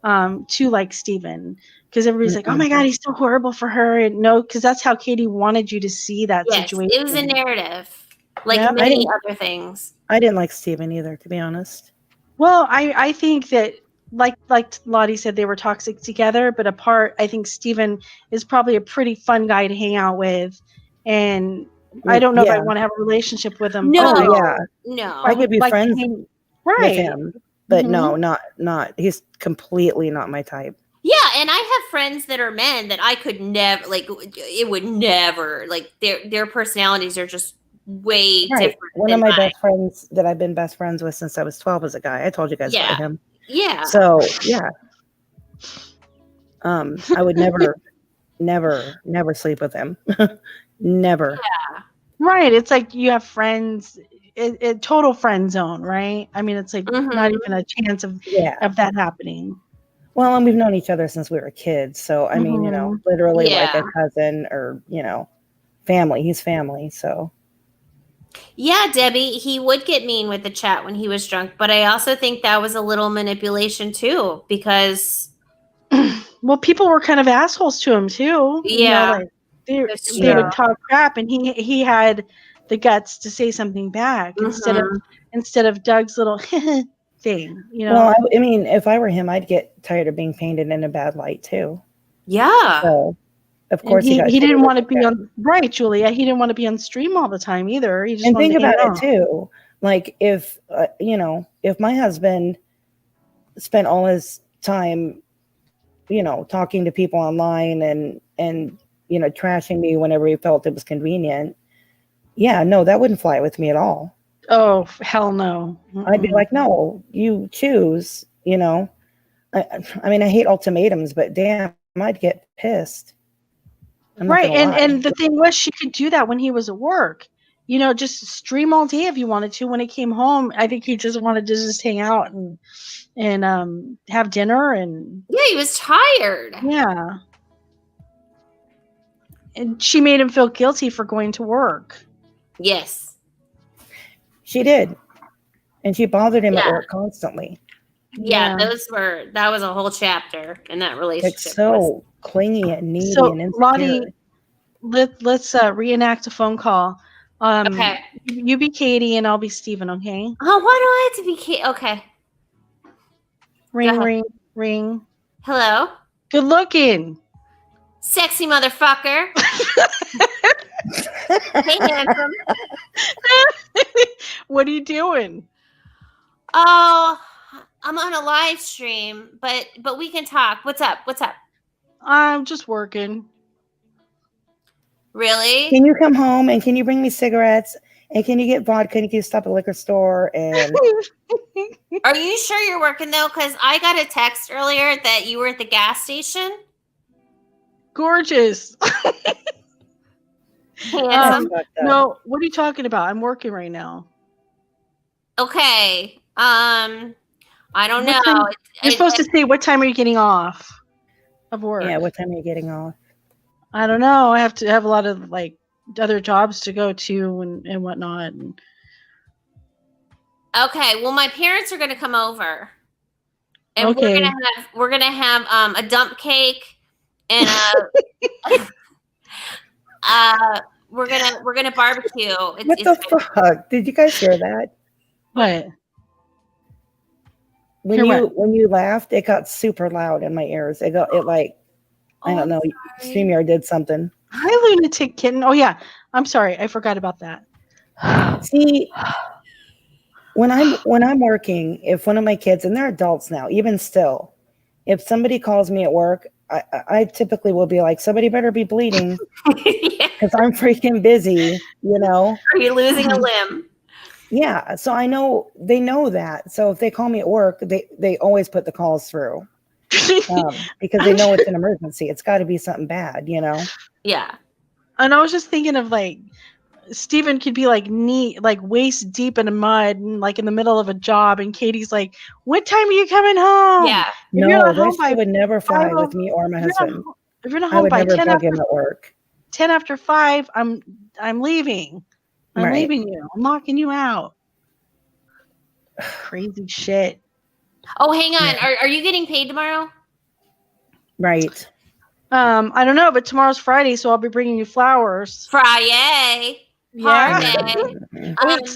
[SPEAKER 1] to like Steven, because everybody's like, oh my God, he's so horrible for her. And no, because that's how Katie wanted you to see that
[SPEAKER 3] Yes,
[SPEAKER 1] situation.
[SPEAKER 3] it was a narrative, like
[SPEAKER 1] Yep.
[SPEAKER 3] many other things.
[SPEAKER 2] I didn't like Steven either, to be honest.
[SPEAKER 1] Well, I think that like Lottie said, they were toxic together, but apart. I think Steven is probably a pretty fun guy to hang out with, and I don't know if I want to have a relationship with him.
[SPEAKER 3] No,
[SPEAKER 2] oh yeah,
[SPEAKER 3] no,
[SPEAKER 2] I could be
[SPEAKER 1] like
[SPEAKER 2] friends
[SPEAKER 1] right
[SPEAKER 2] with him, but
[SPEAKER 1] Mhm.
[SPEAKER 2] no, not. He's completely not my type.
[SPEAKER 3] Yeah, and I have friends that are men that I could never, like, it would never, like, their personalities are just way different.
[SPEAKER 2] One of my best friends that I've been best friends with since I was 12 is a guy. I told you guys about him.
[SPEAKER 3] Yeah.
[SPEAKER 2] So yeah. I would never sleep with him. Never.
[SPEAKER 3] Yeah.
[SPEAKER 1] Right. It's like you have friends, it total friend zone, right? I mean, it's like not even a chance of that happening.
[SPEAKER 2] Well, and we've known each other since we were kids. So, I mean, you know, literally like a cousin or, you know, family. He's family. So.
[SPEAKER 3] Yeah, Debbie, he would get mean with the chat when he was drunk. But I also think that was a little manipulation too, because.
[SPEAKER 1] Well, people were kind of assholes to him too.
[SPEAKER 3] Yeah.
[SPEAKER 1] You know, like they would talk crap, and he had the guts to say something back instead of Doug's little thing, you know.
[SPEAKER 2] Well, I mean, if I were him, I'd get tired of being painted in a bad light too.
[SPEAKER 3] Yeah.
[SPEAKER 2] So, of course,
[SPEAKER 1] he didn't want to be on Julia. He didn't want to be on stream all the time either. He just
[SPEAKER 2] and think about
[SPEAKER 1] it
[SPEAKER 2] too. Like if you know, if my husband spent all his time, you know, talking to people online and you know, trashing me whenever he felt it was convenient. Yeah, no, that wouldn't fly with me at all.
[SPEAKER 1] Oh, hell no.
[SPEAKER 2] I'd be like, no, you choose, you know. I mean, I hate ultimatums, but damn, I'd get pissed.
[SPEAKER 1] Right. And the thing was, she could do that when he was at work. You know, just stream all day if you wanted to. When he came home, I think he just wanted to just hang out and have dinner and
[SPEAKER 3] yeah, he was tired.
[SPEAKER 1] Yeah. And she made him feel guilty for going to work.
[SPEAKER 3] Yes.
[SPEAKER 2] She did. And she bothered him at work constantly.
[SPEAKER 3] Yeah, that was a whole chapter in that relationship.
[SPEAKER 2] It's so clingy and needy and insecure.
[SPEAKER 1] Lottie, let's reenact a phone call.
[SPEAKER 3] Okay.
[SPEAKER 1] You be Katie and I'll be Steven, okay?
[SPEAKER 3] Oh, why do I have to be Katie? Okay.
[SPEAKER 1] Ring.
[SPEAKER 3] Hello?
[SPEAKER 1] Good looking.
[SPEAKER 3] Sexy motherfucker. Hey, handsome.
[SPEAKER 1] What are you doing?
[SPEAKER 3] Oh, I'm on a live stream, but we can talk. What's up?
[SPEAKER 1] I'm just working.
[SPEAKER 3] Really?
[SPEAKER 2] Can you come home and can you bring me cigarettes and can you get vodka and can you stop at a liquor store and
[SPEAKER 3] Are you sure you're working though? Because I got a text earlier that you were at the gas station.
[SPEAKER 1] Gorgeous. No, what are you talking about? I'm working right now.
[SPEAKER 3] Okay. I don't know.
[SPEAKER 1] You're supposed to say what time are you getting off of work?
[SPEAKER 2] Yeah, what time are you getting off?
[SPEAKER 1] I don't know. I have to have a lot of like other jobs to go to and whatnot.
[SPEAKER 3] Okay. Well, my parents are gonna come over. And we're gonna have a dump cake and we're gonna barbecue.
[SPEAKER 2] What the fuck? Did you guys hear that?
[SPEAKER 1] What?
[SPEAKER 2] When you laughed, it got super loud in my ears. I don't know. StreamYard did something.
[SPEAKER 1] Hi, lunatic kitten. Oh yeah, I'm sorry. I forgot about that.
[SPEAKER 2] See, When I'm working, if one of my kids, and they're adults now, even still, if somebody calls me at work, I typically will be like, somebody better be bleeding because I'm freaking busy,
[SPEAKER 3] Are you losing a limb?
[SPEAKER 2] Yeah. So I know they know that. So if they call me at work, they always put the calls through because they know it's an emergency. It's got to be something bad,
[SPEAKER 3] Yeah.
[SPEAKER 1] And I was just thinking of like Steven could be like waist deep in the mud and like in the middle of a job, and Katie's like, "What time are you coming home?"
[SPEAKER 3] Yeah.
[SPEAKER 1] If you're
[SPEAKER 2] No,
[SPEAKER 1] not home
[SPEAKER 2] that
[SPEAKER 1] by
[SPEAKER 2] shit would never fly
[SPEAKER 1] 5
[SPEAKER 2] with me or my husband.
[SPEAKER 1] if you're not
[SPEAKER 2] I
[SPEAKER 1] home
[SPEAKER 2] would
[SPEAKER 1] by
[SPEAKER 2] never
[SPEAKER 1] 10
[SPEAKER 2] bug
[SPEAKER 1] after
[SPEAKER 2] him at work.
[SPEAKER 1] 10 after 5, I'm leaving. I'm
[SPEAKER 2] Right.
[SPEAKER 1] leaving you. I'm locking you out. Crazy shit.
[SPEAKER 3] Oh, hang on. Are you getting paid tomorrow?
[SPEAKER 2] Right.
[SPEAKER 1] I don't know, but tomorrow's Friday, so I'll be bringing you flowers.
[SPEAKER 3] FriYAY.
[SPEAKER 1] Yeah.
[SPEAKER 3] Party.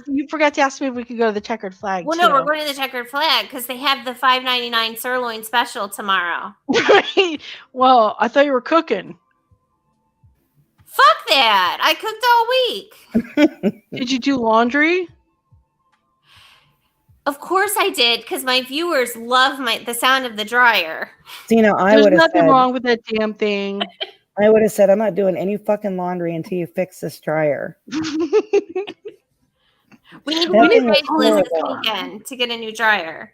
[SPEAKER 1] You forgot to ask me if we could go to the Checkered Flag.
[SPEAKER 3] Well, no, we're going to the Checkered Flag because they have the $5.99 sirloin special tomorrow.
[SPEAKER 1] Right. Well, I thought you were cooking.
[SPEAKER 3] Fuck that! I cooked all week.
[SPEAKER 1] Did you do laundry?
[SPEAKER 3] Of course I did, because my viewers love the sound of the dryer.
[SPEAKER 2] So, I
[SPEAKER 1] There's
[SPEAKER 2] would have
[SPEAKER 1] nothing
[SPEAKER 2] said,
[SPEAKER 1] wrong with that damn thing.
[SPEAKER 2] I would have said, I'm not doing any fucking laundry until you fix this dryer.
[SPEAKER 3] We need to go to Craigslist this weekend to get a new dryer.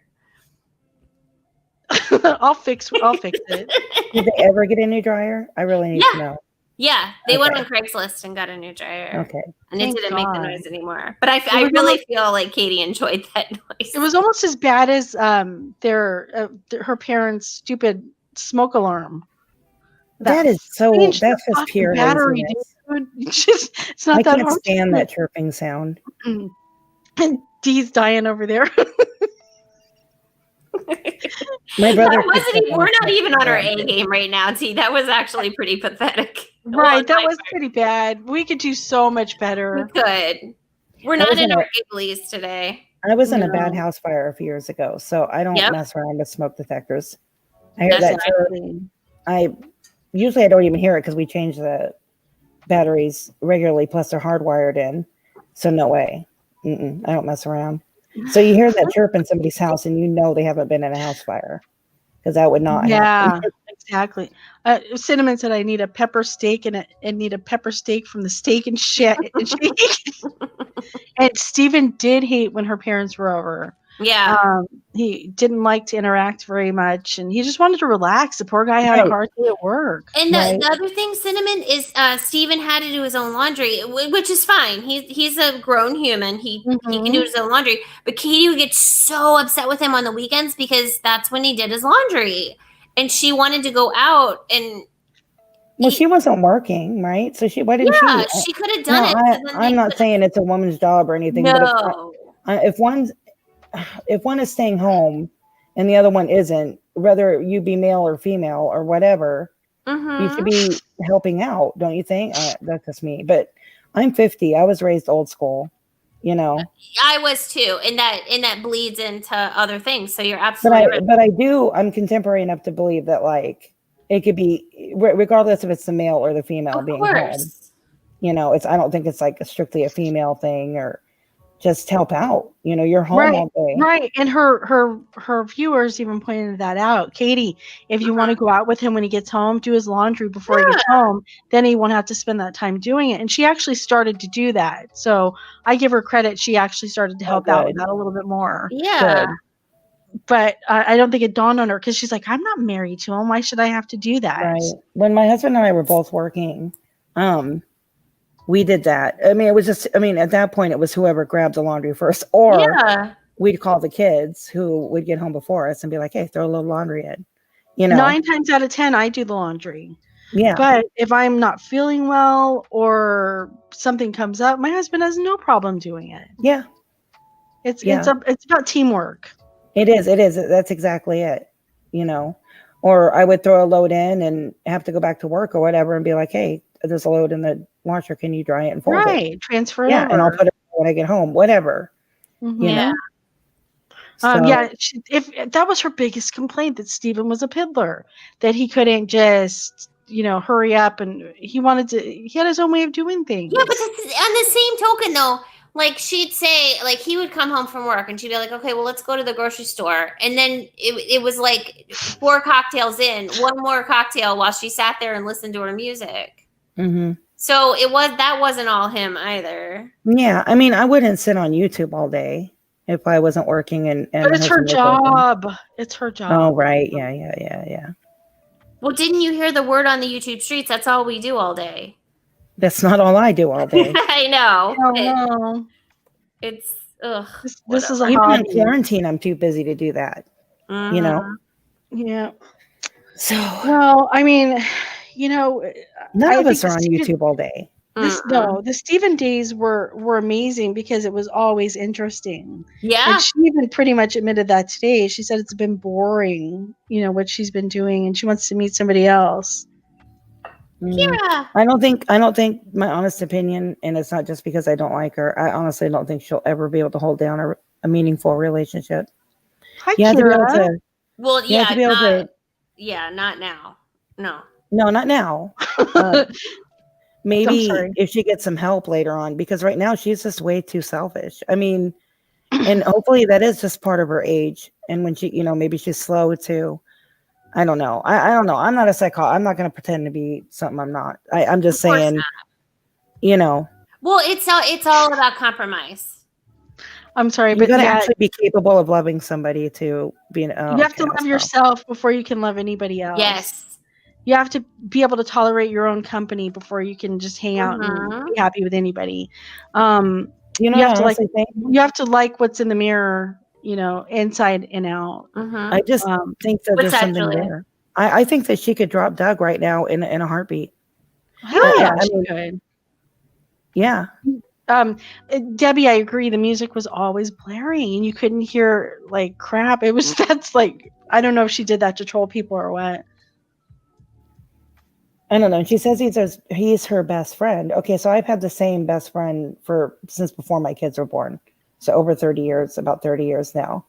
[SPEAKER 1] I'll fix it.
[SPEAKER 2] Did they ever get a new dryer? I really need to know.
[SPEAKER 3] Yeah, they went on Craigslist and got a new dryer.
[SPEAKER 2] Okay.
[SPEAKER 3] And it didn't make the noise anymore. But I really feel like Katie enjoyed that noise.
[SPEAKER 1] It was almost as bad as her parents' stupid smoke alarm.
[SPEAKER 2] That's just pure
[SPEAKER 1] battery, dude. It's not that hard.
[SPEAKER 2] I can't stand that chirping sound.
[SPEAKER 1] And Dee's dying over there.
[SPEAKER 2] My brother.
[SPEAKER 3] We're not even on our A game right now, T. That was actually pretty pathetic.
[SPEAKER 1] Right, that was pretty bad. We could do so much better.
[SPEAKER 3] We could. We're not in our gigglies today.
[SPEAKER 2] I was in a bad house fire a few years ago, so I don't mess around with smoke detectors. I hear that. Usually I don't even hear it because we change the batteries regularly. Plus they're hardwired in, so no way. I don't mess around. So you hear that chirp in somebody's house, and they haven't been in a house fire, because that would not happen.
[SPEAKER 1] Exactly. Cinnamon said I need a pepper steak and need a pepper steak from the Steak and Shake. And Steven did hate when her parents were over.
[SPEAKER 3] Yeah.
[SPEAKER 1] He didn't like to interact very much, and he just wanted to relax. The poor guy had a hard day at work.
[SPEAKER 3] And the other thing, Cinnamon, is Steven had to do his own laundry, which is fine. He's a grown human. He can do his own laundry. But Katie would get so upset with him on the weekends because that's when he did his laundry. And she wanted to go out and...
[SPEAKER 2] Well, she wasn't working, right? So she could have
[SPEAKER 3] done it.
[SPEAKER 2] I'm not saying it's a woman's job or anything.
[SPEAKER 3] No.
[SPEAKER 2] But if one is staying home and the other one isn't, whether you be male or female or whatever, you should be helping out, don't you think? That's just me. But I'm 50. I was raised old school,
[SPEAKER 3] I was too, and that bleeds into other things. So you're absolutely right.
[SPEAKER 2] But I'm contemporary enough to believe that it could be, regardless if it's the male or the female being home. I don't think it's strictly a female thing, or just help out. You're home all day.
[SPEAKER 1] Right. And her viewers even pointed that out. Katie, if you want to go out with him when he gets home, do his laundry before he gets home, then he won't have to spend that time doing it. And she actually started to do that. So I give her credit. She actually started to help out with that a little bit more.
[SPEAKER 3] Yeah.
[SPEAKER 2] Good.
[SPEAKER 1] But I don't think it dawned on her, because she's like, I'm not married to him. Why should I have to do that?
[SPEAKER 2] Right. When my husband and I were both working, we did that. I mean, it was just, at that point, it was whoever grabbed the laundry first, or we'd call the kids who would get home before us and be like, hey, throw a little laundry in.
[SPEAKER 1] 9 times out of 10, I do the laundry.
[SPEAKER 2] Yeah.
[SPEAKER 1] But if I'm not feeling well or something comes up, my husband has no problem doing it.
[SPEAKER 2] Yeah.
[SPEAKER 1] It's about teamwork.
[SPEAKER 2] It is. That's exactly it. Or I would throw a load in and have to go back to work or whatever and be like, hey, there's a load in the washer. Can you dry it and fold it?
[SPEAKER 1] Right. Transfer it over.
[SPEAKER 2] And I'll put it when I get home, whatever.
[SPEAKER 3] Yeah.
[SPEAKER 2] So,
[SPEAKER 1] if that was her biggest complaint, that Steven was a piddler, that he couldn't just, hurry up, and he had his own way of doing things.
[SPEAKER 3] Yeah, but on the same token, though, like she'd say, like he would come home from work and she'd be like, okay, well, let's go to the grocery store. And then it was like 4 cocktails in, one more cocktail while she sat there and listened to her music.
[SPEAKER 2] Mm-hmm.
[SPEAKER 3] So that wasn't all him either.
[SPEAKER 2] Yeah, I mean, I wouldn't sit on YouTube all day if I wasn't working and
[SPEAKER 1] but it's her job. It's her job.
[SPEAKER 2] Oh, right. Yeah.
[SPEAKER 3] Well, didn't you hear the word on the YouTube streets? That's all we do all day.
[SPEAKER 2] That's not all I do all day.
[SPEAKER 3] I know.
[SPEAKER 1] No.
[SPEAKER 3] It's ugh.
[SPEAKER 1] This is a
[SPEAKER 2] even
[SPEAKER 1] hobby.
[SPEAKER 2] in quarantine. I'm too busy to do that.
[SPEAKER 3] Mm-hmm.
[SPEAKER 2] You know.
[SPEAKER 1] Yeah.
[SPEAKER 2] So
[SPEAKER 1] well, I mean,
[SPEAKER 2] none of us are on YouTube all day.
[SPEAKER 1] The Stephen days were amazing because it was always interesting.
[SPEAKER 3] Yeah.
[SPEAKER 1] And she even pretty much admitted that today. She said it's been boring, what she's been doing, and she wants to meet somebody else.
[SPEAKER 3] Kira.
[SPEAKER 2] I don't think my honest opinion, and it's not just because I don't like her, I honestly don't think she'll ever be able to hold down a meaningful relationship.
[SPEAKER 1] Hi,
[SPEAKER 2] you have
[SPEAKER 1] Kira.
[SPEAKER 2] to be able to,
[SPEAKER 3] well,
[SPEAKER 2] you have to be able to,
[SPEAKER 3] not now. No,
[SPEAKER 2] not now. Maybe if she gets some help later on, because right now she's just way too selfish. I mean, and hopefully that is just part of her age. And when she, maybe she's slow too. I don't know. I don't know. I'm not a psychologist. I'm not going to pretend to be something I'm not. I'm just saying,
[SPEAKER 3] Well, it's all about compromise.
[SPEAKER 1] I'm sorry,
[SPEAKER 2] but you got to actually be capable of loving somebody to be you
[SPEAKER 1] have to love yourself before you can love anybody else.
[SPEAKER 3] Yes.
[SPEAKER 1] You have to be able to tolerate your own company before you can just hang out and be happy with anybody. You have to like what's in the mirror, inside and out.
[SPEAKER 2] I just think that there's something there. I think that she could drop Doug right now in a heartbeat.
[SPEAKER 1] Yeah, she could.
[SPEAKER 2] Yeah.
[SPEAKER 1] Debbie, I agree. The music was always blaring and you couldn't hear like crap. That's like, I don't know if she did that to troll people or what.
[SPEAKER 2] I don't know. She says he's her best friend. Okay, so I've had the same best friend since before my kids were born. So over 30 years, about 30 years now.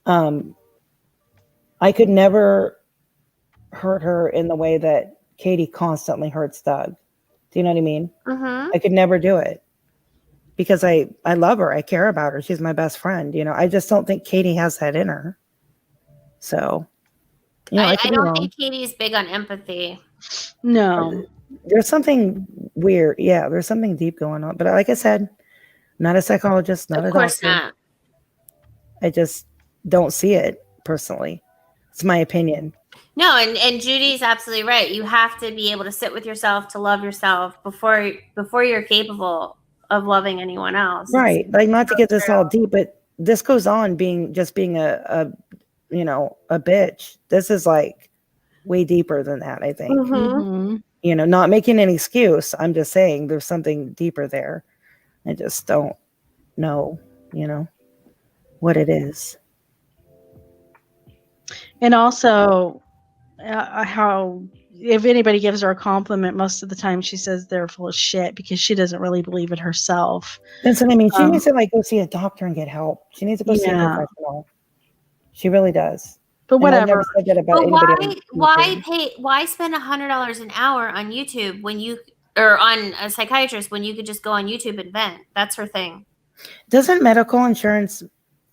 [SPEAKER 2] I could never hurt her in the way that Katie constantly hurts Doug. Do you know what I mean? I could never do it because I love her. I care about her. She's my best friend. I just don't think Katie has that in her. So,
[SPEAKER 3] I don't think Katie's big on empathy.
[SPEAKER 1] No.
[SPEAKER 2] There's something weird. Yeah, there's something deep going on. But like I said, not a psychologist, not a doctor. Of course not. I just don't see it personally. It's my opinion.
[SPEAKER 3] No, and Judy's absolutely right. You have to be able to sit with yourself, to love yourself before you're capable of loving anyone else.
[SPEAKER 2] Right. Like, not to get this all deep, but this goes on being a bitch. This is like way deeper than that, I think. Not making an excuse. I'm just saying there's something deeper there. I just don't know, what it is.
[SPEAKER 1] And also, how if anybody gives her a compliment, most of the time she says they're full of shit because she doesn't really believe it herself.
[SPEAKER 2] That's what I mean. She needs to go see a doctor and get help. She needs to go see a professional. She really does.
[SPEAKER 1] But whatever.
[SPEAKER 3] Why spend $100 an hour on YouTube or on a psychiatrist when you could just go on YouTube and vent? That's her thing.
[SPEAKER 2] Doesn't medical insurance?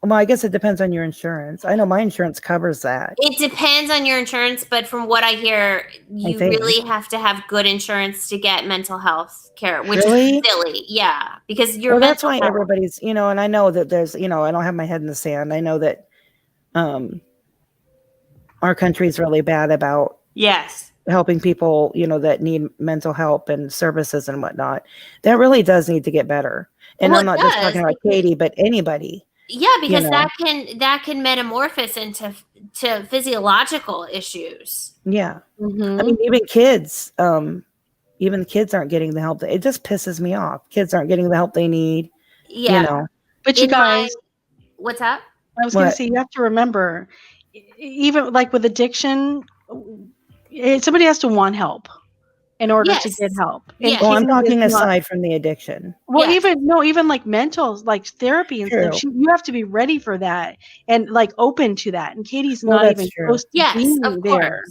[SPEAKER 2] Well, I guess it depends on your insurance. I know my insurance covers that.
[SPEAKER 3] It depends on your insurance, but from what I hear, you really have to have good insurance to get mental health care, which is silly. Yeah, because
[SPEAKER 2] that's why everybody's, and I know that there's, I don't have my head in the sand. I know that our country's really bad about helping people, that need mental help and services and whatnot. That really does need to get better. And I'm not just talking about Katie, but anybody.
[SPEAKER 3] Yeah, because that can metamorphose into physiological issues.
[SPEAKER 2] Yeah. I mean, even kids aren't getting the help. It just pisses me off. Kids aren't getting the help they need.
[SPEAKER 3] Yeah.
[SPEAKER 1] But you guys,
[SPEAKER 3] what's up?
[SPEAKER 1] I was going to say, you have to remember, even like with addiction, somebody has to want help in order to get help.
[SPEAKER 2] Well, I'm talking aside from the addiction.
[SPEAKER 1] Well, even like mental, like therapy and stuff, you have to be ready for that and like open to that. And Katie's not even supposed to be there.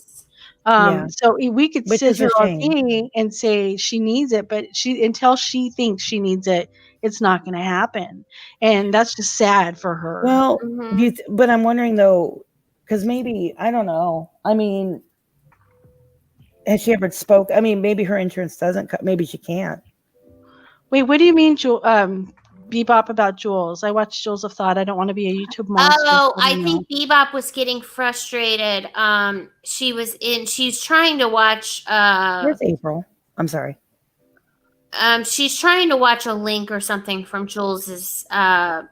[SPEAKER 1] So we could sit here all day and say she needs it, but until she thinks she needs it, it's not going to happen. And that's just sad for her.
[SPEAKER 2] Well,
[SPEAKER 3] Mhm.
[SPEAKER 2] but I'm wondering though, because maybe, I don't know. I mean, has she ever spoke? I mean, maybe her insurance doesn't, maybe she can't.
[SPEAKER 1] Wait, what do you mean, Bebop about Jules? I watched Jules of Thought. I don't want to be a YouTube monster.
[SPEAKER 3] Oh,
[SPEAKER 1] I
[SPEAKER 3] I
[SPEAKER 1] don't know.
[SPEAKER 3] think Bebop was getting frustrated. She's trying to watch
[SPEAKER 2] Where's April? I'm sorry.
[SPEAKER 3] she's trying to watch a link or something from Jules's channel.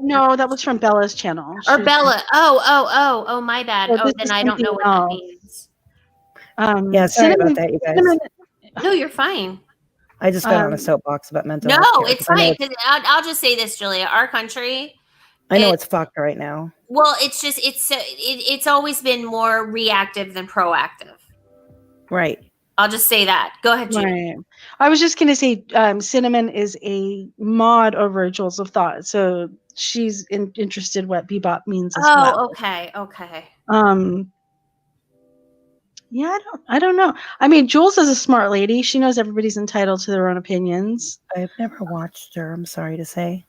[SPEAKER 1] No, that was from Bella's channel.
[SPEAKER 3] Or
[SPEAKER 1] She was-
[SPEAKER 3] Bella. Oh, my bad.
[SPEAKER 1] Oh,
[SPEAKER 3] Oh,
[SPEAKER 1] this
[SPEAKER 3] then
[SPEAKER 1] is
[SPEAKER 3] I don't know
[SPEAKER 1] something
[SPEAKER 3] what that
[SPEAKER 1] else.
[SPEAKER 3] means.
[SPEAKER 2] Yeah, sorry about that, you guys.
[SPEAKER 1] Cinnamon,
[SPEAKER 3] No, you're fine.
[SPEAKER 2] I just got on a soapbox about mental health
[SPEAKER 3] No,
[SPEAKER 2] care,
[SPEAKER 3] it's
[SPEAKER 2] 'cause
[SPEAKER 3] fine. Because I'll just say this, Julia. Our country,
[SPEAKER 2] I know it's fucked right now.
[SPEAKER 3] well, it's just it's always been more reactive than proactive.
[SPEAKER 2] Right.
[SPEAKER 3] I'll just say that. Go ahead, Julia.
[SPEAKER 1] right. I was just gonna say, Cinnamon is a mod over Jules of Thought, so she's interested what Bebop means as well.
[SPEAKER 3] Oh, okay.
[SPEAKER 1] Yeah, I don't know. I mean, Jules is a smart lady. She knows everybody's entitled to their own opinions.
[SPEAKER 2] I've never watched her, I'm sorry to say.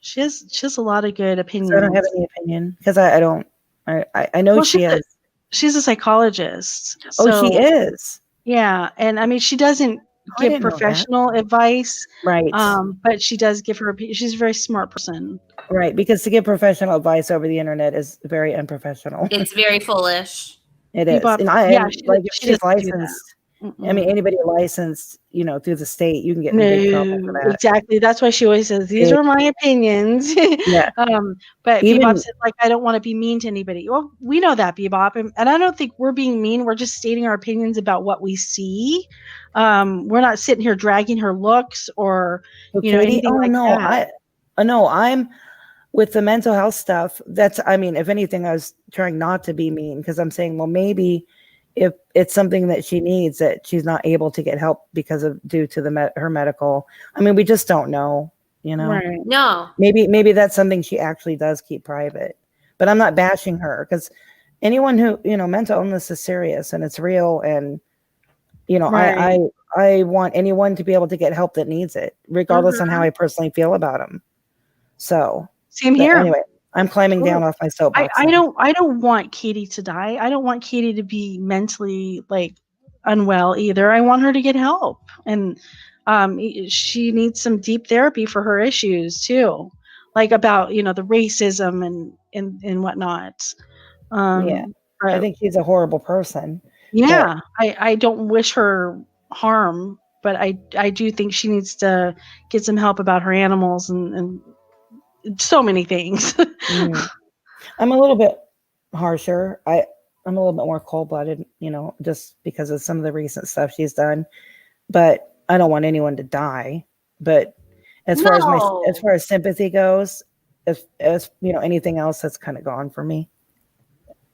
[SPEAKER 1] She has a lot of good opinions.
[SPEAKER 2] So I don't have any opinion because I don't. I know she is.
[SPEAKER 1] She's a psychologist.
[SPEAKER 2] Oh,
[SPEAKER 1] So,
[SPEAKER 2] she is.
[SPEAKER 1] yeah, and I mean, she doesn't
[SPEAKER 2] I
[SPEAKER 1] give
[SPEAKER 2] didn't know that.
[SPEAKER 1] professional advice,
[SPEAKER 2] Right.
[SPEAKER 1] but she does give her. She's a very smart person.
[SPEAKER 2] Right. Because to give professional advice over the internet is very unprofessional.
[SPEAKER 3] It's very foolish.
[SPEAKER 2] It is.
[SPEAKER 1] Bebop,
[SPEAKER 2] And like if she's
[SPEAKER 1] doesn't do that.
[SPEAKER 2] licensed, I mean, anybody licensed, through the state, you can get in
[SPEAKER 1] No,
[SPEAKER 2] big trouble for that.
[SPEAKER 1] exactly. That's why she always says, "These are my opinions."
[SPEAKER 2] Yeah.
[SPEAKER 1] But
[SPEAKER 2] Even-
[SPEAKER 1] Bebop said, like, I don't want to be mean to anybody. Well, we know that, Bebop, and I don't think we're being mean. We're just stating our opinions about what we see. We're not sitting here dragging her looks or
[SPEAKER 2] Katie,
[SPEAKER 1] anything like
[SPEAKER 2] no,
[SPEAKER 1] that.
[SPEAKER 2] I'm with the mental health stuff. I mean, if anything, I was trying not to be mean because I'm saying, well, maybe if it's something that she needs that she's not able to get help due to her medical. I mean, we just don't know,
[SPEAKER 1] Right.
[SPEAKER 3] No.
[SPEAKER 2] Maybe that's something she actually does keep private. But I'm not bashing her because anyone who, mental illness is serious and it's real, and
[SPEAKER 1] Right.
[SPEAKER 2] I want anyone to be able to get help that needs it, regardless on how I personally feel about them. So
[SPEAKER 1] Same here.
[SPEAKER 2] anyway, I'm climbing down off my soapbox.
[SPEAKER 1] I don't want Katie to die. I don't want Katie to be mentally unwell either. I want her to get help, and she needs some deep therapy for her issues too, like about the racism and whatnot.
[SPEAKER 2] Yeah, I think she's a horrible person.
[SPEAKER 1] Yeah, I don't wish her harm, but I do think she needs to get some help about her animals and so many things.
[SPEAKER 2] I'm a little bit harsher. I'm a little bit more cold-blooded, just because of some of the recent stuff she's done. But I don't want anyone to die. But as far as sympathy goes, as anything else, that's kind of gone for me.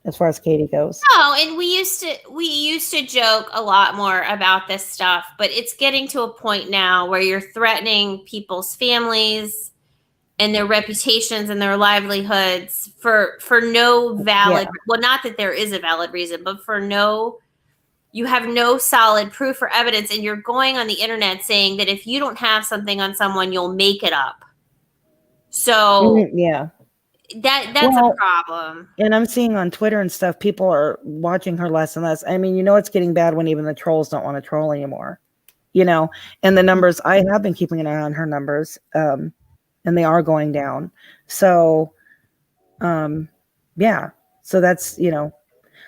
[SPEAKER 2] As far as Katie goes.
[SPEAKER 3] No, and we used to joke a lot more about this stuff, but it's getting to a point now where you're threatening people's families and their reputations and their livelihoods for no valid, well, not that there is a valid reason, but you have no solid proof or evidence, and you're going on the internet saying that if you don't have something on someone, you'll make it up. So
[SPEAKER 2] yeah,
[SPEAKER 3] that's a problem.
[SPEAKER 2] And I'm seeing on Twitter and stuff, people are watching her less and less. I mean, it's getting bad when even the trolls don't want to troll anymore, and the numbers, I have been keeping an eye on her numbers, and they are going down. So, yeah. So that's,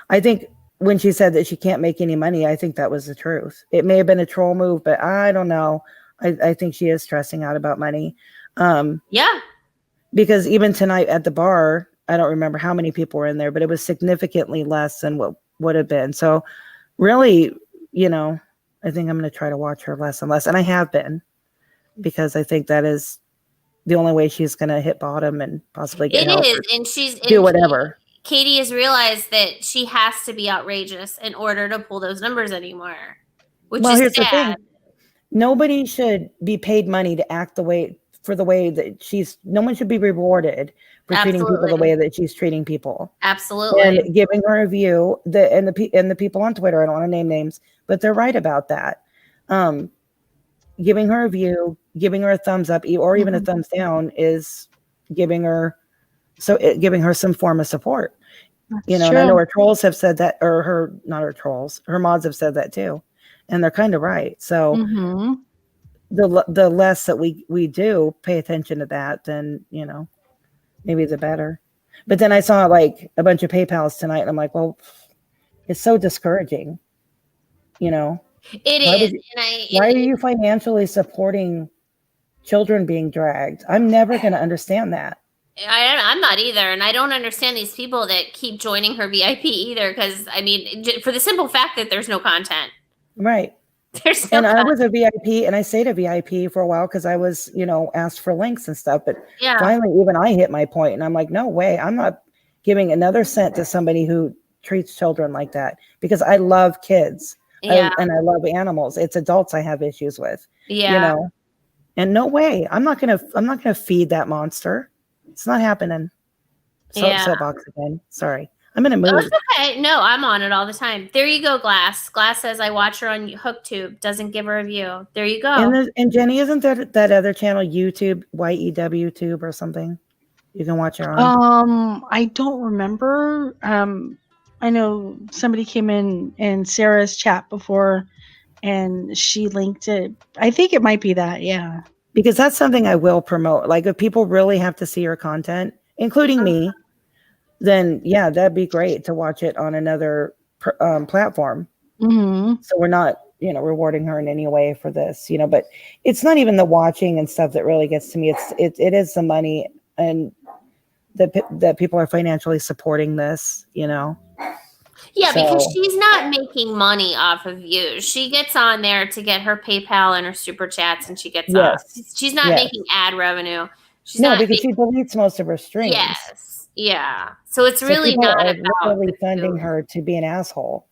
[SPEAKER 2] I think when she said that she can't make any money, I think that was the truth. It may have been a troll move, but I don't know. I think she is stressing out about money.
[SPEAKER 3] Yeah.
[SPEAKER 2] Because even tonight at the bar, I don't remember how many people were in there, but it was significantly less than what would have been. So really, I think I'm going to try to watch her less and less. And I have been, because I think that is the only way she's going to hit bottom and possibly get help.
[SPEAKER 3] It is, and
[SPEAKER 2] do whatever.
[SPEAKER 3] Katie has realized that she has to be outrageous in order to pull those numbers anymore, which is
[SPEAKER 2] here's
[SPEAKER 3] sad.
[SPEAKER 2] The thing. Nobody should be paid money to act the way that no one should be rewarded for treating people the way that she's treating people.
[SPEAKER 3] Absolutely.
[SPEAKER 2] And giving her a view, and the people on Twitter, I don't want to name names, but they're right about that. giving her a view, giving her a thumbs up, or even a
[SPEAKER 1] Mhm.
[SPEAKER 2] thumbs down is giving her giving her some form of support.
[SPEAKER 1] That's
[SPEAKER 2] And I know
[SPEAKER 1] true.
[SPEAKER 2] her trolls have said that, or not her trolls, her mods have said that too, and they're kind of right. So
[SPEAKER 1] Mhm.
[SPEAKER 2] the less that we do pay attention to that, then maybe the better. But then I saw like a bunch of PayPals tonight, and I'm like, well, it's so discouraging.
[SPEAKER 3] It
[SPEAKER 2] Why
[SPEAKER 3] is,
[SPEAKER 2] would you,
[SPEAKER 3] and I
[SPEAKER 2] why are you financially supporting children being dragged? I'm never going to understand that.
[SPEAKER 3] I'm not either, and I don't understand these people that keep joining her VIP either. Because I mean, for the simple fact that there's no content.
[SPEAKER 2] Right.
[SPEAKER 3] There's no
[SPEAKER 2] And I
[SPEAKER 3] content.
[SPEAKER 2] was a VIP, and I stayed a VIP for a while because I was, asked for links and stuff. But
[SPEAKER 3] Yeah,
[SPEAKER 2] finally, even I hit my point, and I'm like, no way, I'm not giving another cent to somebody who treats children like that, because I love kids.
[SPEAKER 3] yeah,
[SPEAKER 2] And I love animals. It's adults I have issues with,
[SPEAKER 3] yeah,
[SPEAKER 2] and no way, I'm not gonna feed that monster. It's not happening.
[SPEAKER 3] yeah.
[SPEAKER 2] Soapbox again. Sorry, I'm in a
[SPEAKER 3] Oh,
[SPEAKER 2] mood.
[SPEAKER 3] it's okay. No, I'm on it all the time. There you go, Glass. Glass says I watch her on HookTube. Doesn't give a review. There you go.
[SPEAKER 2] And Jenny, isn't that other channel, YouTube, YEW Tube or something? You can watch her on.
[SPEAKER 1] I don't remember. I know somebody came in Sarah's chat before, and she linked it. I think it might be that. Yeah.
[SPEAKER 2] Because that's something I will promote. Like, if people really have to see her content, including me, then yeah, that'd be great to watch it on another platform.
[SPEAKER 1] Mm-hmm.
[SPEAKER 2] So we're not, rewarding her in any way for this, but it's not even the watching and stuff that really gets to me. It is the money, and that people are financially supporting this,
[SPEAKER 3] Yeah, because
[SPEAKER 2] So
[SPEAKER 3] she's not making money off of views. She gets on there to get her PayPal and her super chats, and she gets off.
[SPEAKER 2] yes,
[SPEAKER 3] She's not
[SPEAKER 2] yes.
[SPEAKER 3] making ad revenue. She's
[SPEAKER 2] No,
[SPEAKER 3] not
[SPEAKER 2] because she
[SPEAKER 3] making.
[SPEAKER 2] deletes most of her streams.
[SPEAKER 3] Yes, yeah. So it's
[SPEAKER 2] So
[SPEAKER 3] really
[SPEAKER 2] people
[SPEAKER 3] not
[SPEAKER 2] are
[SPEAKER 3] about the
[SPEAKER 2] literally funding
[SPEAKER 3] view.
[SPEAKER 2] her to be an asshole.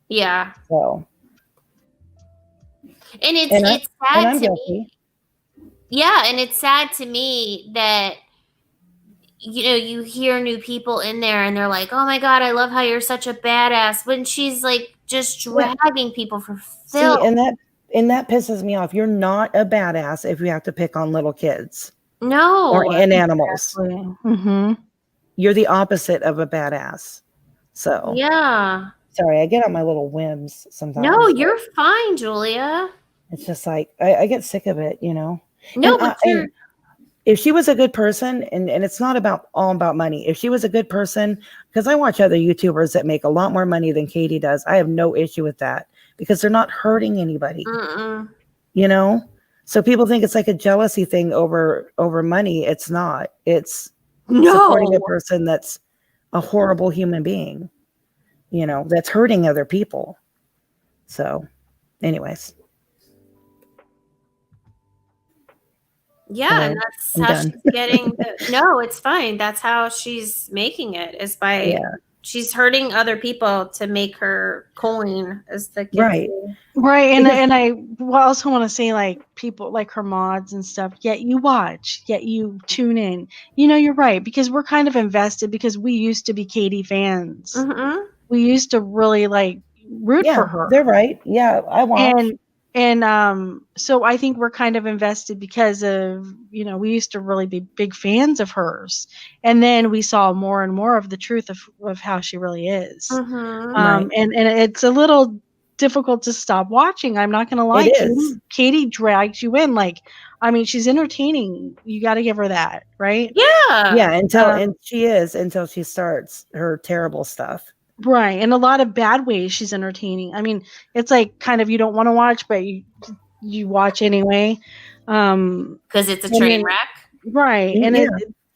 [SPEAKER 3] Yeah,
[SPEAKER 2] So,
[SPEAKER 3] and
[SPEAKER 2] and
[SPEAKER 3] it's sad
[SPEAKER 2] I'm
[SPEAKER 3] to
[SPEAKER 2] guilty.
[SPEAKER 3] me. Yeah, and it's sad to me that you hear new people in there and they're like, "Oh my god, I love how you're such a badass," when she's like just
[SPEAKER 2] Yeah.
[SPEAKER 3] dragging people for
[SPEAKER 2] See,
[SPEAKER 3] filth.
[SPEAKER 2] and that pisses me off. You're not a badass if you have to pick on little kids
[SPEAKER 3] No.
[SPEAKER 2] and animals.
[SPEAKER 1] Mm-hmm.
[SPEAKER 2] You're the opposite of a badass. So,
[SPEAKER 3] Yeah.
[SPEAKER 2] sorry, I get on my little whims sometimes.
[SPEAKER 3] No, you're fine, Julia.
[SPEAKER 2] It's just like I get sick of it,
[SPEAKER 3] No,
[SPEAKER 2] And
[SPEAKER 3] but you're.
[SPEAKER 2] and if she was a good person, and it's not all about money. If she was a good person, because I watch other YouTubers that make a lot more money than Katie does, I have no issue with that, because they're not hurting anybody,
[SPEAKER 3] Mm-mm.
[SPEAKER 2] So people think it's like a jealousy thing over money. It's not. It's supporting a
[SPEAKER 3] No.
[SPEAKER 2] person that's a horrible human being, that's hurting other people. So, anyways.
[SPEAKER 3] Yeah,
[SPEAKER 2] Sorry,
[SPEAKER 3] and that's
[SPEAKER 2] I'm
[SPEAKER 3] how
[SPEAKER 2] done.
[SPEAKER 3] she's getting no, it's fine. That's how she's making it, is by
[SPEAKER 2] Yeah.
[SPEAKER 3] she's hurting other people to make her coin, as the kids
[SPEAKER 2] Right.
[SPEAKER 3] say.
[SPEAKER 1] Right,
[SPEAKER 2] Because-
[SPEAKER 1] and I also want to say, like, people like her mods and stuff. Yet you watch, yet you tune in. You're right, because we're kind of invested, because we used to be Katie fans.
[SPEAKER 3] Mm-hmm.
[SPEAKER 1] We used to really like root
[SPEAKER 2] Yeah,
[SPEAKER 1] for her,
[SPEAKER 2] they're right. Yeah, I watch.
[SPEAKER 1] and so I think we're kind of invested because of we used to really be big fans of hers, and then we saw more and more of the truth of how she really is.
[SPEAKER 3] Mm-hmm.
[SPEAKER 2] Right.
[SPEAKER 1] And it's a little difficult to stop watching. I'm not gonna lie.
[SPEAKER 2] It is.
[SPEAKER 1] Katie drags you in. Like, I mean, she's entertaining. You got to give her that, right?
[SPEAKER 3] Yeah.
[SPEAKER 2] Yeah, until she starts her terrible stuff.
[SPEAKER 1] Right. In a lot of bad ways, she's entertaining. I mean, it's like kind of you don't want to watch, but you watch anyway.
[SPEAKER 3] Because it's a train wreck.
[SPEAKER 1] Right. And
[SPEAKER 2] Yeah.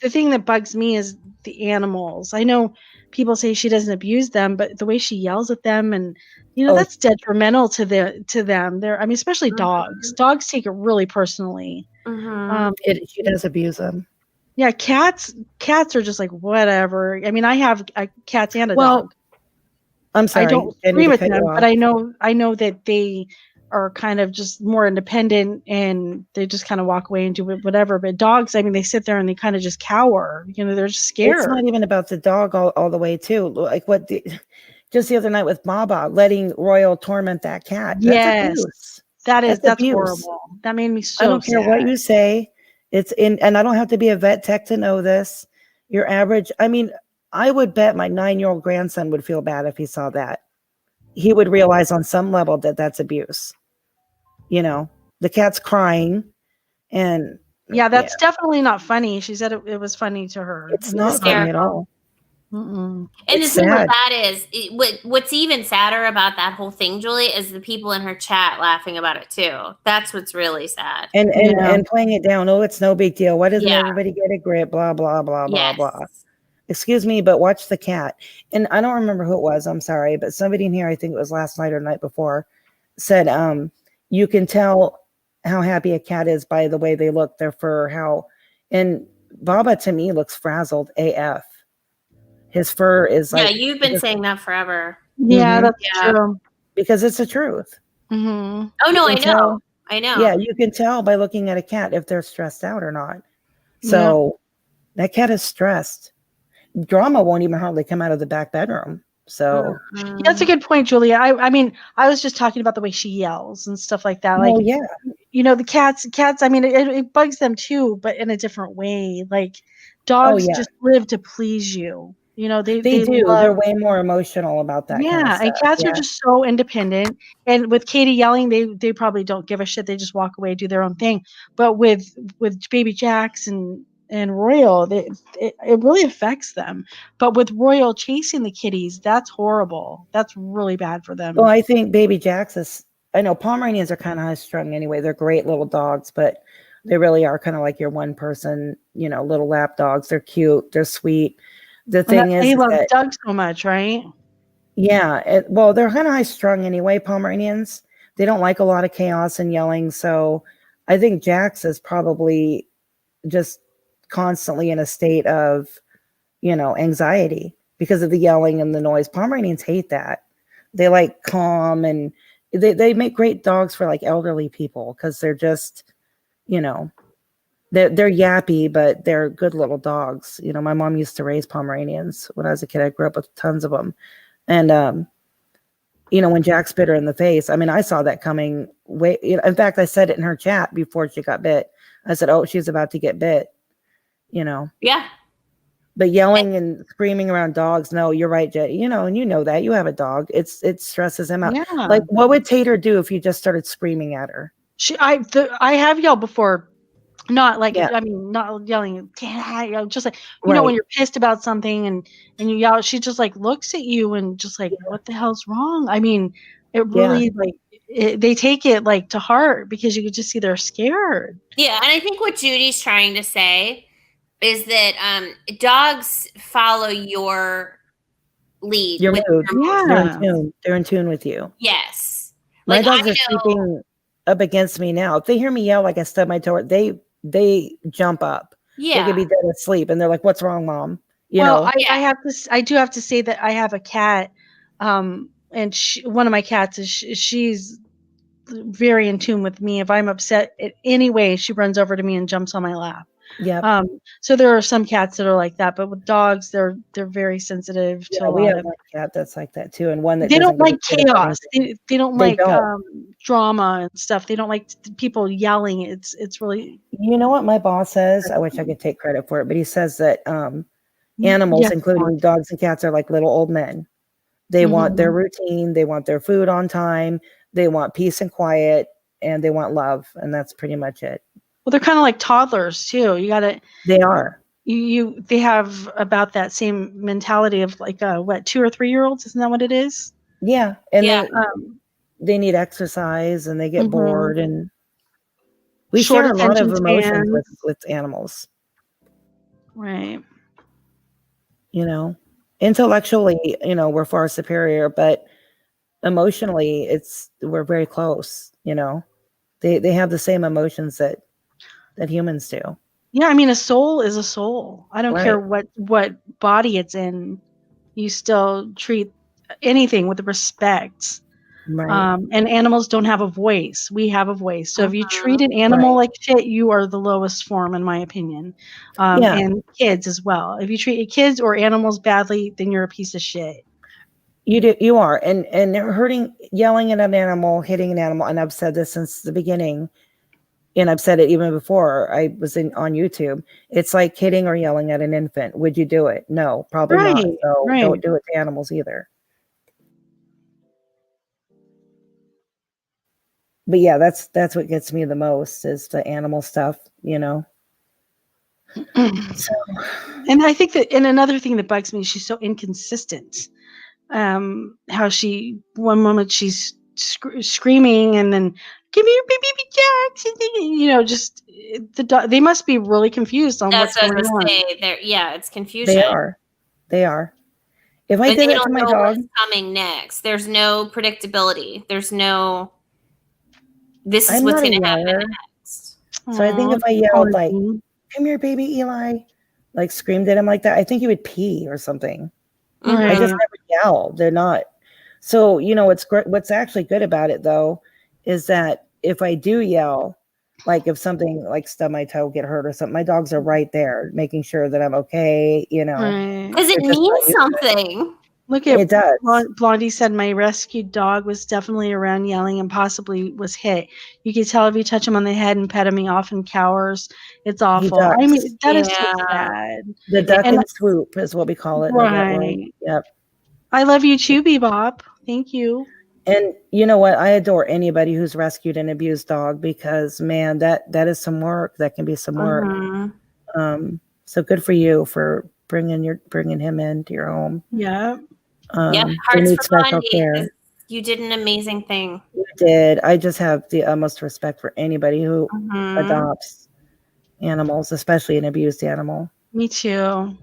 [SPEAKER 1] the thing that bugs me is the animals. I know people say she doesn't abuse them, but the way she yells at them, and that's detrimental to them. I mean, especially dogs. Dogs take it really personally.
[SPEAKER 3] Mm-hmm.
[SPEAKER 2] She does abuse them.
[SPEAKER 1] Yeah, cats are just like whatever. I mean, I have cats and a dog.
[SPEAKER 2] I'm sorry.
[SPEAKER 1] I don't agree with them, but I know that they are kind of just more independent, and they just kind of walk away and do whatever. But dogs, I mean, they sit there and they kind of just cower. They're just scared.
[SPEAKER 2] It's not even about the dog all the way too. Like just the other night with Baba letting Royal torment that cat. That's abuse. That's
[SPEAKER 1] that's
[SPEAKER 2] abuse.
[SPEAKER 1] horrible. That made me
[SPEAKER 2] I
[SPEAKER 1] so
[SPEAKER 2] don't care what
[SPEAKER 1] sad.
[SPEAKER 2] you say. It's in, and I don't have to be a vet tech to know this. Your average, I mean, I would bet my 9-year-old grandson would feel bad if he saw that. He would realize on some level that that's abuse. You know, the cat's crying, and
[SPEAKER 1] Yeah,
[SPEAKER 2] yeah,
[SPEAKER 1] that's definitely not funny. She said it was funny to her
[SPEAKER 2] it's
[SPEAKER 1] in the
[SPEAKER 2] not funny at
[SPEAKER 3] Hysterical.
[SPEAKER 2] all.
[SPEAKER 1] Mm-mm.
[SPEAKER 3] And the
[SPEAKER 2] It's
[SPEAKER 3] thing with
[SPEAKER 2] sad.
[SPEAKER 3] that is, what's even sadder about that whole thing, Julie, is the people in her chat laughing about it too. That's what's really sad.
[SPEAKER 2] And
[SPEAKER 1] Yeah.
[SPEAKER 2] playing it down. Oh, it's no big deal. Why doesn't
[SPEAKER 3] Yeah.
[SPEAKER 2] everybody get a grip? Blah blah blah blah
[SPEAKER 3] Yes.
[SPEAKER 2] blah. Excuse me, but watch the cat. And I don't remember who it was. I'm sorry, but somebody in here, I think it was last night or night before, said you can tell how happy a cat is by the way they look, their fur, how. And Baba to me looks frazzled AF. His fur is
[SPEAKER 3] Yeah,
[SPEAKER 2] like,
[SPEAKER 3] you've been saying that forever.
[SPEAKER 1] Yeah,
[SPEAKER 2] Mhm.
[SPEAKER 1] that's
[SPEAKER 3] Yeah.
[SPEAKER 1] true.
[SPEAKER 2] because it's the truth.
[SPEAKER 1] Mm-hmm.
[SPEAKER 3] Oh no,
[SPEAKER 2] You
[SPEAKER 3] I
[SPEAKER 2] can
[SPEAKER 3] know.
[SPEAKER 2] tell.
[SPEAKER 3] I know.
[SPEAKER 2] Yeah, you can tell by looking at a cat if they're stressed out or not. So that cat is stressed. Drama won't even hardly come out of the back bedroom. So,
[SPEAKER 1] That's a good point, Julia. I mean, I was just talking about the way she yells and stuff like that. Like,
[SPEAKER 2] well, yeah,
[SPEAKER 1] the cats, I mean, it bugs them too, but in a different way. Like,
[SPEAKER 2] oh
[SPEAKER 1] dogs
[SPEAKER 2] yeah,
[SPEAKER 1] just live to please you.
[SPEAKER 2] they
[SPEAKER 1] They
[SPEAKER 2] do.
[SPEAKER 1] love.
[SPEAKER 2] They're way more emotional about that kind of
[SPEAKER 1] Yeah, and
[SPEAKER 2] stuff.
[SPEAKER 1] cats are
[SPEAKER 2] Yeah,
[SPEAKER 1] just so independent. And with Katie yelling, they probably don't give a shit. They just walk away, do their own thing. But with baby Jax and Royal, it really affects them. But with Royal chasing the kitties, that's horrible. That's really bad for them.
[SPEAKER 2] well, I think baby Jax is. I know Pomeranians are kind of high strung anyway. They're great little dogs, but they really are kind of like your one person, little lap dogs. They're cute. They're sweet. The
[SPEAKER 1] And
[SPEAKER 2] thing
[SPEAKER 1] that's why he
[SPEAKER 2] is
[SPEAKER 1] loves
[SPEAKER 2] that
[SPEAKER 1] Doug so much, right?
[SPEAKER 2] yeah, well, they're kind of high strung anyway. Pomeranians. They don't like a lot of chaos and yelling. So I think Jax is probably just constantly in a state of, anxiety because of the yelling and the noise. Pomeranians hate that. They like calm, and they make great dogs for like elderly people because they're just, you know, they're yappy, but they're good little dogs. My mom used to raise Pomeranians when I was a kid. I grew up with tons of them. And, when Jax bit her in the face, I mean, I saw that coming way, in fact, I said it in her chat before she got bit. I said, oh, she's about to get bit,
[SPEAKER 3] Yeah.
[SPEAKER 2] but yelling and screaming around dogs. No, you're right, Jay. And that you have a dog. It stresses him out.
[SPEAKER 1] Yeah.
[SPEAKER 2] Like, what would Tater do if you just started screaming at her?
[SPEAKER 1] I have yelled before. Not like,
[SPEAKER 2] Yeah.
[SPEAKER 1] I mean, not yelling, just like,
[SPEAKER 2] Right.
[SPEAKER 1] when you're pissed about something and you yell, she just like looks at you and just like, what the hell's wrong? I mean, it really they take it like to heart because you could just see they're scared.
[SPEAKER 3] Yeah, and I think what Judy's trying to say is that dogs follow your lead.
[SPEAKER 2] Your
[SPEAKER 3] with
[SPEAKER 2] mood.
[SPEAKER 3] your
[SPEAKER 2] They're in
[SPEAKER 1] Yeah.
[SPEAKER 2] tune. They're in tune with you.
[SPEAKER 3] Yes.
[SPEAKER 2] My
[SPEAKER 3] Like,
[SPEAKER 2] dogs
[SPEAKER 3] I
[SPEAKER 2] are
[SPEAKER 3] know.
[SPEAKER 2] sleeping up against me now. If they hear me yell like I stub my toe, they jump up. They
[SPEAKER 3] Yeah.
[SPEAKER 2] could be dead asleep, and they're like, "What's wrong, Mom?"
[SPEAKER 1] Well,
[SPEAKER 3] Yeah.
[SPEAKER 1] I do have to say that I have a cat, and one of my cats she's very in tune with me. If I'm upset in any way, she runs over to me and jumps on my lap.
[SPEAKER 2] Yep.
[SPEAKER 1] So there are some cats that are like that, but with dogs, they're very sensitive to
[SPEAKER 2] Yeah,
[SPEAKER 1] a
[SPEAKER 2] we
[SPEAKER 1] lot
[SPEAKER 2] have
[SPEAKER 1] of.
[SPEAKER 2] one cat that's like that too, and one that
[SPEAKER 1] They
[SPEAKER 2] doesn't
[SPEAKER 1] don't
[SPEAKER 2] give a
[SPEAKER 1] like
[SPEAKER 2] shit about
[SPEAKER 1] chaos.
[SPEAKER 2] anything.
[SPEAKER 1] They don't
[SPEAKER 2] They
[SPEAKER 1] like
[SPEAKER 2] don't.
[SPEAKER 1] drama and stuff. They don't like people yelling. It's really.
[SPEAKER 2] You know what my boss says? I wish I could take credit for it, but he says that animals,
[SPEAKER 1] Yes,
[SPEAKER 2] including dogs and cats, are like little old men. They want their routine, they want their food on time, they want peace and quiet, and they want love, and that's pretty much it.
[SPEAKER 1] Well, they're kind of like toddlers too. You gotta.
[SPEAKER 2] They are.
[SPEAKER 1] They have about that same mentality of like 2 or 3 year olds. Isn't that what it is?
[SPEAKER 2] Yeah, and
[SPEAKER 3] Yeah.
[SPEAKER 2] they need exercise, and they get bored, and we
[SPEAKER 1] Short
[SPEAKER 2] share a lot of
[SPEAKER 1] attention
[SPEAKER 2] emotions
[SPEAKER 1] spans.
[SPEAKER 2] with animals.
[SPEAKER 1] Right.
[SPEAKER 2] Intellectually, we're far superior, but emotionally, we're very close. They have the same emotions that humans do.
[SPEAKER 1] Yeah, I mean, a soul is a soul. I don't care
[SPEAKER 2] Right.
[SPEAKER 1] what body it's in. You still treat anything with respect.
[SPEAKER 2] Right.
[SPEAKER 1] And animals don't have a voice. We have a voice. So if you treat an animal
[SPEAKER 2] Right.
[SPEAKER 1] like shit, you are the lowest form, in my opinion.
[SPEAKER 2] Yeah.
[SPEAKER 1] And kids as well. If you treat kids or animals badly, then you're a piece of shit.
[SPEAKER 2] You are, and hurting, yelling at an animal, hitting an animal, and I've said this since the beginning, and I've said it even before I was on YouTube. It's like hitting or yelling at an infant. Would you do it? No, probably not.
[SPEAKER 1] Right,
[SPEAKER 2] So
[SPEAKER 1] right.
[SPEAKER 2] don't do it to animals either. But yeah, that's what gets me the most is the animal stuff, you know. So,
[SPEAKER 1] And I think that, and another thing that bugs me, she's so inconsistent. How she, one moment she's screaming, and then give me your baby Jack, just they must be really confused on
[SPEAKER 3] That's
[SPEAKER 1] what's
[SPEAKER 3] what I
[SPEAKER 1] going
[SPEAKER 3] was
[SPEAKER 1] on.
[SPEAKER 3] gonna say. There, yeah, it's confusion.
[SPEAKER 2] they are. If I
[SPEAKER 3] But
[SPEAKER 2] did
[SPEAKER 3] they
[SPEAKER 2] that to
[SPEAKER 3] don't
[SPEAKER 2] my
[SPEAKER 3] know
[SPEAKER 2] dog,
[SPEAKER 3] what's coming next. There's no predictability. There's no. This is
[SPEAKER 2] I'm
[SPEAKER 3] what's
[SPEAKER 2] not a
[SPEAKER 3] going to happen
[SPEAKER 2] yeller.
[SPEAKER 3] next.
[SPEAKER 2] So I think
[SPEAKER 1] Aw,
[SPEAKER 2] if I yelled like,
[SPEAKER 1] Pauline.
[SPEAKER 2] "Come here, baby Eli," like screamed at him like that, I think he would pee or something. I just
[SPEAKER 1] Right.
[SPEAKER 2] never yell. They're not. So what's actually good about it though, is that if I do yell, like if something like stub my toe, get hurt or something, my dogs are right there, making sure that I'm okay.
[SPEAKER 1] Right.
[SPEAKER 3] Because it
[SPEAKER 2] They're just
[SPEAKER 3] means
[SPEAKER 2] not used to it.
[SPEAKER 3] something.
[SPEAKER 1] Look at
[SPEAKER 2] It does.
[SPEAKER 1] Blondie said my rescued dog was definitely around yelling and possibly was hit. You can tell if you touch him on the head and pet him, he often cowers. It's awful. I
[SPEAKER 2] does.
[SPEAKER 1] mean, that is so
[SPEAKER 3] Yeah.
[SPEAKER 1] sad.
[SPEAKER 2] The duck
[SPEAKER 1] And
[SPEAKER 2] and swoop is what we call it in the vet world.
[SPEAKER 1] right.
[SPEAKER 2] Yep.
[SPEAKER 1] I love you too, Bebop. Thank you.
[SPEAKER 2] And you know what? I adore anybody who's rescued an abused dog because man, that is some work. That can be some work.
[SPEAKER 3] Mhm.
[SPEAKER 2] So good for you for bringing him into your home.
[SPEAKER 1] Yeah.
[SPEAKER 3] Yeah,
[SPEAKER 2] They
[SPEAKER 3] hearts
[SPEAKER 2] need
[SPEAKER 3] for
[SPEAKER 2] special
[SPEAKER 3] Blondie.
[SPEAKER 2] care.
[SPEAKER 3] 'Cause you did an amazing thing.
[SPEAKER 2] You did. I just have the utmost respect for anybody who
[SPEAKER 3] Mhm.
[SPEAKER 2] adopts animals, especially an abused animal.
[SPEAKER 1] Me too.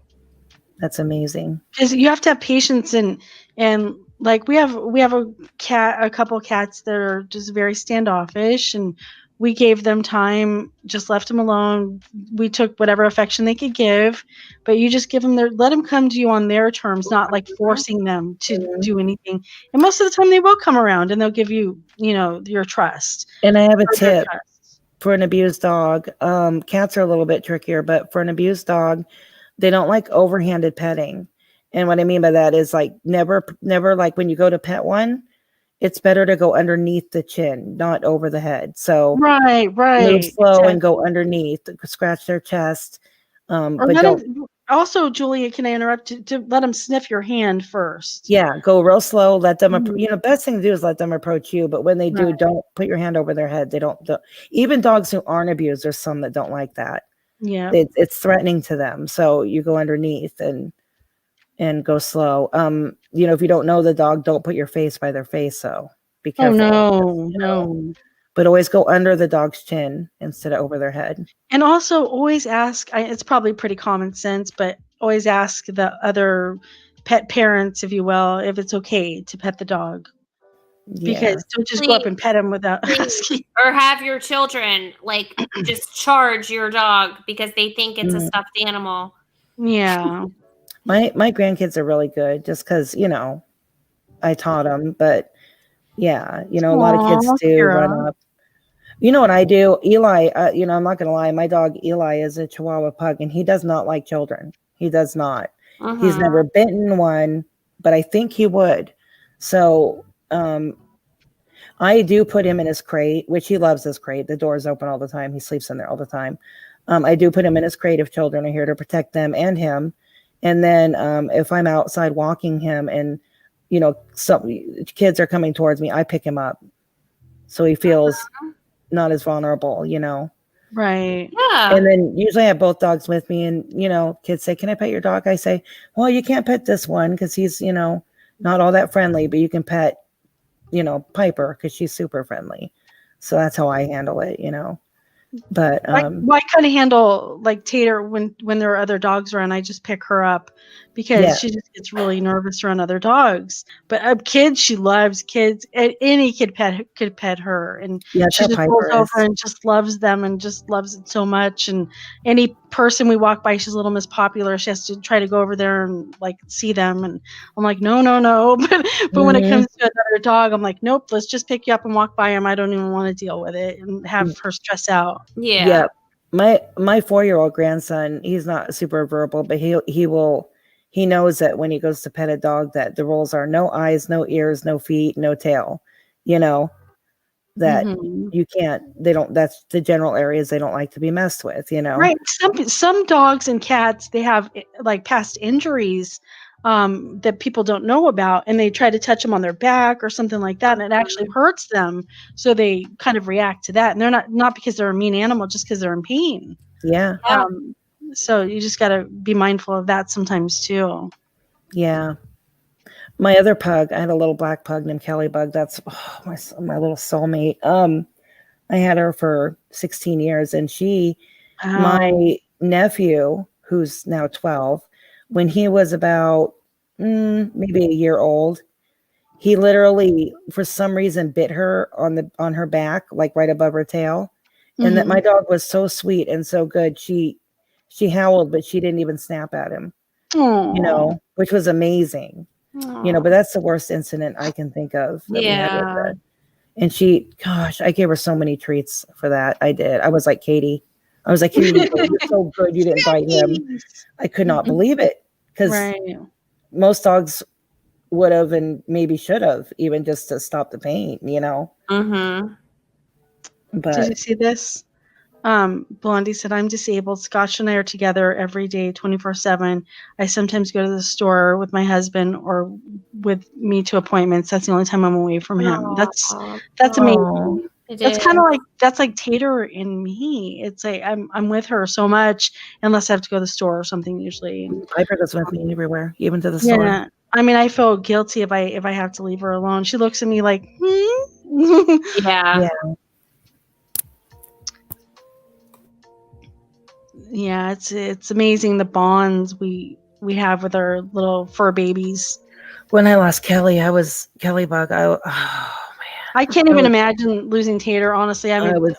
[SPEAKER 2] That's amazing.
[SPEAKER 1] Because you have to have patience, and like we have a couple cats that are just very standoffish, and we gave them time, just left them alone. We took whatever affection they could give, but you just give them let them come to you on their terms, not like forcing them to
[SPEAKER 2] Mhm.
[SPEAKER 1] do anything. And most of the time they will come around and they'll give you, your trust.
[SPEAKER 2] And I have a
[SPEAKER 1] Or their
[SPEAKER 2] tip
[SPEAKER 1] trust.
[SPEAKER 2] for an abused dog. Cats are a little bit trickier, but for an abused dog, they don't like overhanded petting. And what I mean by that is like never like when you go to pet one, it's better to go underneath the chin, not over the head. So
[SPEAKER 1] Right,
[SPEAKER 2] move
[SPEAKER 1] right.
[SPEAKER 2] slow and
[SPEAKER 1] Exactly.
[SPEAKER 2] go underneath, scratch their chest.
[SPEAKER 1] Or
[SPEAKER 2] But
[SPEAKER 1] let
[SPEAKER 2] don't,
[SPEAKER 1] him also, Julia, can I interrupt to let him sniff your hand first?
[SPEAKER 2] yeah, go real slow. Let them,
[SPEAKER 1] Mhm.
[SPEAKER 2] best thing to do is let them approach you. But when they do,
[SPEAKER 1] Right.
[SPEAKER 2] don't put your hand over their head. They don't, even dogs who aren't abused, there's some that don't like that.
[SPEAKER 1] Yeah.
[SPEAKER 2] It's threatening to them. So you go underneath and go slow. If you don't know the dog, don't put your face by their face. So be
[SPEAKER 1] Oh
[SPEAKER 2] careful.
[SPEAKER 1] no, no.
[SPEAKER 2] But always go under the dog's chin instead of over their head.
[SPEAKER 1] And also always ask, it's probably pretty common sense, but always ask the other pet parents, if you will, if it's okay to pet the dog.
[SPEAKER 2] Yeah.
[SPEAKER 1] Because don't just go up and pet him without asking.
[SPEAKER 3] Or have your children just charge your dog because they think it's a stuffed animal.
[SPEAKER 1] Yeah.
[SPEAKER 2] My grandkids are really good just because, I taught them. But yeah, a lot of kids
[SPEAKER 1] Aw,
[SPEAKER 2] do run
[SPEAKER 1] Kara.
[SPEAKER 2] up. You know what I do? Eli, I'm not going to lie. My dog Eli is a Chihuahua pug and he does not like children. He does not. He's
[SPEAKER 3] Mhm.
[SPEAKER 2] never bitten one, but I think he would. So I do put him in his crate, which he loves his crate. The door is open all the time. He sleeps in there all the time. I do put him in his crate if children are here to protect them and him. And then if I'm outside walking him and, some kids are coming towards me, I pick him up. So he feels not as vulnerable,
[SPEAKER 1] Right.
[SPEAKER 3] Yeah.
[SPEAKER 2] And then usually I have both dogs with me and, kids say, can I pet your dog? I say, well, you can't pet this one because he's, not all that friendly, but you can pet, Piper because she's super friendly. So that's how I handle it, But
[SPEAKER 1] Why kind of handle like Tater when there are other dogs around? I just pick her up because
[SPEAKER 2] yeah,
[SPEAKER 1] she just gets really nervous around other dogs. But kids, she loves kids. Any kid could pet her, and
[SPEAKER 2] that's
[SPEAKER 1] she
[SPEAKER 2] how
[SPEAKER 1] just rolls
[SPEAKER 2] Piper
[SPEAKER 1] over
[SPEAKER 2] is.
[SPEAKER 1] and just loves them and just loves it so much. And any person we walk by, she's a little Miss Popular. She has to try to go over there and like see them. And I'm like, no, no, no. But when it
[SPEAKER 2] Mhm.
[SPEAKER 1] comes to another dog, I'm like, nope. Let's just pick you up and walk by him. I don't even want to deal with it and have her stress out.
[SPEAKER 3] Yeah.
[SPEAKER 2] My 4-year-old grandson, he's not super verbal, but he will he knows that when he goes to pet a dog, that the rules are no eyes, no ears, no feet, no tail. That you can't. They don't. That's the general areas they don't like to be messed with.
[SPEAKER 1] Right. Some dogs and cats, they have like past injuries that people don't know about, and they try to touch them on their back or something like that, and it actually hurts them. So they kind of react to that, and they're not because they're a mean animal, just because they're in pain.
[SPEAKER 2] Yeah.
[SPEAKER 1] So you just got to be mindful of that sometimes too.
[SPEAKER 2] Yeah. My other pug, I had a little black pug named Kelly Bug. That's my little soulmate. I had her for 16 years, and my nephew, who's now 12, when he was about maybe a year old, he literally, for some reason, bit her on her back, like right above her tail. And that my dog was so sweet and so good. She howled, but she didn't even snap at him.
[SPEAKER 1] Aww.
[SPEAKER 2] Which was amazing. But that's the worst incident I can think of that we had with her. And gosh, I gave her so many treats for that. I did. I was like, Katie, you're so good you didn't bite him. I could not believe it, because most dogs would have and maybe should have, even just to stop the pain, But
[SPEAKER 1] did you see this? Blondie said, I'm disabled. Scotch and I are together every day, 24/7. I sometimes go to the store with my husband or with me to appointments. That's the only time I'm away from him. That's amazing. That's kind of like, that's like Tater in me. It's like I'm with her so much, unless I have to go to the store or something usually.
[SPEAKER 2] Piper goes with me everywhere, even to the store.
[SPEAKER 1] Yeah. I mean, I feel guilty if I have to leave her alone. She looks at me like,
[SPEAKER 3] Yeah.
[SPEAKER 1] Yeah, it's amazing the bonds we have with our little fur babies.
[SPEAKER 2] When I lost Kelly, I was Kelly Bug. Man,
[SPEAKER 1] I can't even imagine losing Tater. Honestly, I mean,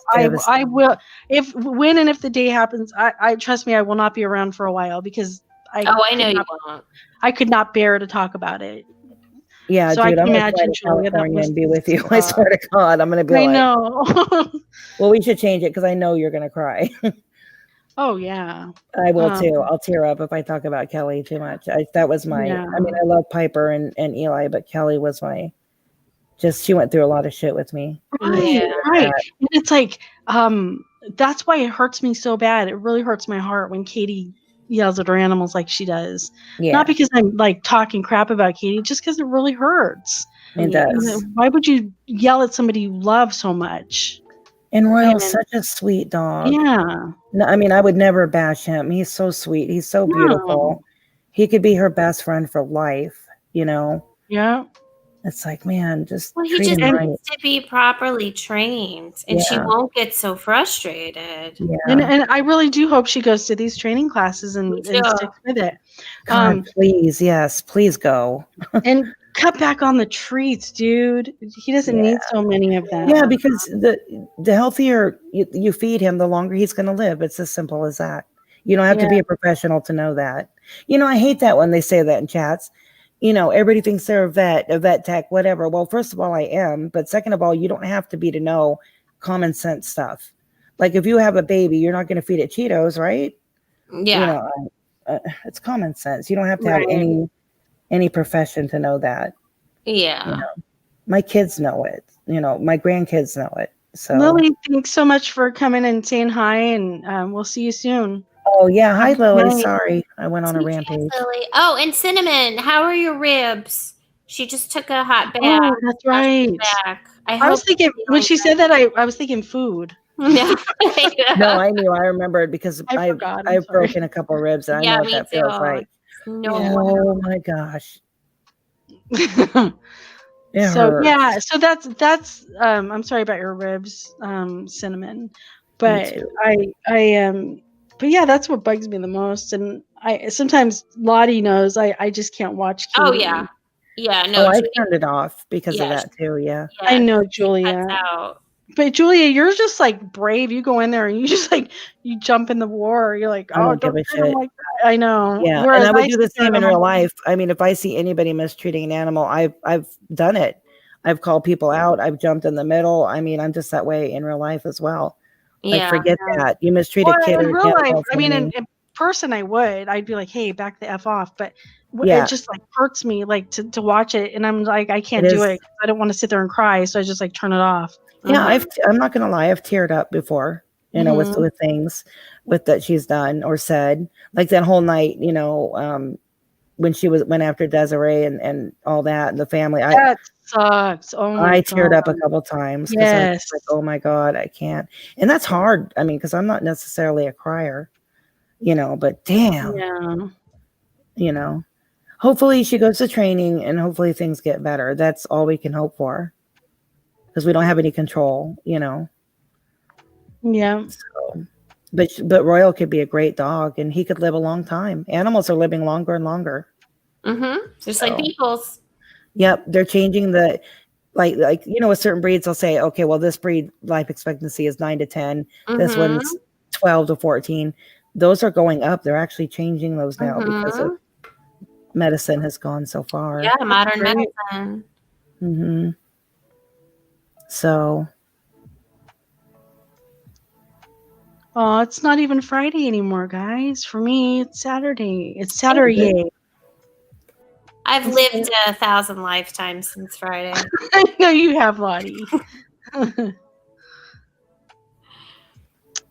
[SPEAKER 1] I will if the day happens. I trust me, I will not be around for a while, because I
[SPEAKER 3] know you won't.
[SPEAKER 1] I could not bear to talk about it.
[SPEAKER 2] Yeah,
[SPEAKER 1] so
[SPEAKER 2] dude,
[SPEAKER 1] I can
[SPEAKER 2] I'm
[SPEAKER 1] imagine
[SPEAKER 2] going to California and be with you. I swear to God, I'm going to be
[SPEAKER 1] I know.
[SPEAKER 2] Well, we should change it, because I know you're going to cry.
[SPEAKER 1] Oh yeah,
[SPEAKER 2] I will too. I'll tear up if I talk about Kelly too much. That was my.
[SPEAKER 1] Yeah.
[SPEAKER 2] I mean, I love Piper and Eli, but Kelly was my. She went through a lot of shit with me.
[SPEAKER 1] Right. And it's like, that's why it hurts me so bad. It really hurts my heart when Katie yells at her animals like she does.
[SPEAKER 2] Yeah.
[SPEAKER 1] Not because I'm like talking crap about Katie, just because it really hurts.
[SPEAKER 2] It does.
[SPEAKER 1] Why would you yell at somebody you love so much?
[SPEAKER 2] And Royal's such a sweet dog.
[SPEAKER 1] Yeah.
[SPEAKER 2] No, I mean, I would never bash him. He's so sweet. He's so beautiful. He could be her best friend for life,
[SPEAKER 1] Yeah.
[SPEAKER 2] It's like, man, just
[SPEAKER 3] he just needs to be properly trained, and she won't get so frustrated.
[SPEAKER 2] Yeah.
[SPEAKER 1] And I really do hope she goes to these training classes and sticks with it.
[SPEAKER 2] God, please, yes, please go.
[SPEAKER 1] And cut back on the treats, dude. He doesn't need so many of them.
[SPEAKER 2] Yeah, because the healthier you feed him, the longer he's going to live. It's as simple as that. You don't have to be a professional to know that. I hate that when they say that in chats. Everybody thinks they're a vet tech, whatever. Well, first of all, I am. But second of all, you don't have to be to know common sense stuff. Like if you have a baby, you're not going to feed it Cheetos, right?
[SPEAKER 3] Yeah.
[SPEAKER 2] It's common sense. You don't have to have any profession to know that.
[SPEAKER 3] Yeah.
[SPEAKER 2] My kids know it. My grandkids know it. So
[SPEAKER 1] Lily, thanks so much for coming and saying hi, and we'll see you soon.
[SPEAKER 2] Oh yeah, hi Lily. Sorry, I went on a rampage.
[SPEAKER 3] Lily. Oh, and Cinnamon, how are your ribs? She just took a hot bath.
[SPEAKER 1] Oh, that's right. I was thinking when she said that, I was thinking food.
[SPEAKER 3] No,
[SPEAKER 2] I knew. I remembered because I've broken a couple of ribs, and I know what that feels like.
[SPEAKER 3] No.
[SPEAKER 2] Oh my gosh.
[SPEAKER 1] So that's I'm sorry about your ribs, Cinnamon, but but yeah, that's what bugs me the most. And I sometimes Lottie knows I just can't watch Katie.
[SPEAKER 3] Oh yeah, no.
[SPEAKER 2] I turned it off because of that too. Yeah,
[SPEAKER 1] I know, Julia. But Julia, you're just like brave. You go in there and you just like you jump in the war. You're like, oh, don't give a shit. Like that. I know.
[SPEAKER 2] Yeah,
[SPEAKER 1] Whereas
[SPEAKER 2] and I would do the same in real life. I mean, if I see anybody mistreating an animal, I've done it. I've called people out. I've jumped in the middle. I mean, I'm just that way in real life as well. Like, forget that. You mistreat a kid.
[SPEAKER 1] In real life, I mean, in person, I would. I'd be like, "Hey, back the f off." But
[SPEAKER 2] Yeah.
[SPEAKER 1] it just like hurts me like to watch it, and I'm like, I can't
[SPEAKER 2] It
[SPEAKER 1] do
[SPEAKER 2] is.
[SPEAKER 1] it. I don't want to sit there and cry, so I just like turn it off.
[SPEAKER 2] Yeah,
[SPEAKER 3] Mhm.
[SPEAKER 2] I'm not gonna lie, I've teared up before, you know,
[SPEAKER 1] Mhm.
[SPEAKER 2] with things with that she's done or said. Like that whole night, you know, when she went after Desiree and all that and the family.
[SPEAKER 1] That sucks. Oh my
[SPEAKER 2] I teared
[SPEAKER 1] god.
[SPEAKER 2] up a couple times because I was
[SPEAKER 1] Yes.
[SPEAKER 2] like, oh my God, I can't. And that's hard. I mean, because I'm not necessarily a crier, you know, but damn,
[SPEAKER 1] Yeah.
[SPEAKER 2] you know. Hopefully she goes to training and hopefully things get better. That's all we can hope for. Because we don't have any control, you know.
[SPEAKER 1] Yeah.
[SPEAKER 2] So, but Royal could be a great dog and he could live a long time. Animals are living longer and longer.
[SPEAKER 3] Just like
[SPEAKER 2] So,
[SPEAKER 3] people's.
[SPEAKER 2] yep, they're changing the like you know, with certain breeds they'll say, okay, well this breed life expectancy is 9 to 10. This one's 12 to 14. Those are going up. They're actually changing those now because of medicine has gone so far.
[SPEAKER 3] Yeah, modern
[SPEAKER 1] great.
[SPEAKER 3] medicine.
[SPEAKER 2] Mm-hmm. So,
[SPEAKER 1] Oh, it's not even Friday anymore, guys. For me, it's Saturday. It's Saturday.
[SPEAKER 3] I've lived 1,000 lifetimes since Friday.
[SPEAKER 1] I know you have, Lottie.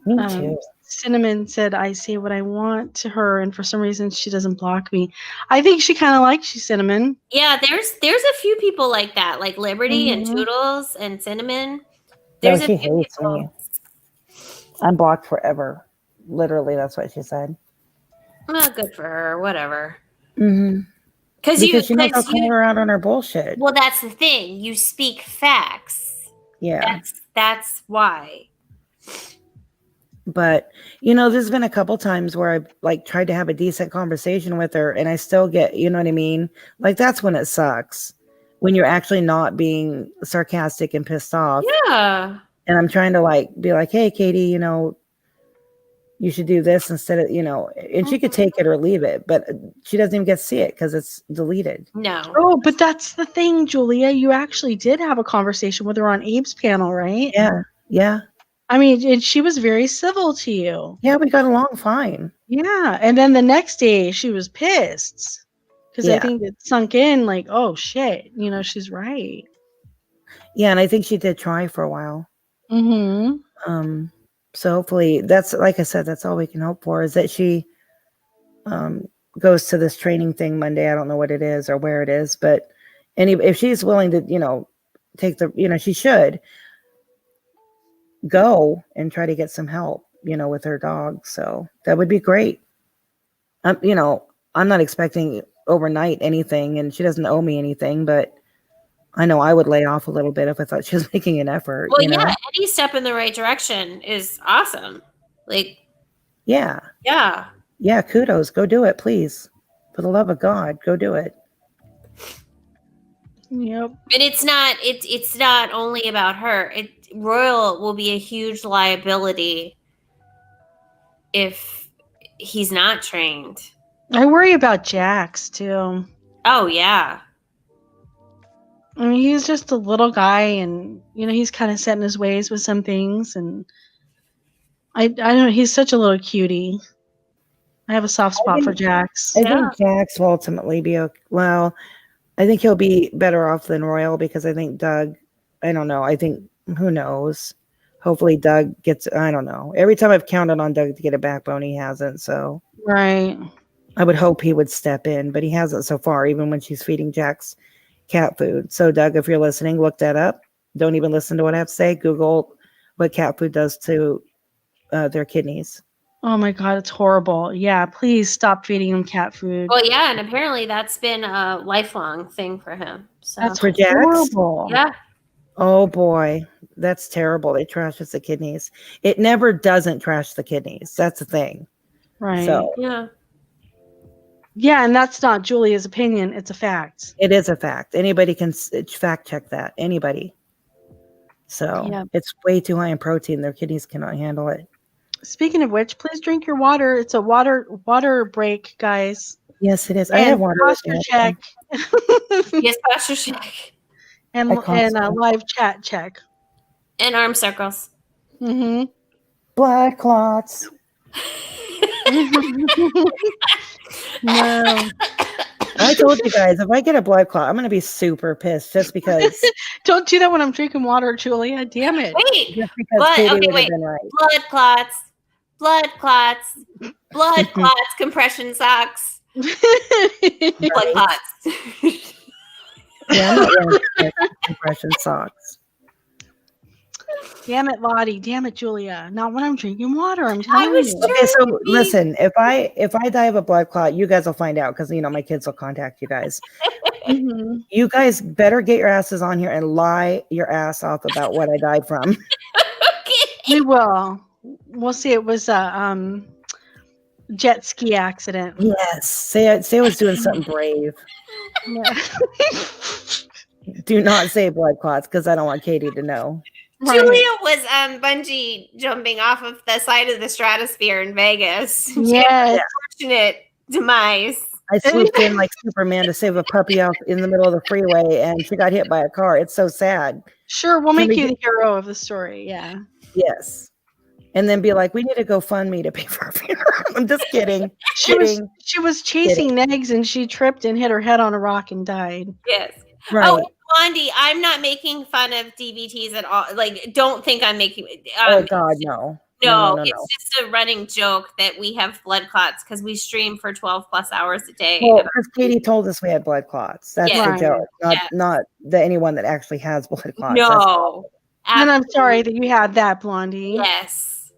[SPEAKER 2] me too.
[SPEAKER 1] Cinnamon said I say what I want to her, and for some reason she doesn't block me. I think she kind of likes you, Cinnamon.
[SPEAKER 3] Yeah, there's a few people like that, like Liberty and
[SPEAKER 1] Mhm.
[SPEAKER 3] Toodles and Cinnamon.
[SPEAKER 2] No,
[SPEAKER 3] There's a
[SPEAKER 2] she
[SPEAKER 3] few
[SPEAKER 2] hates
[SPEAKER 3] people.
[SPEAKER 2] me. I'm blocked forever. Literally, that's what she said.
[SPEAKER 3] Well, good for her. Whatever.
[SPEAKER 2] Mm-hmm. Because she knows I'll call her out on her bullshit.
[SPEAKER 3] Well, that's the thing. You speak facts.
[SPEAKER 2] Yeah.
[SPEAKER 3] That's why.
[SPEAKER 2] But you know, there's been a couple times where I've like tried to have a decent conversation with her and I still get, you know what I mean? Like that's when it sucks. When you're actually not being sarcastic and pissed off.
[SPEAKER 3] Yeah.
[SPEAKER 2] And I'm trying to like be like, hey Katie, you know, you should do this instead of, you know, and she could take it or leave it, but she doesn't even get to see it because it's deleted.
[SPEAKER 3] No.
[SPEAKER 1] Oh, but that's the thing, Julia. You actually did have a conversation with her on Abe's panel, right?
[SPEAKER 2] Yeah. Yeah.
[SPEAKER 1] I mean, she was very civil to you.
[SPEAKER 2] Yeah, we got along fine.
[SPEAKER 1] Yeah. And then the next day she was pissed because I
[SPEAKER 2] Yeah.
[SPEAKER 1] think it sunk in like, oh shit, you know, she's right.
[SPEAKER 2] Yeah, and I think she did try for a while.
[SPEAKER 1] Mm-hmm.
[SPEAKER 2] So hopefully that's, like I said, that's all we can hope for is that she goes to this training thing Monday. I don't know what it is or where it is, but if she's willing to, you know, take the, you know, she should go and try to get some help, you know, with her dog. So that would be great. You know, I'm not expecting overnight anything and she doesn't owe me anything, but I know I would lay off a little bit if I thought she was making an effort.
[SPEAKER 3] Well,
[SPEAKER 2] you know?
[SPEAKER 3] yeah, any step in the right direction is awesome. Like,
[SPEAKER 2] yeah. Yeah, kudos. Go do it, please. For the love of God, go do it.
[SPEAKER 1] Yep.
[SPEAKER 3] And it's not only about her. Royal will be a huge liability if he's not trained.
[SPEAKER 1] I worry about Jax too.
[SPEAKER 3] Oh yeah.
[SPEAKER 1] I mean, he's just a little guy, and you know, he's kind of set in his ways with some things, and I don't know. He's such a little cutie. I have a soft spot for Jax.
[SPEAKER 2] I think Jax will ultimately be okay. Well, I think he'll be better off than Royal because I think Doug, I don't know. I think, who knows? Hopefully Doug gets, I don't know. Every time I've counted on Doug to get a backbone, he hasn't. So
[SPEAKER 1] Right.
[SPEAKER 2] I would hope he would step in, but he hasn't so far, even when she's feeding Jax cat food. So Doug, if you're listening, look that up. Don't even listen to what I have to say. Google what cat food does to their kidneys.
[SPEAKER 1] Oh my God, it's horrible. Yeah, please stop feeding him cat food.
[SPEAKER 3] Well, yeah, and apparently that's been a lifelong thing for him. So
[SPEAKER 1] That's
[SPEAKER 2] for Jax.
[SPEAKER 1] horrible.
[SPEAKER 3] Yeah.
[SPEAKER 2] Oh boy, that's terrible. It trashes the kidneys. It never doesn't trash the kidneys. That's the thing.
[SPEAKER 1] Right.
[SPEAKER 2] So
[SPEAKER 3] yeah.
[SPEAKER 1] Yeah, and that's not Julia's opinion. It's a fact.
[SPEAKER 2] it is a fact. Anybody can fact check that. Anybody. So
[SPEAKER 1] Yeah.
[SPEAKER 2] it's way too high in protein. Their kidneys cannot handle it.
[SPEAKER 1] Speaking of which, please drink your water. It's a water break, guys.
[SPEAKER 2] Yes, it is.
[SPEAKER 1] And
[SPEAKER 2] I have water.
[SPEAKER 1] posture check.
[SPEAKER 3] Yes, posture check.
[SPEAKER 1] and live chat check.
[SPEAKER 3] And arm circles.
[SPEAKER 1] Mm-hmm.
[SPEAKER 2] Blood clots.
[SPEAKER 1] No.
[SPEAKER 2] I told you guys, if I get a blood clot, I'm going to be super pissed just because
[SPEAKER 1] Don't do that when I'm drinking water, Julia. Damn it.
[SPEAKER 3] Wait.
[SPEAKER 2] Katie would have been right.
[SPEAKER 3] Blood clots. Blood clots. Blood clots. Compression socks. Blood clots.
[SPEAKER 2] Yeah, I'm not wearing compression socks.
[SPEAKER 1] Damn it, Lottie. Damn it, Julia. Not when I'm drinking water. I'm telling you.
[SPEAKER 2] Okay, so listen, if I die of a blood clot, you guys will find out because my kids will contact you guys.
[SPEAKER 1] Mhm.
[SPEAKER 2] You guys better get your asses on here and lie your ass off about what I died from.
[SPEAKER 1] We will. We'll see. It was a jet ski accident.
[SPEAKER 2] Yes. Say I was doing something brave.
[SPEAKER 1] Yeah.
[SPEAKER 2] Do not say blood clots because I don't want Katie to know.
[SPEAKER 1] Right.
[SPEAKER 3] Julia was bungee jumping off of the side of the stratosphere in Vegas.
[SPEAKER 1] Yes.
[SPEAKER 3] Unfortunate demise.
[SPEAKER 2] I swooped in like Superman to save a puppy out in the middle of the freeway, and she got hit by a car. It's so sad.
[SPEAKER 1] Sure, we'll make you the hero of the story. Yeah.
[SPEAKER 2] Yes. And then be like, we need to go fund me to pay for her funeral. I'm just kidding.
[SPEAKER 1] She was chasing Negs and she tripped and hit her head on a rock and died.
[SPEAKER 3] Yes.
[SPEAKER 2] Right.
[SPEAKER 3] Oh, Blondie, I'm not making fun of DVTs at all. Like, don't think I'm making.
[SPEAKER 2] Oh God, no.
[SPEAKER 3] No, it's just a running joke that we have blood clots because we stream for 12 plus hours a day.
[SPEAKER 2] Well, because Katie told us we had blood clots. That's the joke. Not that anyone that actually has blood clots.
[SPEAKER 3] No.
[SPEAKER 1] And I'm sorry that you had that, Blondie.
[SPEAKER 3] Yes.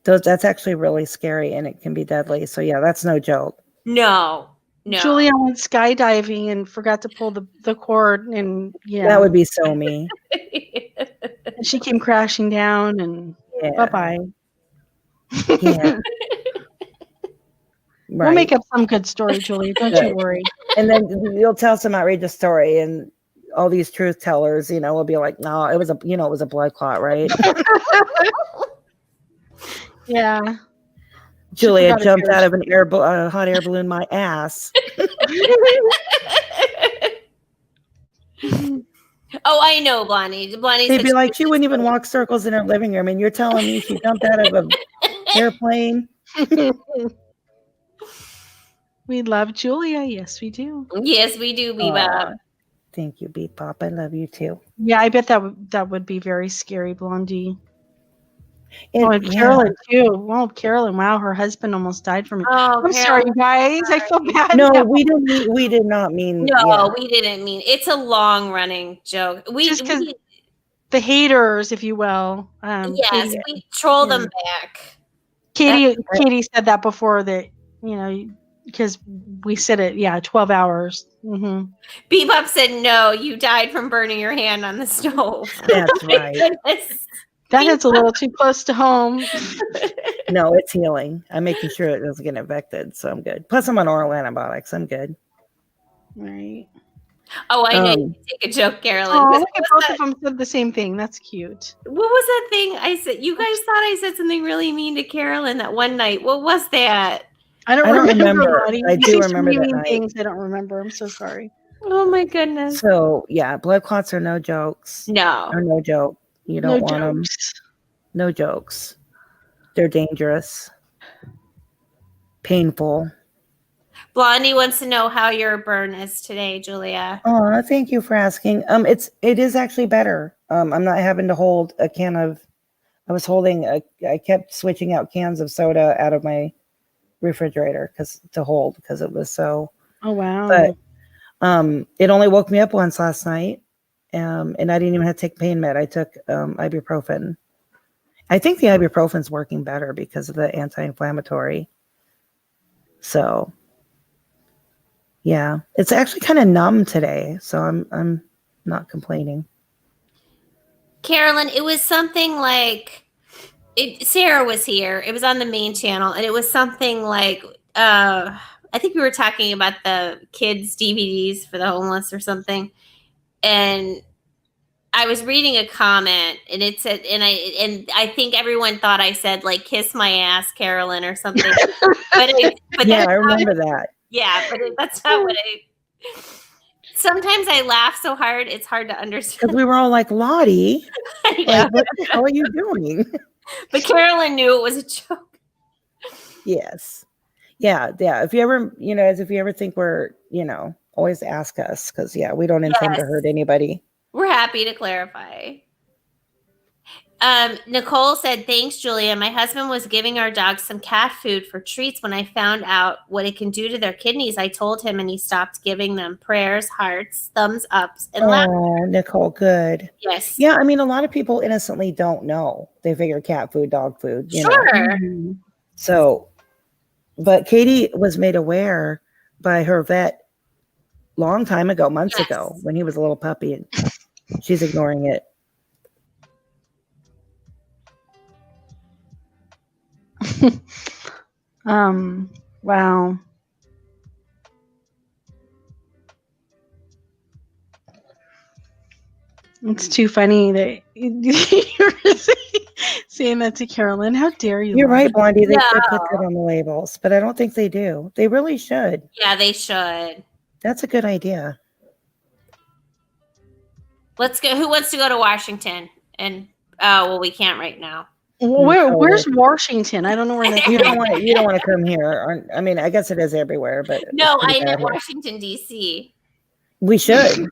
[SPEAKER 2] That's actually really scary and it can be deadly. So yeah, that's no joke.
[SPEAKER 3] No.
[SPEAKER 1] Julia went skydiving and forgot to pull the cord, and
[SPEAKER 2] that would be so me.
[SPEAKER 1] And she came crashing down, and bye-bye.
[SPEAKER 2] Yeah. Right.
[SPEAKER 1] We'll make up some good story, Julia. Don't you worry.
[SPEAKER 2] And then you'll tell some outrageous story, and all these truth tellers, will be like, "No, it was a blood clot, right?"
[SPEAKER 1] Yeah.
[SPEAKER 2] Julia jumped out of an hot air balloon my ass.
[SPEAKER 3] Oh, I know, Blondie.
[SPEAKER 2] They'd be like, she wouldn't even walk circles in her living room, and you're telling me she jumped out of an airplane?
[SPEAKER 1] We love Julia. Yes, we do.
[SPEAKER 3] Yes, we do, Bebop.
[SPEAKER 2] Thank you, Bebop. I love you too.
[SPEAKER 1] Yeah, I bet that would be very scary, Blondie.
[SPEAKER 2] And
[SPEAKER 1] Carolyn too. Well, Carolyn, wow, her husband almost died from it.
[SPEAKER 3] Oh,
[SPEAKER 1] I'm sorry, guys. I feel bad.
[SPEAKER 2] No, we did not mean.
[SPEAKER 3] No, we didn't mean. It's a long running joke.
[SPEAKER 1] Just because the haters, if you will.
[SPEAKER 3] Yes, we troll them back.
[SPEAKER 1] Katie said that before that, because we said it, 12 hours. Mm-hmm.
[SPEAKER 3] Bebop said, no, you died from burning your hand on the stove.
[SPEAKER 2] That's right.
[SPEAKER 1] That hits a little too close to home.
[SPEAKER 2] No, it's healing. I'm making sure it doesn't get infected, so I'm good. Plus, I'm on oral antibiotics. I'm good.
[SPEAKER 1] Right.
[SPEAKER 3] Oh, I know you take a joke, Carolyn.
[SPEAKER 1] Oh, look at both of them said the same thing. That's cute.
[SPEAKER 3] What was that thing I said? You guys thought I said something really mean to Carolyn that one night. What was that?
[SPEAKER 1] I don't remember.
[SPEAKER 2] I do remember that night.
[SPEAKER 1] Things I don't remember. I'm so sorry.
[SPEAKER 3] Oh my goodness.
[SPEAKER 2] So yeah, blood clots are no jokes.
[SPEAKER 3] No.
[SPEAKER 2] Or no joke. You don't want them. No jokes. They're dangerous. Painful.
[SPEAKER 3] Blondie wants to know how your burn is today, Julia.
[SPEAKER 2] Oh, thank you for asking. It is actually better. I'm not having to hold a can of. I kept switching out cans of soda out of my refrigerator because it was so.
[SPEAKER 1] Oh wow!
[SPEAKER 2] But it only woke me up once last night, and I didn't even have to take pain med. I took ibuprofen. I think the ibuprofen's working better because of the anti-inflammatory. So. Yeah, it's actually kind of numb today, so I'm not complaining.
[SPEAKER 3] Carolyn, it was something like Sarah was here. It was on the main channel, and it was something like I think we were talking about the kids' DVDs for the homeless or something. And I was reading a comment, and it said, and I think everyone thought I said like "kiss my ass, Carolyn" or something. but
[SPEAKER 2] yeah, I remember that.
[SPEAKER 3] Yeah, but that's not what sometimes I laugh so hard, it's hard to understand.
[SPEAKER 2] Because we were all like, Lottie, like, what the hell are you doing?
[SPEAKER 3] But Carolyn knew it was a joke.
[SPEAKER 2] Yes. Yeah. If you ever, as if you ever think we're, always ask us because we don't intend to hurt anybody.
[SPEAKER 3] We're happy to clarify. Nicole said, thanks, Julia. My husband was giving our dogs some cat food for treats. When I found out what it can do to their kidneys, I told him and he stopped giving them. Prayers, hearts, thumbs ups, and laughter.
[SPEAKER 2] Oh, Nicole, good.
[SPEAKER 3] Yes.
[SPEAKER 2] Yeah, I mean, a lot of people innocently don't know. They figure cat food, dog food,
[SPEAKER 3] Sure.
[SPEAKER 2] So, but Katie was made aware by her vet long time ago, months ago, when he was a little puppy, and she's ignoring it.
[SPEAKER 1] Wow. It's too funny that you're saying that to Carolyn. How dare you?
[SPEAKER 2] You're right, Blondie. They should put that on the labels, but I don't think they do. They really should.
[SPEAKER 3] Yeah, they should.
[SPEAKER 2] That's a good idea.
[SPEAKER 3] Let's go. Who wants to go to Washington? And we can't right now.
[SPEAKER 1] Where's Washington? I don't know where that is.
[SPEAKER 2] You don't want to come here. I mean, I guess it is everywhere, but
[SPEAKER 3] no, I meant Washington D.C.
[SPEAKER 2] We should.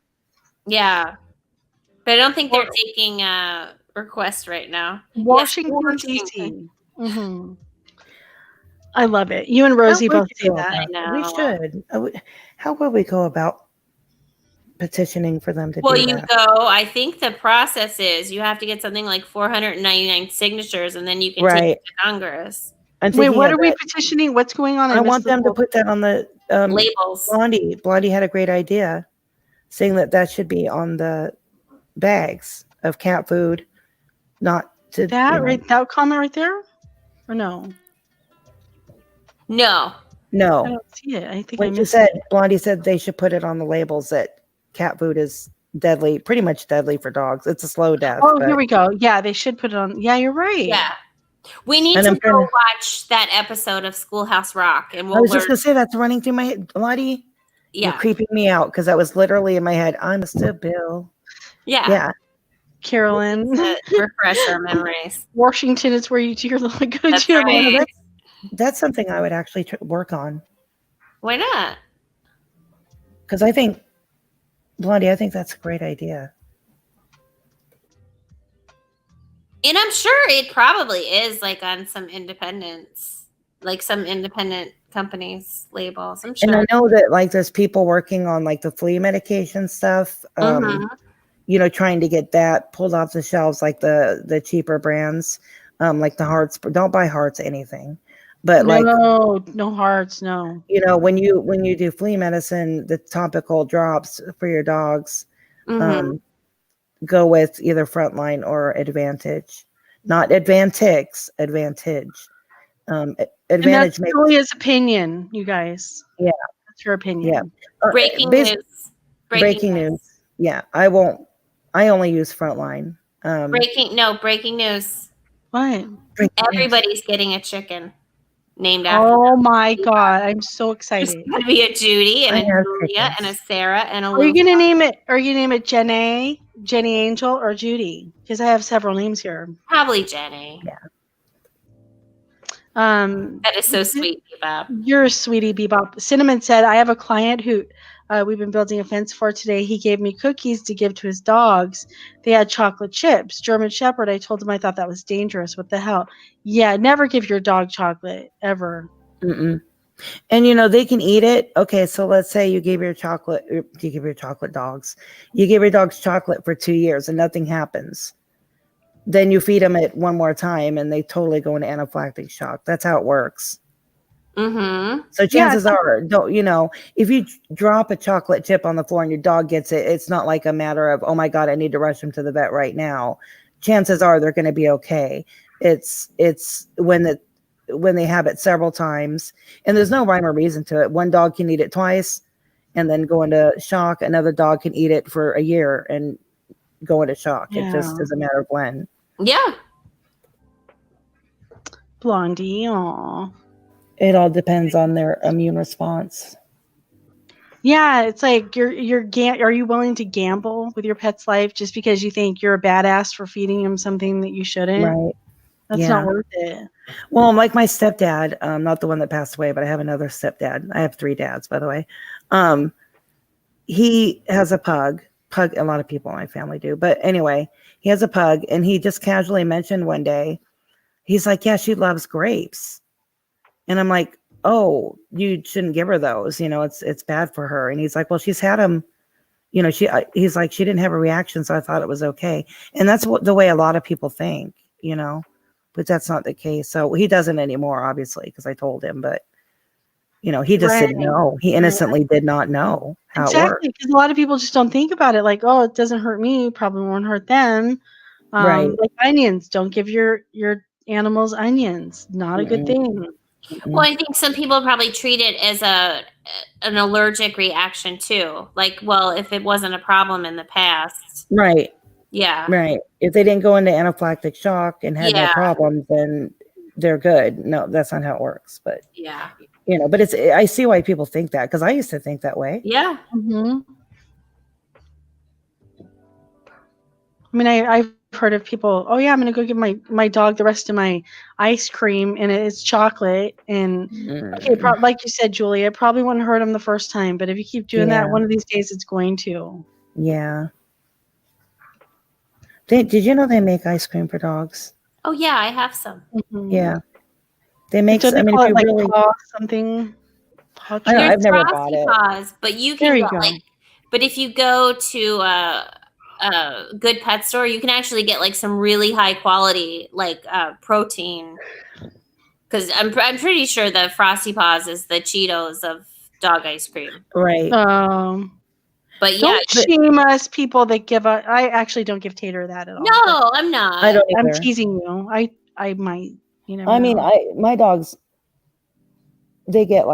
[SPEAKER 3] Yeah, but I don't think they're taking requests right now.
[SPEAKER 1] Washington D.C. Mm-hmm. I love it. You and Rosie both say that.
[SPEAKER 3] I know.
[SPEAKER 2] We should. How would we go about petitioning for them to do that?
[SPEAKER 3] Well, you go. I think the process is you have to get something like 499 signatures, and then you can take it to Congress.
[SPEAKER 1] Wait, what are we petitioning? What's going on?
[SPEAKER 2] I want them to put that on the
[SPEAKER 3] labels.
[SPEAKER 2] Blondie had a great idea, saying that should be on the bags of cat food, not to
[SPEAKER 1] that comment right there, or no?
[SPEAKER 3] No.
[SPEAKER 1] I don't see it. I think
[SPEAKER 2] when you said Blondie said they should put it on the labels that cat food is deadly, pretty much deadly for dogs. It's a slow death.
[SPEAKER 1] Oh, here we go. Yeah, they should put it on. Yeah, you're right.
[SPEAKER 3] Yeah. We need to go watch that episode of Schoolhouse Rock, and
[SPEAKER 2] I was just gonna say that's running through my head, Blondie.
[SPEAKER 3] Yeah,
[SPEAKER 2] you're creeping me out because that was literally in my head. I'm still Bill.
[SPEAKER 3] Yeah.
[SPEAKER 1] Carolyn,
[SPEAKER 3] refresh our memories.
[SPEAKER 1] Washington is where you do your little go
[SPEAKER 3] That's
[SPEAKER 1] to.
[SPEAKER 3] right.
[SPEAKER 2] That's something I would actually work on.
[SPEAKER 3] Why not?
[SPEAKER 2] Because I think, Blondie, I think that's a great idea.
[SPEAKER 3] And I'm sure it probably is like on some independents, like some independent companies labels. I'm sure.
[SPEAKER 2] And I know that like there's people working on like the flea medication stuff, trying to get that pulled off the shelves, like the cheaper brands, like the Hearts. Don't buy Hearts anything. But
[SPEAKER 1] no hearts, no.
[SPEAKER 2] When you do flea medicine, the topical drops for your dogs, go with either Frontline or Advantage, not Advantix, Advantage. Advantage.
[SPEAKER 1] And that's Julia's opinion, you guys.
[SPEAKER 2] Yeah,
[SPEAKER 1] that's her opinion.
[SPEAKER 2] Yeah.
[SPEAKER 3] Breaking news.
[SPEAKER 2] Breaking news. Yeah, I won't. I only use Frontline.
[SPEAKER 3] Breaking news.
[SPEAKER 1] What?
[SPEAKER 3] Everybody's getting a chicken named after.
[SPEAKER 1] Oh my god, I'm so excited.
[SPEAKER 3] There's gonna be a Judy and a Julia and a Sarah and a.
[SPEAKER 1] Are you gonna name it? Are you gonna name it Jenny Angel, or Judy? Because I have several names here.
[SPEAKER 3] Probably Jenny.
[SPEAKER 2] Yeah.
[SPEAKER 3] That is so sweet, Bebop.
[SPEAKER 1] You're a sweetie, Bebop. Cinnamon said, I have a client who we've been building a fence for today. He gave me cookies to give to his dogs. They had chocolate chips. German Shepherd, I told him I thought that was dangerous. What the hell? Yeah, never give your dog chocolate, ever.
[SPEAKER 2] Mm-mm. And, they can eat it. Okay, so let's say you give your dogs chocolate for 2 years and nothing happens. Then you feed them it one more time and they totally go into anaphylactic shock. That's how it works.
[SPEAKER 3] Mm-hmm.
[SPEAKER 2] So chances are, if you drop a chocolate chip on the floor and your dog gets it, it's not like a matter of, oh my God, I need to rush them to the vet right now. Chances are they're going to be okay. It's when they have it several times and there's no rhyme or reason to it. One dog can eat it twice and then go into shock. Another dog can eat it for a year and go into shock.
[SPEAKER 1] Yeah.
[SPEAKER 2] It just is a matter of when.
[SPEAKER 3] Yeah.
[SPEAKER 1] Blondie, aw.
[SPEAKER 2] It all depends on their immune response.
[SPEAKER 1] Yeah, it's like are you willing to gamble with your pet's life just because you think you're a badass for feeding him something that you shouldn't?
[SPEAKER 2] Right.
[SPEAKER 1] That's not worth it.
[SPEAKER 2] Well, like my stepdad, not the one that passed away, but I have another stepdad. I have 3 dads, by the way. He has a pug. A lot of people in my family do. But anyway, he has a pug, and he just casually mentioned one day, he's like, yeah, she loves grapes. And I'm like, oh, you shouldn't give her those. It's bad for her. And he's like, well, she's had them. He's like, she didn't have a reaction, so I thought it was okay. And that's the way a lot of people think, but that's not the case. So he doesn't anymore, obviously, because I told him, but he just didn't know. He innocently did not know how it worked.
[SPEAKER 1] Exactly, because a lot of people just don't think about it. Like, oh, it doesn't hurt me, probably won't hurt them.
[SPEAKER 2] Right.
[SPEAKER 1] Like onions, don't give your animals onions. Not a good thing.
[SPEAKER 3] Well, I think some people probably treat it as an allergic reaction too. Like, well, if it wasn't a problem in the past.
[SPEAKER 2] Right.
[SPEAKER 3] Yeah.
[SPEAKER 2] Right. If they didn't go into anaphylactic shock and had no problems, then they're good. No, that's not how it works. But
[SPEAKER 3] yeah,
[SPEAKER 2] but I see why people think that, because I used to think that way.
[SPEAKER 3] Yeah.
[SPEAKER 1] Mm-hmm. I mean, I've heard of people, oh yeah, I'm going to go give my dog the rest of my ice cream, and it's chocolate. And okay, like you said, Julia, it probably wouldn't hurt him the first time, but if you keep doing that, one of these days it's going to.
[SPEAKER 2] Yeah. Did you know they make ice cream for dogs?
[SPEAKER 3] Oh yeah, I have some.
[SPEAKER 2] Mm-hmm. Yeah. They make,
[SPEAKER 1] so they call it like paw something.
[SPEAKER 2] I've never bought it.
[SPEAKER 3] Paws, but you can get but if you go to a good pet store, you can actually get like some really high quality protein. Because I'm pretty sure the Frosty Paws is the Cheetos of dog ice cream.
[SPEAKER 2] Right.
[SPEAKER 3] But yeah,
[SPEAKER 1] don't shame us, people that give a. I actually don't give Tater that at all.
[SPEAKER 3] No, I'm not.
[SPEAKER 2] I don't either.
[SPEAKER 1] I'm teasing you. I might.
[SPEAKER 2] I mean, my dogs, they get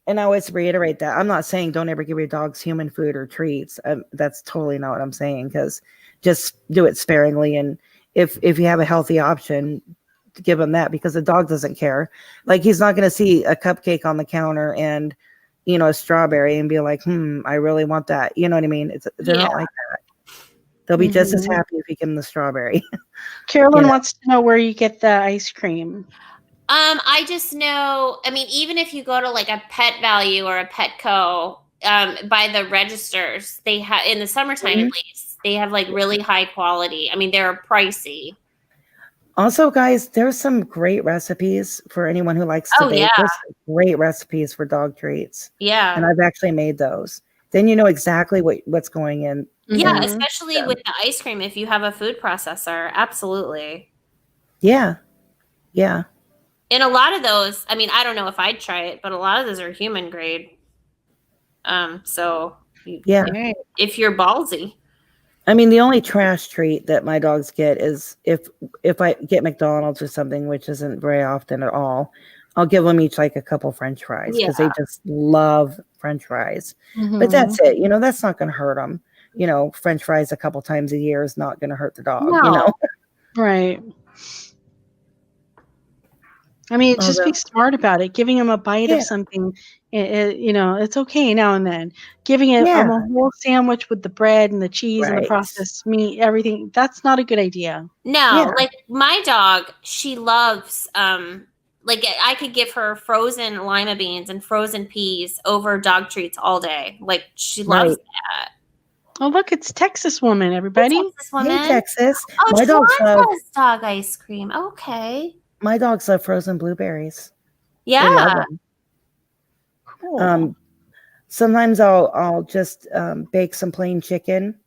[SPEAKER 2] and I always reiterate that I'm not saying don't ever give your dogs human food or treats. That's totally not what I'm saying, because just do it sparingly. And if you have a healthy option, give them that, because the dog doesn't care. Like, he's not going to see a cupcake on the counter and a strawberry and be like, I really want that. You know what I mean? They're not like that. They'll be just as happy if you give them the strawberry.
[SPEAKER 1] Carolyn wants to know where you get the ice cream.
[SPEAKER 3] I just know, I mean, even if you go to like a Pet Value or a Petco, by the registers, they have, in the summertime at least, they have like really high quality. I mean, they're pricey.
[SPEAKER 2] Also, guys, there's some great recipes for anyone who likes to bake.
[SPEAKER 3] Yeah.
[SPEAKER 2] There's some great recipes for dog treats.
[SPEAKER 3] Yeah.
[SPEAKER 2] And I've actually made those. Then you know exactly what's going in.
[SPEAKER 3] Yeah, especially with the ice cream, if you have a food processor. Absolutely.
[SPEAKER 2] Yeah. Yeah.
[SPEAKER 3] And a lot of those, I mean, I don't know if I'd try it, but a lot of those are human grade. So
[SPEAKER 2] yeah,
[SPEAKER 3] if you're ballsy.
[SPEAKER 2] I mean, the only trash treat that my dogs get is if I get McDonald's or something, which isn't very often at all, I'll give them each like a couple French fries, because they just love French fries. But that's it. That's not going to hurt them. French fries a couple times a year is not going to hurt the dog.
[SPEAKER 3] No.
[SPEAKER 1] Right. I mean, just be smart about it. Giving them a bite of something, it's okay now and then. Giving it a whole sandwich with the bread and the cheese and the processed meat, everything, that's not a good idea.
[SPEAKER 3] No, like my dog, she loves, I could give her frozen lima beans and frozen peas over dog treats all day. Like, she loves that.
[SPEAKER 1] Oh, look, it's Texas Woman, everybody.
[SPEAKER 3] Texas Woman.
[SPEAKER 2] Hey, Texas.
[SPEAKER 3] Oh,
[SPEAKER 2] my dog
[SPEAKER 3] loves dog ice cream. Okay.
[SPEAKER 2] My dogs love frozen blueberries.
[SPEAKER 3] Yeah.
[SPEAKER 1] Cool.
[SPEAKER 2] Sometimes I'll just bake some plain chicken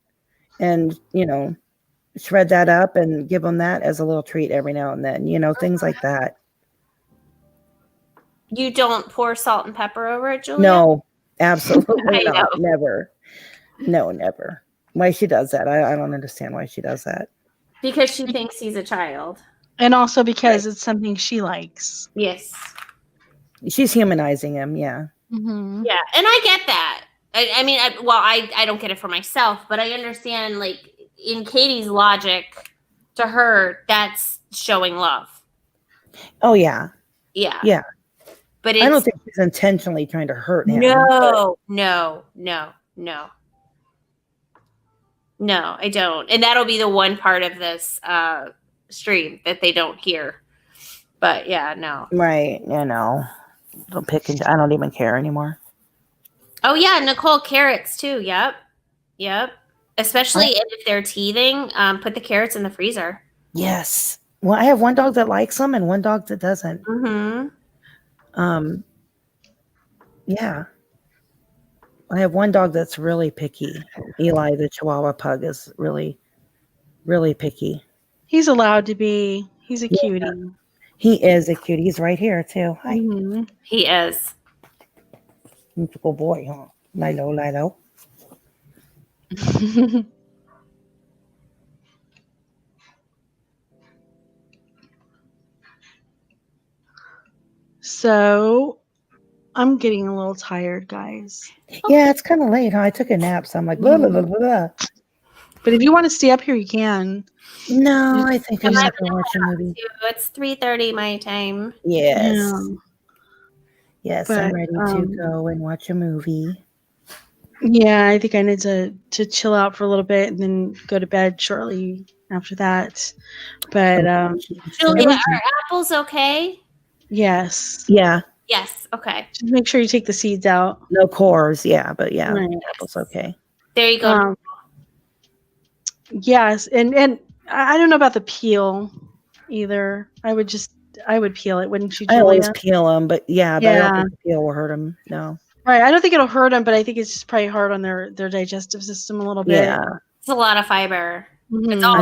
[SPEAKER 2] and, shred that up and give them that as a little treat every now and then, things like that.
[SPEAKER 3] You don't pour salt and pepper over it, Julia?
[SPEAKER 2] No, absolutely not. Never. No, never. Why she does that? I don't understand why she does that.
[SPEAKER 3] Because she thinks he's a child.
[SPEAKER 1] And also because it's something she likes.
[SPEAKER 3] Yes.
[SPEAKER 2] She's humanizing him, yeah.
[SPEAKER 1] Mm-hmm.
[SPEAKER 3] Yeah, and I get that. I mean, I don't get it for myself, but I understand, like, in Katie's logic, to her, that's showing love.
[SPEAKER 2] Oh, yeah.
[SPEAKER 3] Yeah.
[SPEAKER 2] Yeah.
[SPEAKER 3] But
[SPEAKER 2] I don't think she's intentionally trying to hurt him.
[SPEAKER 3] No, I don't. And that'll be the one part of this stream that they don't hear. But yeah, no.
[SPEAKER 2] Right. Don't pick and I don't even care anymore.
[SPEAKER 3] Oh yeah, Nicole, carrots too. Yep. Especially if they're teething, put the carrots in the freezer.
[SPEAKER 2] Yes. Well, I have one dog that likes them and one dog that doesn't.
[SPEAKER 3] Mm-hmm.
[SPEAKER 2] Yeah. I have one dog that's really picky. Eli, the Chihuahua pug, is really, really picky.
[SPEAKER 1] He's allowed to be. He's a cutie.
[SPEAKER 2] He is a cutie. He's right here too. Hi.
[SPEAKER 1] Mm-hmm.
[SPEAKER 3] He is.
[SPEAKER 2] He's a good boy, huh? Lilo.
[SPEAKER 1] So I'm getting a little tired, guys.
[SPEAKER 2] Yeah, it's kind of late, huh? I took a nap, so I'm like, blah, blah, blah, blah, blah.
[SPEAKER 1] But if you want to stay up here, you can.
[SPEAKER 2] No, I think I'm going to watch a movie.
[SPEAKER 3] It's 3:30 my time.
[SPEAKER 2] Yes.
[SPEAKER 1] Yeah.
[SPEAKER 2] Yes,
[SPEAKER 1] But,
[SPEAKER 2] I'm ready to go and watch a movie.
[SPEAKER 1] Yeah, I think I need to chill out for a little bit and then go to bed shortly after that. But
[SPEAKER 3] Julia, are apples okay?
[SPEAKER 1] yes.
[SPEAKER 2] Yeah.
[SPEAKER 3] Yes. Okay.
[SPEAKER 1] Just make sure you take the seeds out.
[SPEAKER 2] No cores, yeah, but yeah,
[SPEAKER 1] Right.
[SPEAKER 2] apple's okay.
[SPEAKER 3] There you go.
[SPEAKER 1] Yes, and I don't know about the peel either. I would peel it, wouldn't you, Julia?
[SPEAKER 2] I always peel them, but but I don't think the peel will hurt them. No.
[SPEAKER 1] Right. I don't think it'll hurt them, but I think it's just probably hard on their digestive system a little bit.
[SPEAKER 2] Yeah.
[SPEAKER 3] It's a lot of fiber.
[SPEAKER 1] Mm-hmm.
[SPEAKER 3] It's all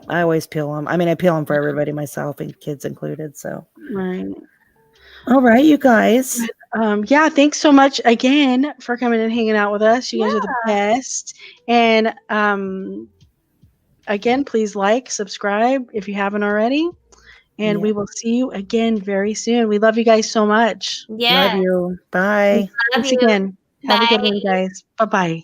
[SPEAKER 2] I always peel them. I mean, I peel them for everybody, myself and kids included. So.
[SPEAKER 1] Right.
[SPEAKER 2] All right, you guys.
[SPEAKER 1] Yeah, thanks so much again for coming and hanging out with us. You guys are the best. And again, please like, subscribe if you haven't already. And we will see you again very soon. We love you guys so much.
[SPEAKER 3] Yeah.
[SPEAKER 2] Love you. Bye.
[SPEAKER 1] Thanks again. Have a good one, guys. Bye-bye.